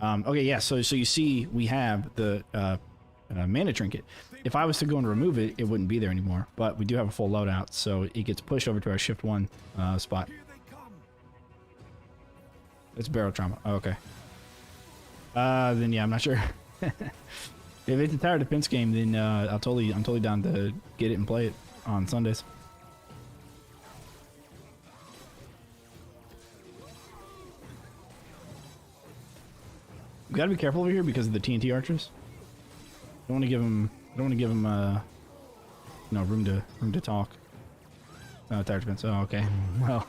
Okay, yeah, so you see we have the mana trinket. If I was to go and remove it, it wouldn't be there anymore. But we do have a full loadout, so it gets pushed over to our shift 1 spot. It's barrel trauma. Oh, okay. Then yeah, I'm not sure. If it's a tower defense game, then I'm totally down to get it and play it on Sundays. We gotta be careful over here because of the TNT archers. Don't want to give them. You know, room to talk. Oh, tower defense. Oh, okay. Well,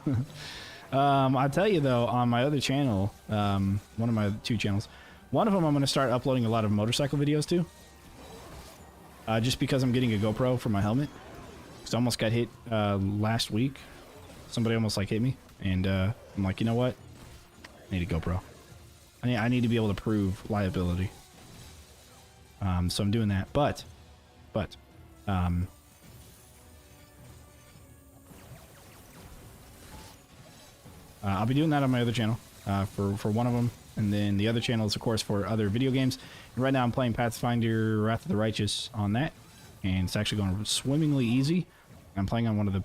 I'll tell you though, on my other channel, one of my 2 channels, one of them I'm going to start uploading a lot of motorcycle videos to. Just because I'm getting a GoPro for my helmet. Because I almost got hit last week. Somebody almost like hit me. And I'm like, you know what? I need a GoPro. I need to be able to prove liability. So I'm doing that. But, I'll be doing that on my other channel for one of them. And then the other channel is, of course, for other video games. And right now I'm playing Pathfinder Wrath of the Righteous on that. And it's actually going swimmingly easy. I'm playing on one of the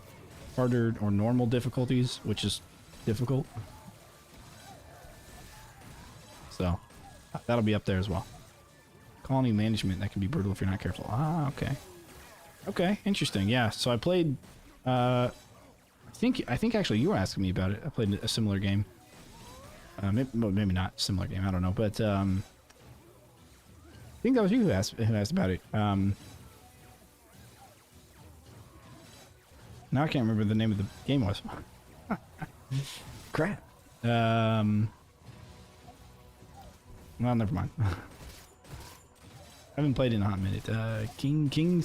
harder or normal difficulties, which is difficult. So that'll be up there as well. Colony management, that can be brutal if you're not careful. Ah, okay. Okay, interesting. Yeah, so I played... I think actually you were asking me about it. I played a similar game. Maybe not similar game. I don't know, but I think that was you who asked about it. Now I can't remember the name of the game was. Crap. Well, never mind. I haven't played in a hot minute. Kingdom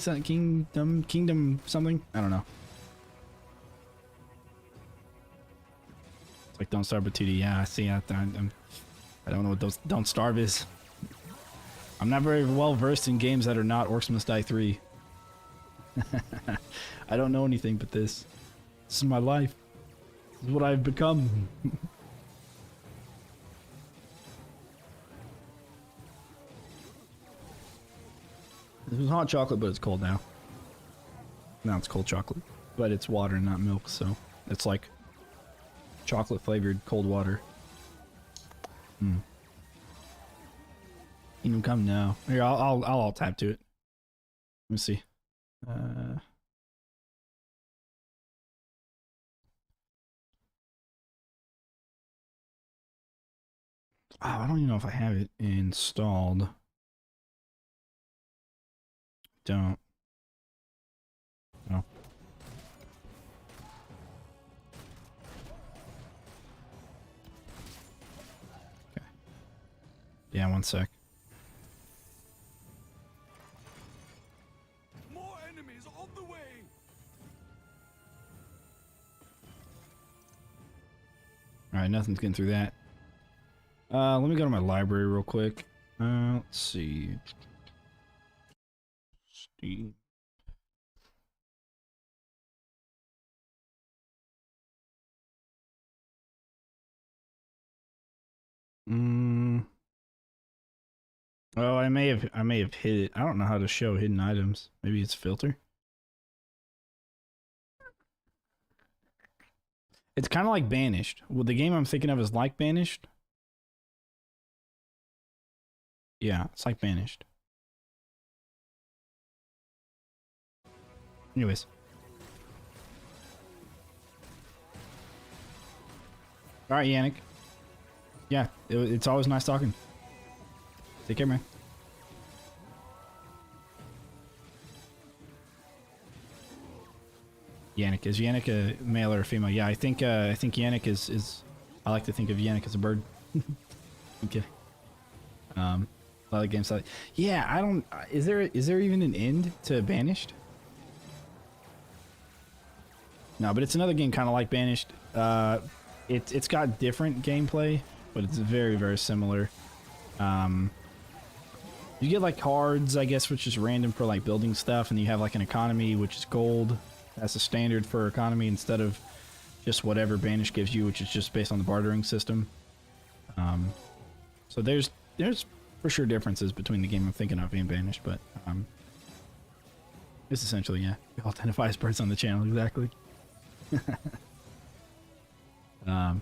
something. I don't know. It's like Don't Starve but 2D. Yeah, I see. I don't know what those Don't Starve is. I'm not very well versed in games that are not Orcs Must Die 3. I don't know anything but this. This is my life. This is what I've become. This was hot chocolate, but it's cold now. Now it's cold chocolate. But it's water and not milk, so it's like chocolate flavored cold water. Kingdom Come now. Here, I'll tap to it. Let me see. Oh, I don't even know if I have it installed. Don't. No. Okay. Yeah, one sec. More enemies on the way. Alright, nothing's getting through that. Let me go to my library real quick. Let's see. Steam. Oh, I may have hit it. I don't know how to show hidden items. Maybe it's filter. It's kind of like Banished. Well, the game I'm thinking of is like Banished. Yeah, it's like Banished. Anyways. Alright, Yannick. Yeah, it's always nice talking. Take care, man. Yannick. Is Yannick a male or a female? Yeah, I think Yannick is I like to think of Yannick as a bird. Okay. A lot of games like, yeah, I don't, is there even an end to Banished? No, but it's another game kind of like Banished. It's got different gameplay, but it's very, very similar. You get like cards, I guess, which is random for like building stuff, and you have like an economy, which is gold. That's a standard for economy instead of just whatever Banish gives you, which is just based on the bartering system. So there's for sure differences between the game I'm thinking of and Banish, but it's essentially, yeah, we all identify as birds on the channel, exactly. But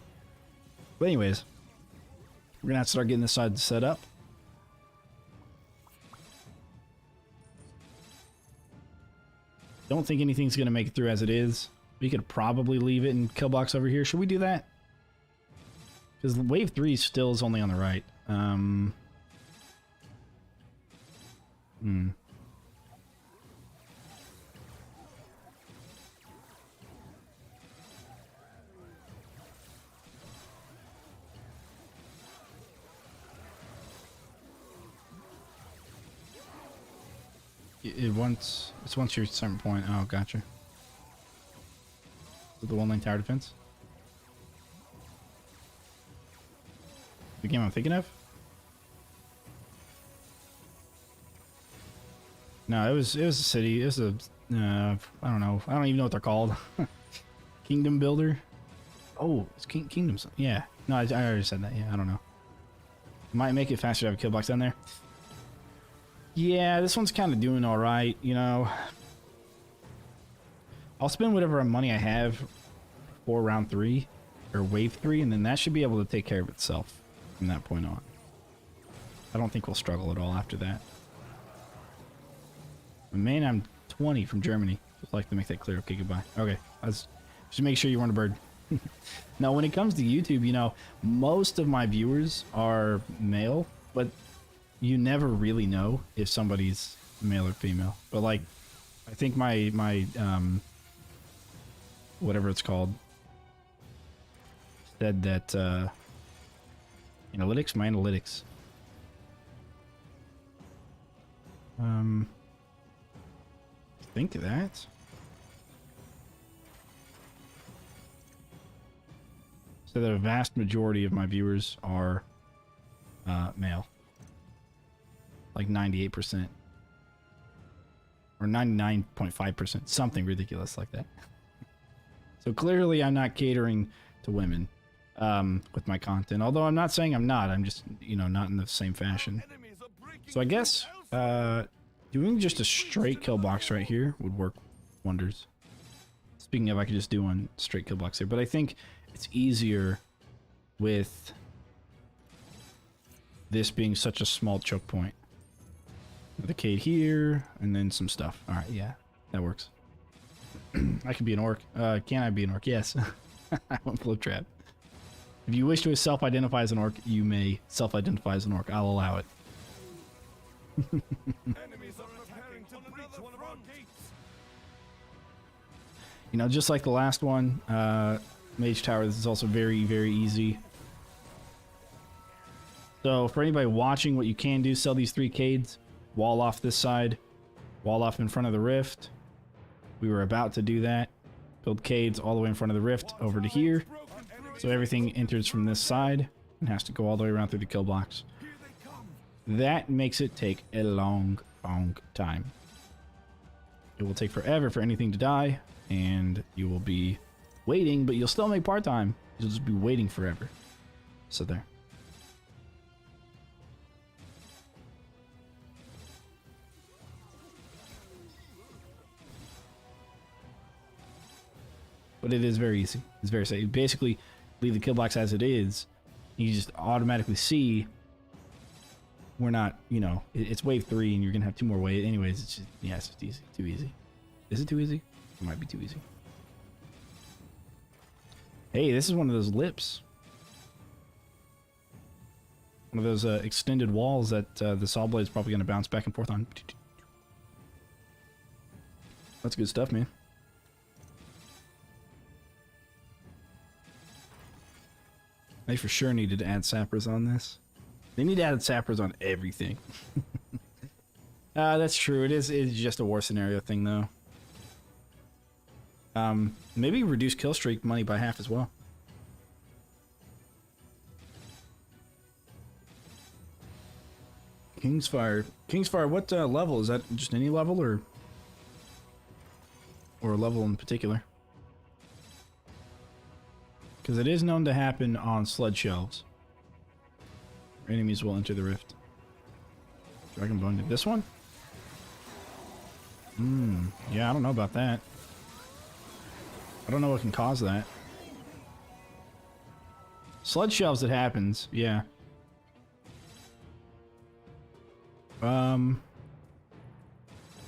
anyways, we're gonna have to start getting this side set up. Don't think anything's gonna make it through as it is. We could probably leave it in kill box over here. Should we do that? Because wave 3 still is only on the right. It's once your certain point. Oh, gotcha. Is it the one-lane tower defense? The game I'm thinking of? No, it was a city. It was a I don't know. I don't even know what they're called. Kingdom builder. Oh, it's Kingdoms. Yeah. No, I already said that. Yeah, I don't know. Might make it faster to have a kill box down there. Yeah, this one's kind of doing all right. You know, I'll spend whatever money I have for round 3 or wave 3, and then that should be able to take care of itself from that point on. I don't think we'll struggle at all after that. Man, I'm 20 from Germany. Just like to make that clear. Okay, goodbye. Okay, just make sure you weren't a bird. Now, when it comes to YouTube, you know, most of my viewers are male, but you never really know if somebody's male or female. But like, I think my whatever it's called said that analytics, my analytics. Think of that. So the vast majority of my viewers are male. Like 98%. Or 99.5%. Something ridiculous like that. So clearly I'm not catering to women with my content. Although I'm not saying I'm not. I'm just, you know, not in the same fashion. So I guess doing just a straight kill box right here would work wonders. Speaking of, I could just do one straight kill box here. But I think it's easier with this being such a small choke point. The Cade here, and then some stuff. Alright, yeah, that works. I could be an orc. Can I be an orc? Yes. I won't flip trap. If you wish to self-identify as an orc, you may self-identify as an orc. I'll allow it. Enemies are preparing to breach one of our gates. You know, just like the last one, Mage Tower, this is also very, very easy. So for anybody watching, what you can do, sell these 3 Cades, wall off this side, wall off in front of the rift. We were about to do that. Build Cades all the way in front of the rift over to here. So everything enters from this side and has to go all the way around through the kill box. That makes it take a long, long time. It will take forever for anything to die, and you will be waiting, but you'll still make part-time. You'll just be waiting forever. So there. But it is very easy. It's very safe. You basically leave the kill box as it is. You just automatically see we're not, you know, it's wave 3 and you're going to have 2 more waves. Anyways, it's just, yeah, it's just easy. Too easy. Is it too easy? It might be too easy. Hey, this is one of those lips. One of those extended walls that the saw blade is probably going to bounce back and forth on. That's good stuff, man. They for sure needed to add sappers on this. They need to add sappers on everything. That's true. It's just a war scenario thing, though. Maybe reduce kill streak money by half as well. Kingsfire. Kingsfire, what level? Is that just any level or a level in particular? Because it is known to happen on sludge shelves. Enemies will enter the rift. Dragon Bone. This one? Yeah, I don't know about that. I don't know what can cause that. Sludge shelves, it happens, yeah.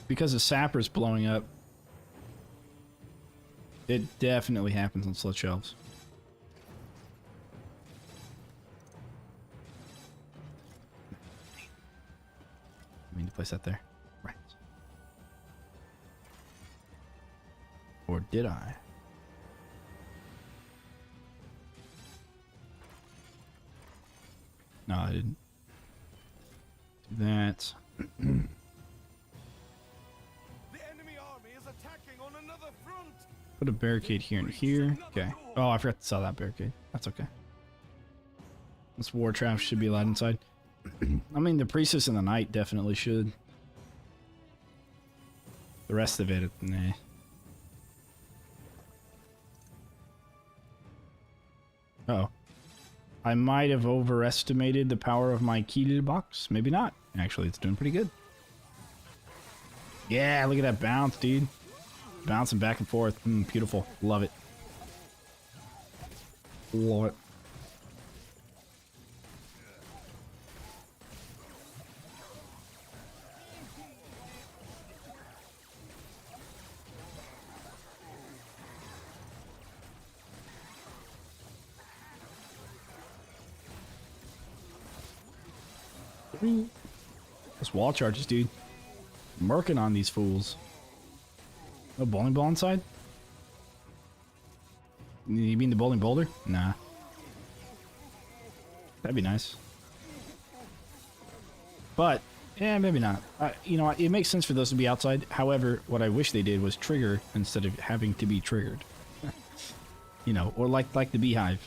Because the sapper's blowing up, it definitely happens on sludge shelves. I mean to place that there. Right. Or did I? No, I didn't. Do that. Put a barricade here and here. Okay. Oh, I forgot to sell that barricade. That's okay. This war trap should be allowed inside. I mean, the priestess and the knight definitely should. The rest of it, nah. Uh-oh. I might have overestimated the power of my kill box. Maybe not. Actually, it's doing pretty good. Yeah, look at that bounce, dude. Bouncing back and forth. Beautiful. Love it. Love it. Those wall charges, dude. I'm working on these fools. No bowling ball inside? You mean the bowling boulder? Nah. That'd be nice. But, yeah, maybe not. You know, it makes sense for those to be outside. However, what I wish they did was trigger instead of having to be triggered. You know, or like the beehive.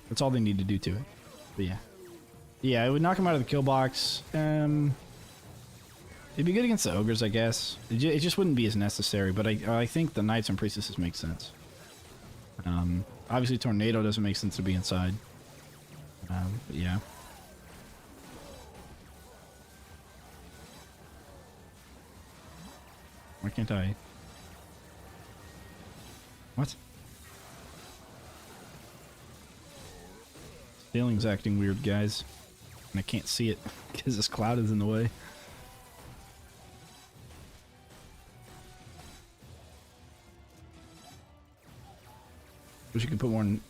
That's all they need to do to it. But yeah. Yeah, it would knock him out of the kill box. It'd be good against the ogres, I guess. It just wouldn't be as necessary, but I think the knights and priestesses make sense. Obviously, tornado doesn't make sense to be inside. But yeah. Why can't I? What? Ceiling's acting weird, guys. And I can't see it because this cloud is in the way. Wish you could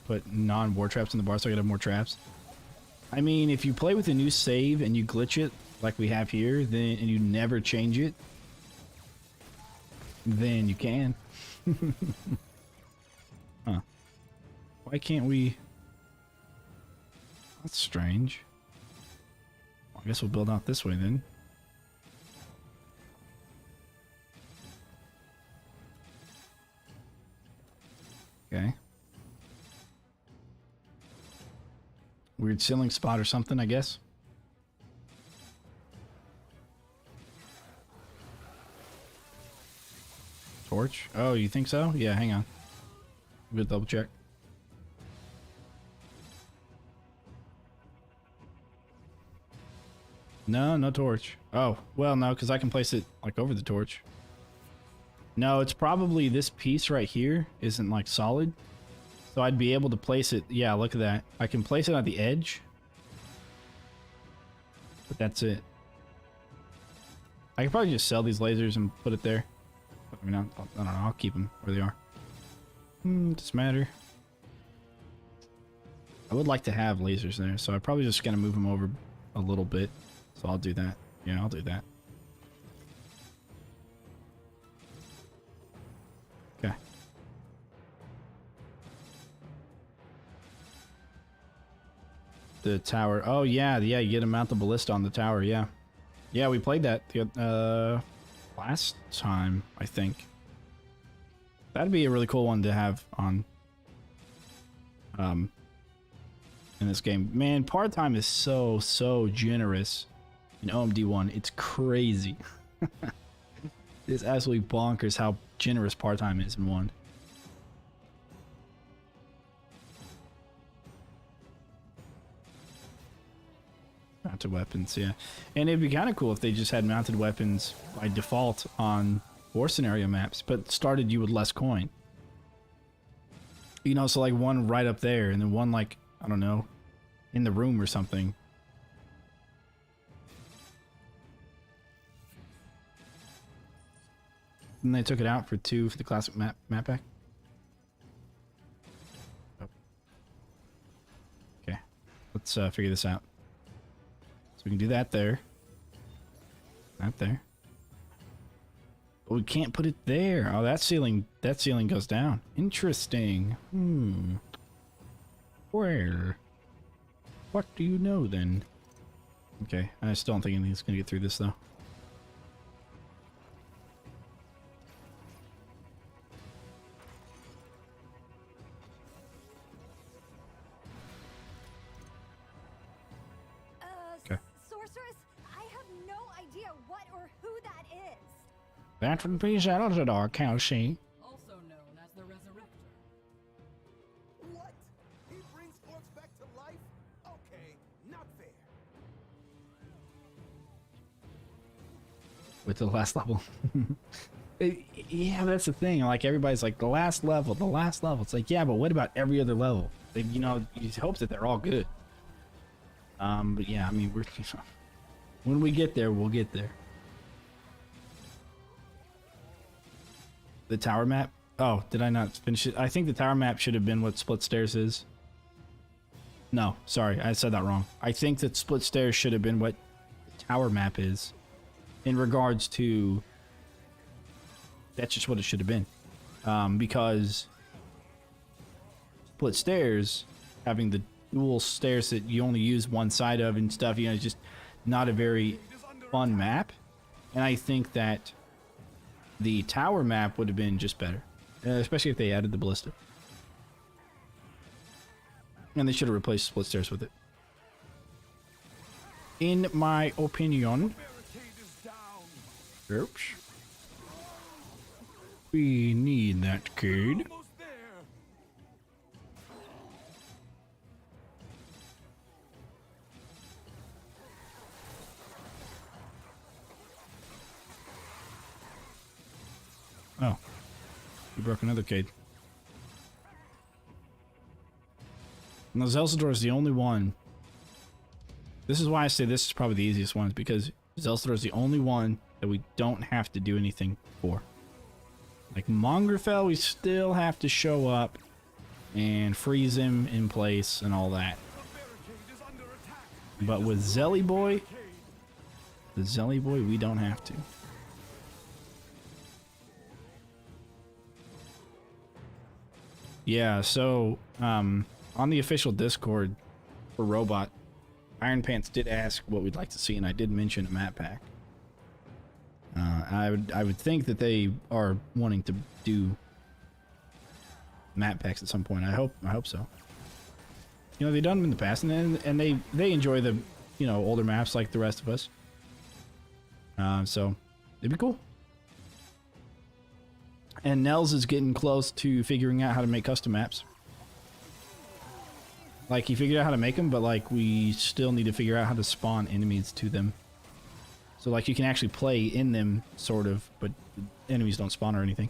put non-war traps in the bar so I could have more traps. I mean, if you play with a new save and you glitch it like we have here, then and you never change it, then you can. Huh. Why can't we? That's strange. Well, I guess we'll build out this way then. Okay. Weird ceiling spot or something, I guess. Torch? Oh, you think so? Yeah, hang on. Good double check. No, no torch. Oh, well, no, because I can place it like over the torch. No, it's probably this piece right here isn't like solid. So I'd be able to place it. Yeah, look at that. I can place it at the edge. But that's it. I could probably just sell these lasers and put it there. I mean, I don't know. I'll keep them where they are. Doesn't matter. I would like to have lasers there, so I'm probably just gonna move them over a little bit. So I'll do that. Yeah, I'll do that. Okay. The tower. Oh yeah, yeah. You get to mount the ballista on the tower. Yeah, yeah. We played that last time, I think. That'd be a really cool one to have on. In this game, man, part time is so generous in OMD1. It's crazy. It's absolutely bonkers how generous part time is in 1. Mounted weapons, yeah. And it'd be kind of cool if they just had mounted weapons by default on war scenario maps, but started you with less coin. You know, so like one right up there, and then one like, I don't know, in the room or something. And they took it out for 2 for the classic map pack. Oh. Okay, let's figure this out. So we can do that there. Not there. But we can't put it there. Oh, that ceiling goes down. Interesting. Where? What do you know then? Okay, I still don't think anything's gonna get through this though. sorceress? I have no idea what or who that is. That would be Zeldadar, Kelsey. Also known as the Resurrector. What? He brings orcs back to life? Okay, not fair. With the last level. Yeah, that's the thing. Like, everybody's like, the last level, the last level. It's like, yeah, but what about every other level? You know, you hope that they're all good. But yeah, I mean, we're when we get there, we'll get there. The tower map? Oh, did I not finish it? I think the tower map should have been what split stairs is. No, sorry, I said that wrong. I think that split stairs should have been what the tower map is. In regards to... That's just what it should have been. Because split stairs, having the dual stairs that you only use one side of and stuff, you know, it's just not a very fun map. And I think that the tower map would have been just better. Especially if they added the ballista. And they should have replaced split stairs with it. In my opinion. Barricade is down. Oops. We need that kid. Almost there. Oh. You broke another cage. And the Zelsador is the only one. This is why I say this is probably the easiest one, because Zelsador is the only one that we don't have to do anything for. Like Mongrafel, we still have to show up and freeze him in place and all that. The barricade is under attack. But with Zelly Boy, the Zelly Boy, we don't have to. Yeah, so on the official Discord for Robot, Iron Pants did ask what we'd like to see, and I did mention a map pack. I would think that they are wanting to do map packs at some point. I hope so. You know, they've done them in the past, and they enjoy the, you know, older maps like the rest of us. So it'd be cool. And Nels is getting close to figuring out how to make custom maps. Like, he figured out how to make them, but like we still need to figure out how to spawn enemies to them. So like you can actually play in them, sort of, but enemies don't spawn or anything.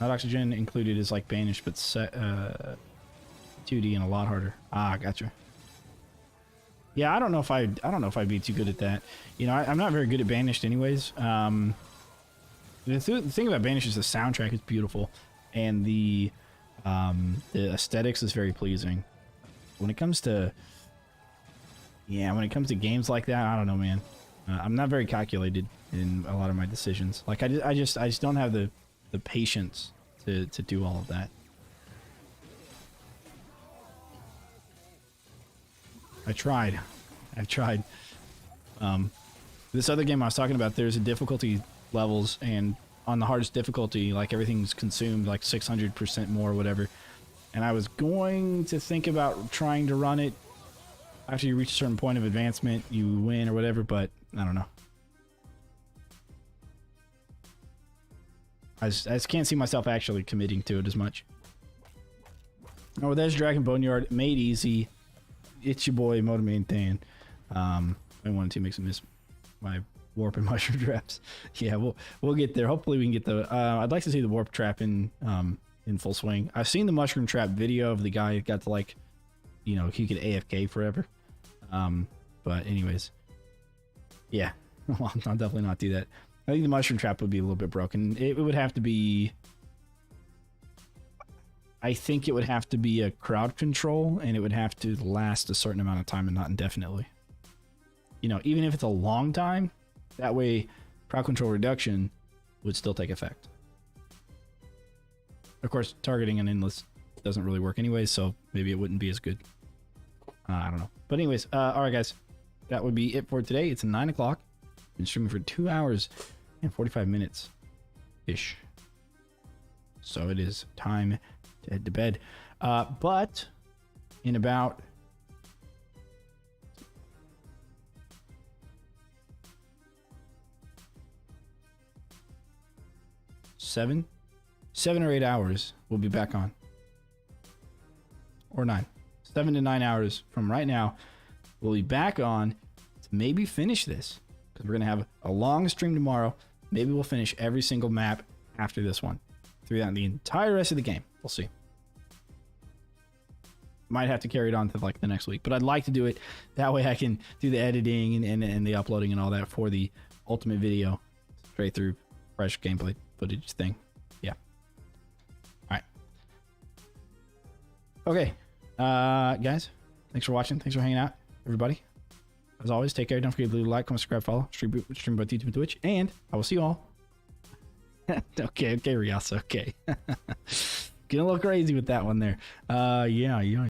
Not oxygen included is like banished, but 2D and a lot harder. Ah, gotcha. Yeah, I don't know if I'd be too good at that. You know, I'm not very good at banished, anyways. The thing about banished is the soundtrack is beautiful, and the aesthetics is very pleasing. When it comes to games like that, I don't know, man. I'm not very calculated in a lot of my decisions. Like I just don't have the patience to do all of that. I've tried. This other game I was talking about, there's a difficulty levels, and on the hardest difficulty, like everything's consumed like 600% more or whatever. And I was going to think about trying to run it. After you reach a certain point of advancement, you win or whatever, but I don't know. I just can't see myself actually committing to it as much. Oh, there's Dragon Boneyard, made easy. It's your boy, Motomain Than. I wanted to make some miss my warp and mushroom traps. Yeah, we'll get there. Hopefully we can get the. I'd like to see the warp trap in full swing. I've seen the mushroom trap video of the guy who got to, like, you know, he could AFK forever. But anyways, yeah, I'll definitely not do that. I think the mushroom trap would be a little bit broken. It would have to be. I think it would have to be a crowd control, and it would have to last a certain amount of time and not indefinitely. You know, even if it's a long time, that way crowd control reduction would still take effect. Of course, targeting an endless doesn't really work anyway, so maybe it wouldn't be as good. I don't know. But anyways, alright guys, that would be it for today. It's 9 o'clock. Been streaming for 2 hours and 45 minutes-ish. So it is time to head to bed. But in about 7 or 8 hours, we'll be back on. Or 9. 7 to 9 hours from right now, we'll be back on to maybe finish this. Because we're going to have a long stream tomorrow. Maybe we'll finish every single map after this one. Throughout the entire rest of the game. We'll see. Might have to carry it on to like the next week. But I'd like to do it. That way I can do the editing and the uploading and all that for the ultimate video. Straight through fresh gameplay footage thing. Yeah. Alright. Okay. Guys. Thanks for watching. Thanks for hanging out. Everybody. As always, take care. Don't forget to leave a like, comment, subscribe, follow. Stream both YouTube and Twitch. And I will see you all. okay, Riasa. Okay. Getting a little crazy with that one there. Yeah.